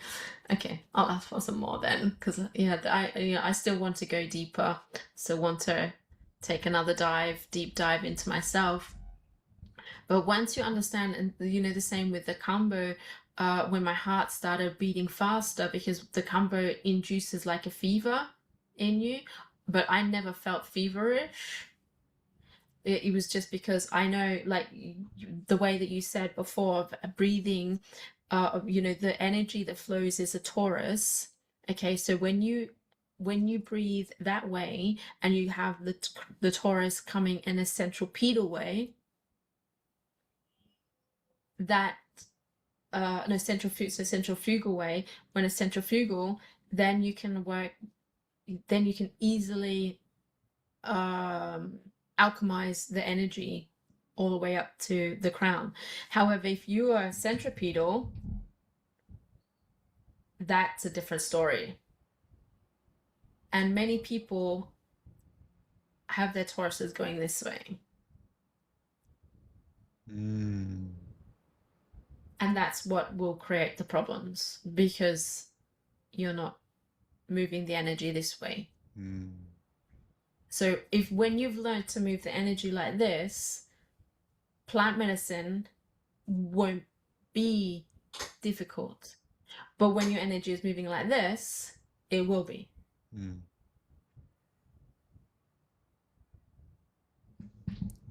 Speaker 1: okay, I'll ask for some more then, because yeah, I still want to go deeper. So want to take another deep dive into myself. But once you understand, and the same with the combo, when my heart started beating faster, because the combo induces like a fever in you, but I never felt feverish. It was just because I know, like the way that you said before of breathing, the energy that flows is a torus. Okay, so when you breathe that way, and you have the torus coming in a centripetal way, that no centrifugal way, when it's centrifugal, then you can easily alchemize the energy all the way up to the crown. However, if you are centripetal, that's a different story. And many people have their Tauruses going this way.
Speaker 2: Mm.
Speaker 1: And that's what will create the problems, because you're not moving the energy this way.
Speaker 2: Mm.
Speaker 1: So if when you've learned to move the energy like this, plant medicine won't be difficult. But when your energy is moving like this, it will be.
Speaker 2: Mm.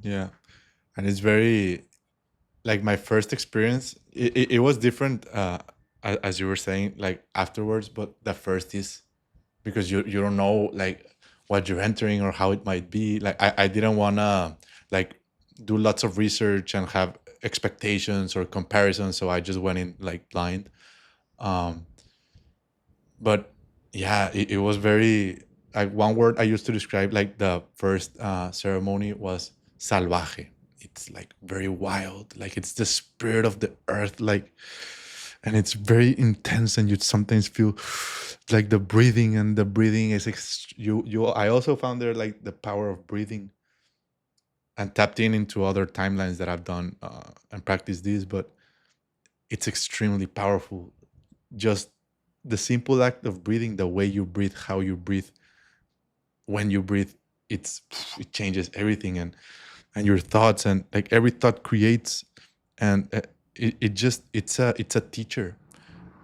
Speaker 2: Yeah, and it's very like my first experience. It was different, as you were saying, like afterwards. But the first is because you don't know like what you're entering or how it might be. Like I didn't wanna like do lots of research and have expectations or comparisons, so I just went in like blind. Um, but yeah, it was very like one word I used to describe like the first ceremony was salvaje. It's like very wild, like it's the spirit of the earth, like, and it's very intense, and you sometimes feel like the breathing is you. I also found there like the power of breathing and tapped in into other timelines that I've done and practiced these, but it's extremely powerful. Just the simple act of breathing, the way you breathe, how you breathe, when you breathe, it's it changes everything, and your thoughts, and like every thought creates, and it just it's a teacher.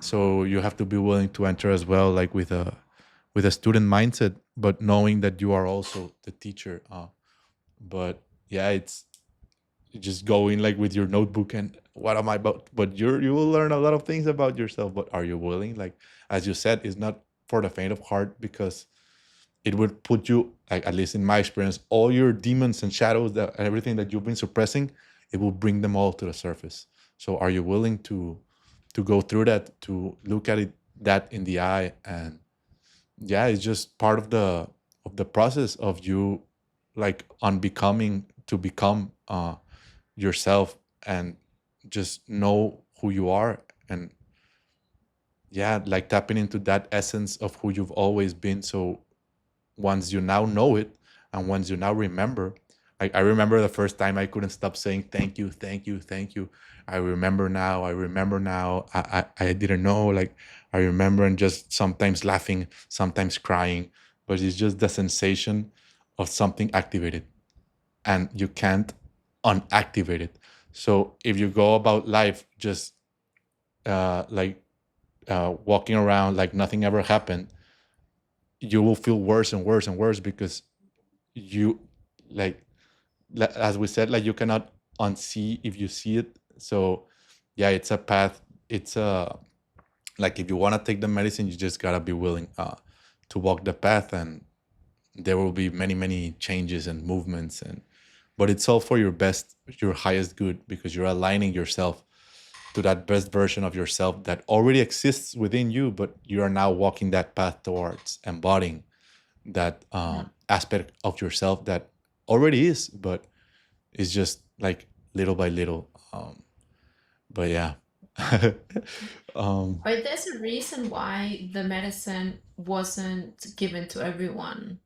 Speaker 2: So you have to be willing to enter as well, like with a student mindset, but knowing that you are also the teacher. But yeah, it's just going like with your notebook and what am I about, but you will learn a lot of things about yourself, but are you willing? Like as you said, it's not for the faint of heart, because it would put you, like at least in my experience, all your demons and shadows, that everything that you've been suppressing, it will bring them all to the surface. So are you willing to go through that, to look at it that in the eye? And yeah, it's just part of the process of you, like on becoming, to become yourself, and just know who you are. And yeah, like tapping into that essence of who you've always been. So once you now know it, and once you now remember, like I remember the first time I couldn't stop saying thank you, thank you, thank you. I remember now, I remember now. I didn't know, like I remember, and just sometimes laughing, sometimes crying, but it's just the sensation of something activated, and you can't unactivate it. So if you go about life just like walking around like nothing ever happened, you will feel worse and worse and worse, because you, like as we said, like you cannot unsee if you see it. So yeah, it's a path. It's a, like if you want to take the medicine, you just gotta be willing to walk the path, and there will be many changes and movements, and but it's all for your best, your highest good, because you're aligning yourself to that best version of yourself that already exists within you, but you are now walking that path towards embodying that
Speaker 1: Yeah.
Speaker 2: aspect of yourself that already is, but it's just like little by little. But yeah. um,
Speaker 1: But there's a reason why the medicine wasn't given to everyone,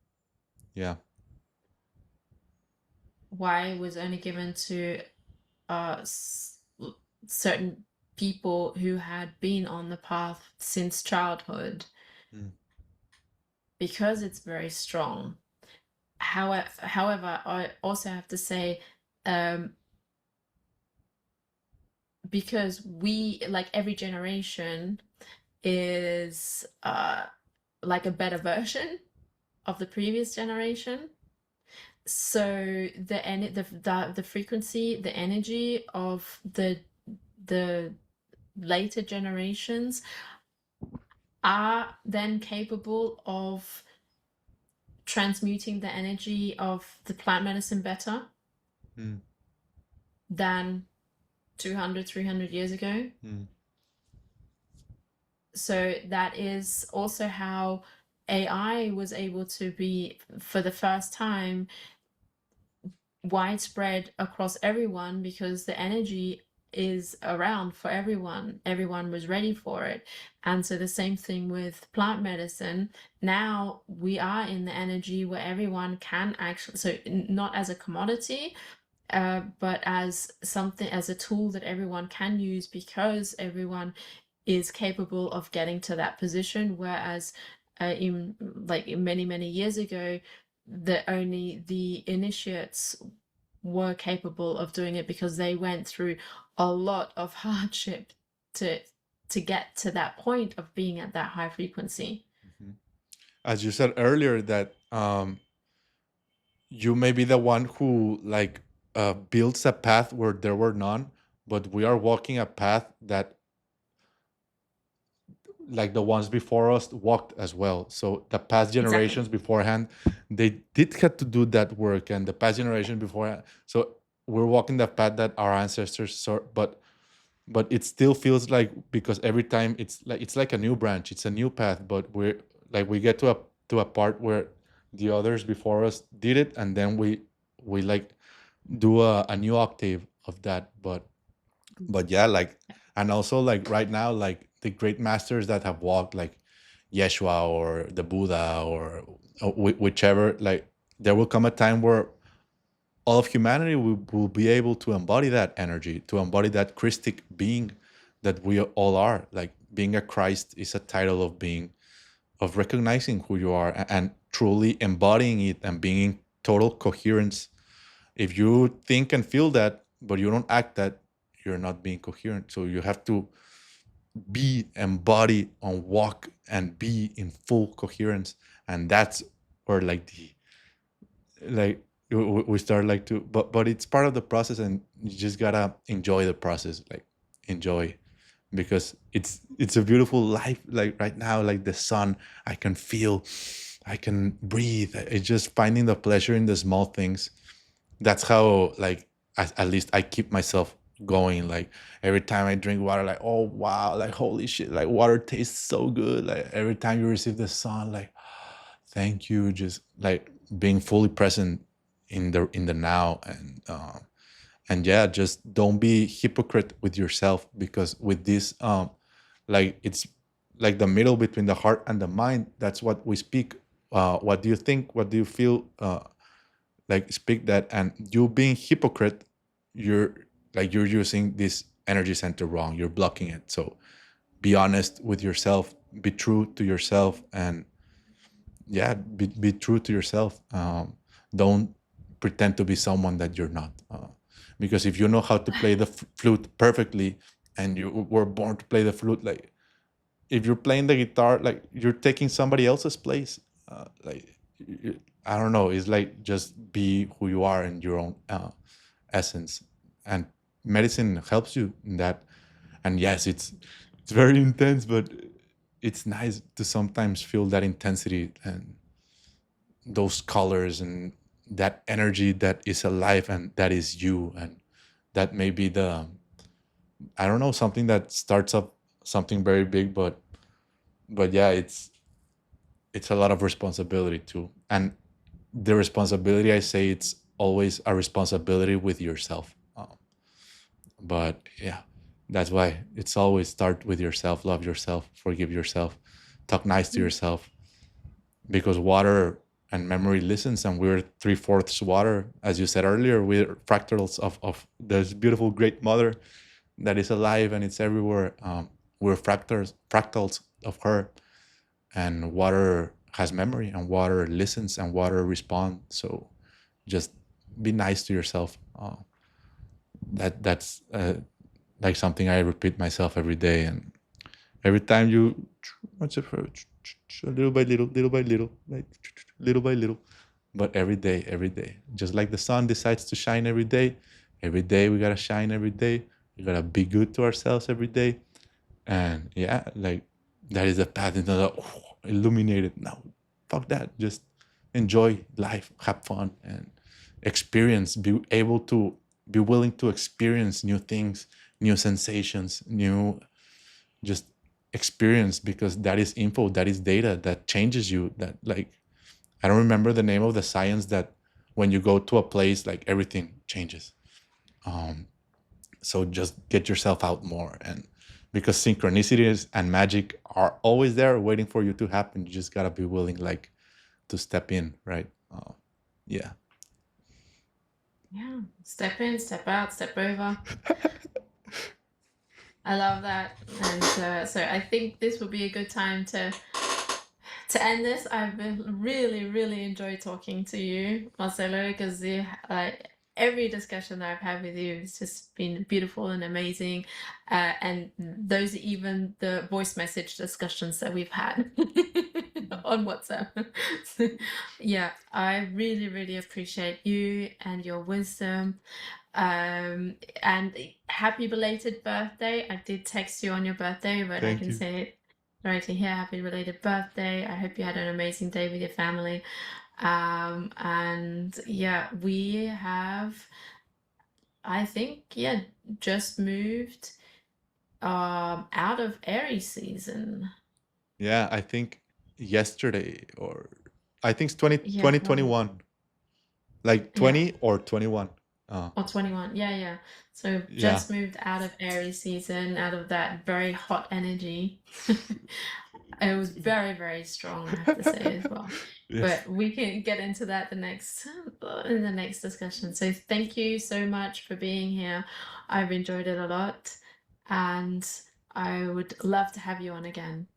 Speaker 2: yeah.
Speaker 1: why it was only given to uh, s- certain people who had been on the path since childhood,
Speaker 2: Mm.
Speaker 1: because it's very strong. However, I also have to say, um, because we, like every generation, is like a better version of the previous generation. So the frequency, the energy of the later generations are then capable of transmuting the energy of the plant medicine better
Speaker 2: Mm.
Speaker 1: than 200, 300 years ago.
Speaker 2: Mm.
Speaker 1: So that is also how AI was able to be, for the first time, widespread across everyone, because the energy is around for everyone. Everyone was ready for it. And so the same thing with plant medicine. Now we are in the energy where everyone can actually, so not as a commodity, but as something, as a tool that everyone can use, because everyone is capable of getting to that position. Whereas in like many years ago, that only the initiates were capable of doing it because they went through a lot of hardship to get to that point of being at that high frequency.
Speaker 2: Mhm. As you said earlier, that you may be the one who like builds a path where there were none, but we are walking a path that like the ones before us walked as well. So the past
Speaker 1: Exactly.
Speaker 2: generations beforehand, they did have to do that work, and the past generation before. So we're walking the path that our ancestors saw, but it still feels like, because every time it's like a new branch, it's a new path, but we're like we get to a part where the others before us did it, and then we like do a new octave of that. But yeah, like, and also like right now, like the great masters that have walked, like Yeshua or the Buddha or whichever, like there will come a time where all of humanity will be able to embody that energy, to embody that Christic being that we all are. Like being a Christ is a title of being, of recognizing who you are, and truly embodying it and being in total coherence. If you think and feel that but you don't act that, you're not being coherent. So you have to be, embody, and walk and be in full coherence. And that's where like the like we start like to, but it's part of the process, and you just gotta enjoy the process. Like enjoy, because it's a beautiful life. Like right now, like the sun, I can feel, I can breathe. It's just finding the pleasure in the small things. That's how, like, at least I keep myself going. Like every time I drink water, like, oh wow, like holy shit, like water tastes so good. Like every time you receive the sun, like thank you. Just like being fully present in the now. And yeah, just don't be hypocrite with yourself, because with this like it's like the middle between the heart and the mind. That's what we speak. What do you think, what do you feel, like speak that. And you being hypocrite, you're like you're using this energy center wrong, you're blocking it. So be honest with yourself, be true to yourself, and yeah, be true to yourself. Don't pretend to be someone that you're not, because if you know how to play the flute perfectly, and you were born to play the flute, like if you're playing the guitar, like you're taking somebody else's place. Like I don't know, it's like just be who you are in your own essence. And medicine helps you in that. And yes, it's very intense, but it's nice to sometimes feel that intensity and those colors and that energy that is alive and that is you. And that may be the, I don't know, something that starts up something very big. But yeah, it's a lot of responsibility too. And the responsibility, I say, it's always a responsibility with yourself. But yeah, that's why it's always start with yourself. Love yourself, forgive yourself, talk nice to yourself, because water and memory listens, and we're three-fourths water. As you said earlier, we're fractals of this beautiful great mother that is alive and it's everywhere. We're fractals of her. And water has memory, and water listens, and water responds. So just be nice to yourself. That's like something I repeat myself every day. And every time you, what's it for, little by little, little by little, like little by little, but every day, just like the sun decides to shine every day we gotta shine every day. We gotta be good to ourselves every day. And yeah, like that is a path into the illuminated. No, fuck that. Just enjoy life, have fun, and experience. Be able to be willing to experience new things, new sensations, new just experience, because that is info, that is data that changes you. That, like, I don't remember the name of the science that when you go to a place, like everything changes. Um, so just get yourself out more. And because synchronicities and magic are always there waiting for you to happen, you just gotta be willing, like, to step in, right? Yeah.
Speaker 1: Yeah, step in, step out, step over. I love that. And so I think this would be a good time to To end this, I've been really enjoyed talking to you, Marcelo, because every discussion that I've had with you has just been beautiful and amazing. And those are even the voice message discussions that we've had on WhatsApp. So, yeah, I really appreciate you and your wisdom. And happy belated birthday. I did text you on your birthday, but I
Speaker 2: Thank
Speaker 1: can
Speaker 2: you.
Speaker 1: say it directly here. Happy belated birthday. I hope you had an amazing day with your family. And yeah, we have, I think, yeah, just moved out of Aries season.
Speaker 2: Yeah, I think yesterday, or I think it's 20,
Speaker 1: Yeah,
Speaker 2: 2021, like
Speaker 1: yeah.
Speaker 2: 20 or 21.
Speaker 1: Or 21. Yeah. So
Speaker 2: Yeah.
Speaker 1: just moved out of Aries season, out of that very hot energy. It was very strong, I have to say as well.
Speaker 2: Yes.
Speaker 1: But we can get into that in the next discussion. So thank you so much for being here. I've enjoyed it a lot, and I would love to have you on again.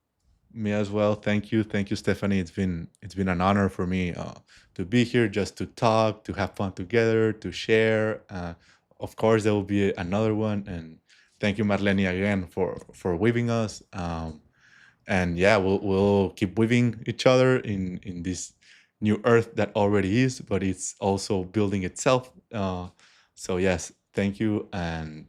Speaker 2: Me as well. Thank you. Thank you, Stephanie. It's been an honor for me to be here, just to talk, to have fun together, to share. Of course, there will be another one. And thank you, Marlene, again for weaving us. And yeah, we'll keep weaving each other in this new earth that already is, but it's also building itself. So yes, thank you. And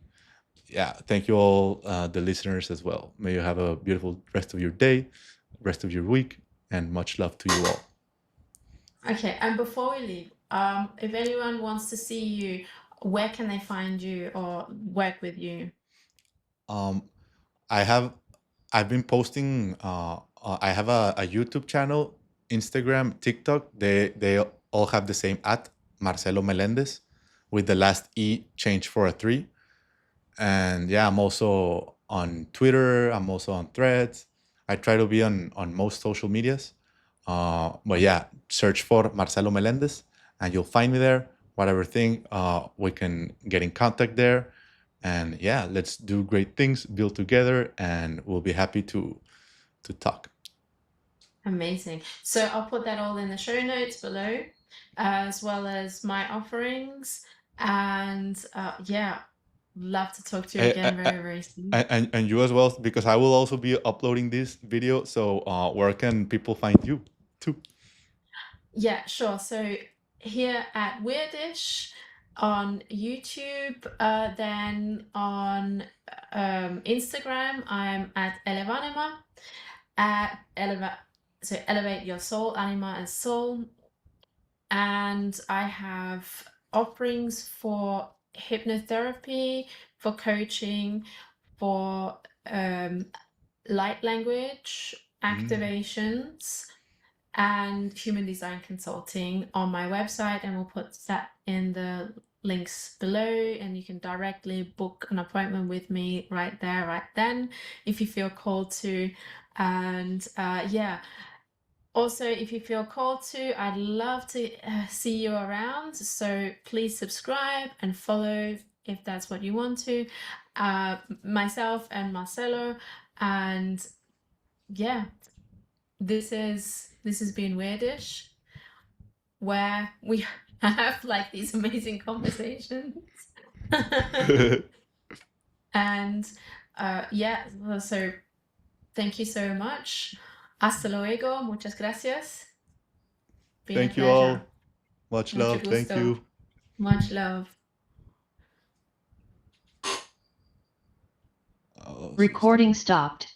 Speaker 2: yeah, thank you all, the listeners as well. May you have a beautiful rest of your day, rest of your week, and much love to you all.
Speaker 1: Okay, and before we leave, if anyone wants to see you, where can they find you or work with you?
Speaker 2: Um, I have I've been posting. I have a YouTube channel, Instagram, TikTok. They all have the same at Marcelo Melendez, with the last E changed for a 3. And yeah, I'm also on Twitter. I'm also on Threads. I try to be on most social medias. But yeah, search for Marcelo Melendez and you'll find me there. Whatever thing, we can get in contact there. And yeah, let's do great things, build together, and we'll be happy to talk.
Speaker 1: Amazing. So I'll put that all in the show notes below, as well as my offerings. And yeah, love to talk to you
Speaker 2: Eh,
Speaker 1: again
Speaker 2: eh, eh,
Speaker 1: very soon.
Speaker 2: and you as well, because I will also be uploading this video. So where can people find you too?
Speaker 1: Yeah, sure. So here at Weirdish on YouTube, then on Instagram, I'm at Elevanima, at Elevate Your Soul, Anima and Soul. And I have offerings for hypnotherapy, for coaching, for light language
Speaker 2: Mm.
Speaker 1: activations, and human design consulting on my website, and we'll put that in the links below, and you can directly book an appointment with me right there, right then, if you feel called to. And yeah, also, if you feel called to, I'd love to see you around. So please subscribe and follow if that's what you want to. Myself and Marcelo. And yeah, this has been Weirdish, where we have like these amazing conversations. And yeah, so thank you so much. Hasta luego. Muchas gracias. Been a
Speaker 2: Thank you
Speaker 1: pleasure.
Speaker 2: all. Much
Speaker 1: Mucho
Speaker 2: love. Thank
Speaker 1: gusto.
Speaker 2: you.
Speaker 1: Much love.
Speaker 2: Oh,
Speaker 3: Recording stopped.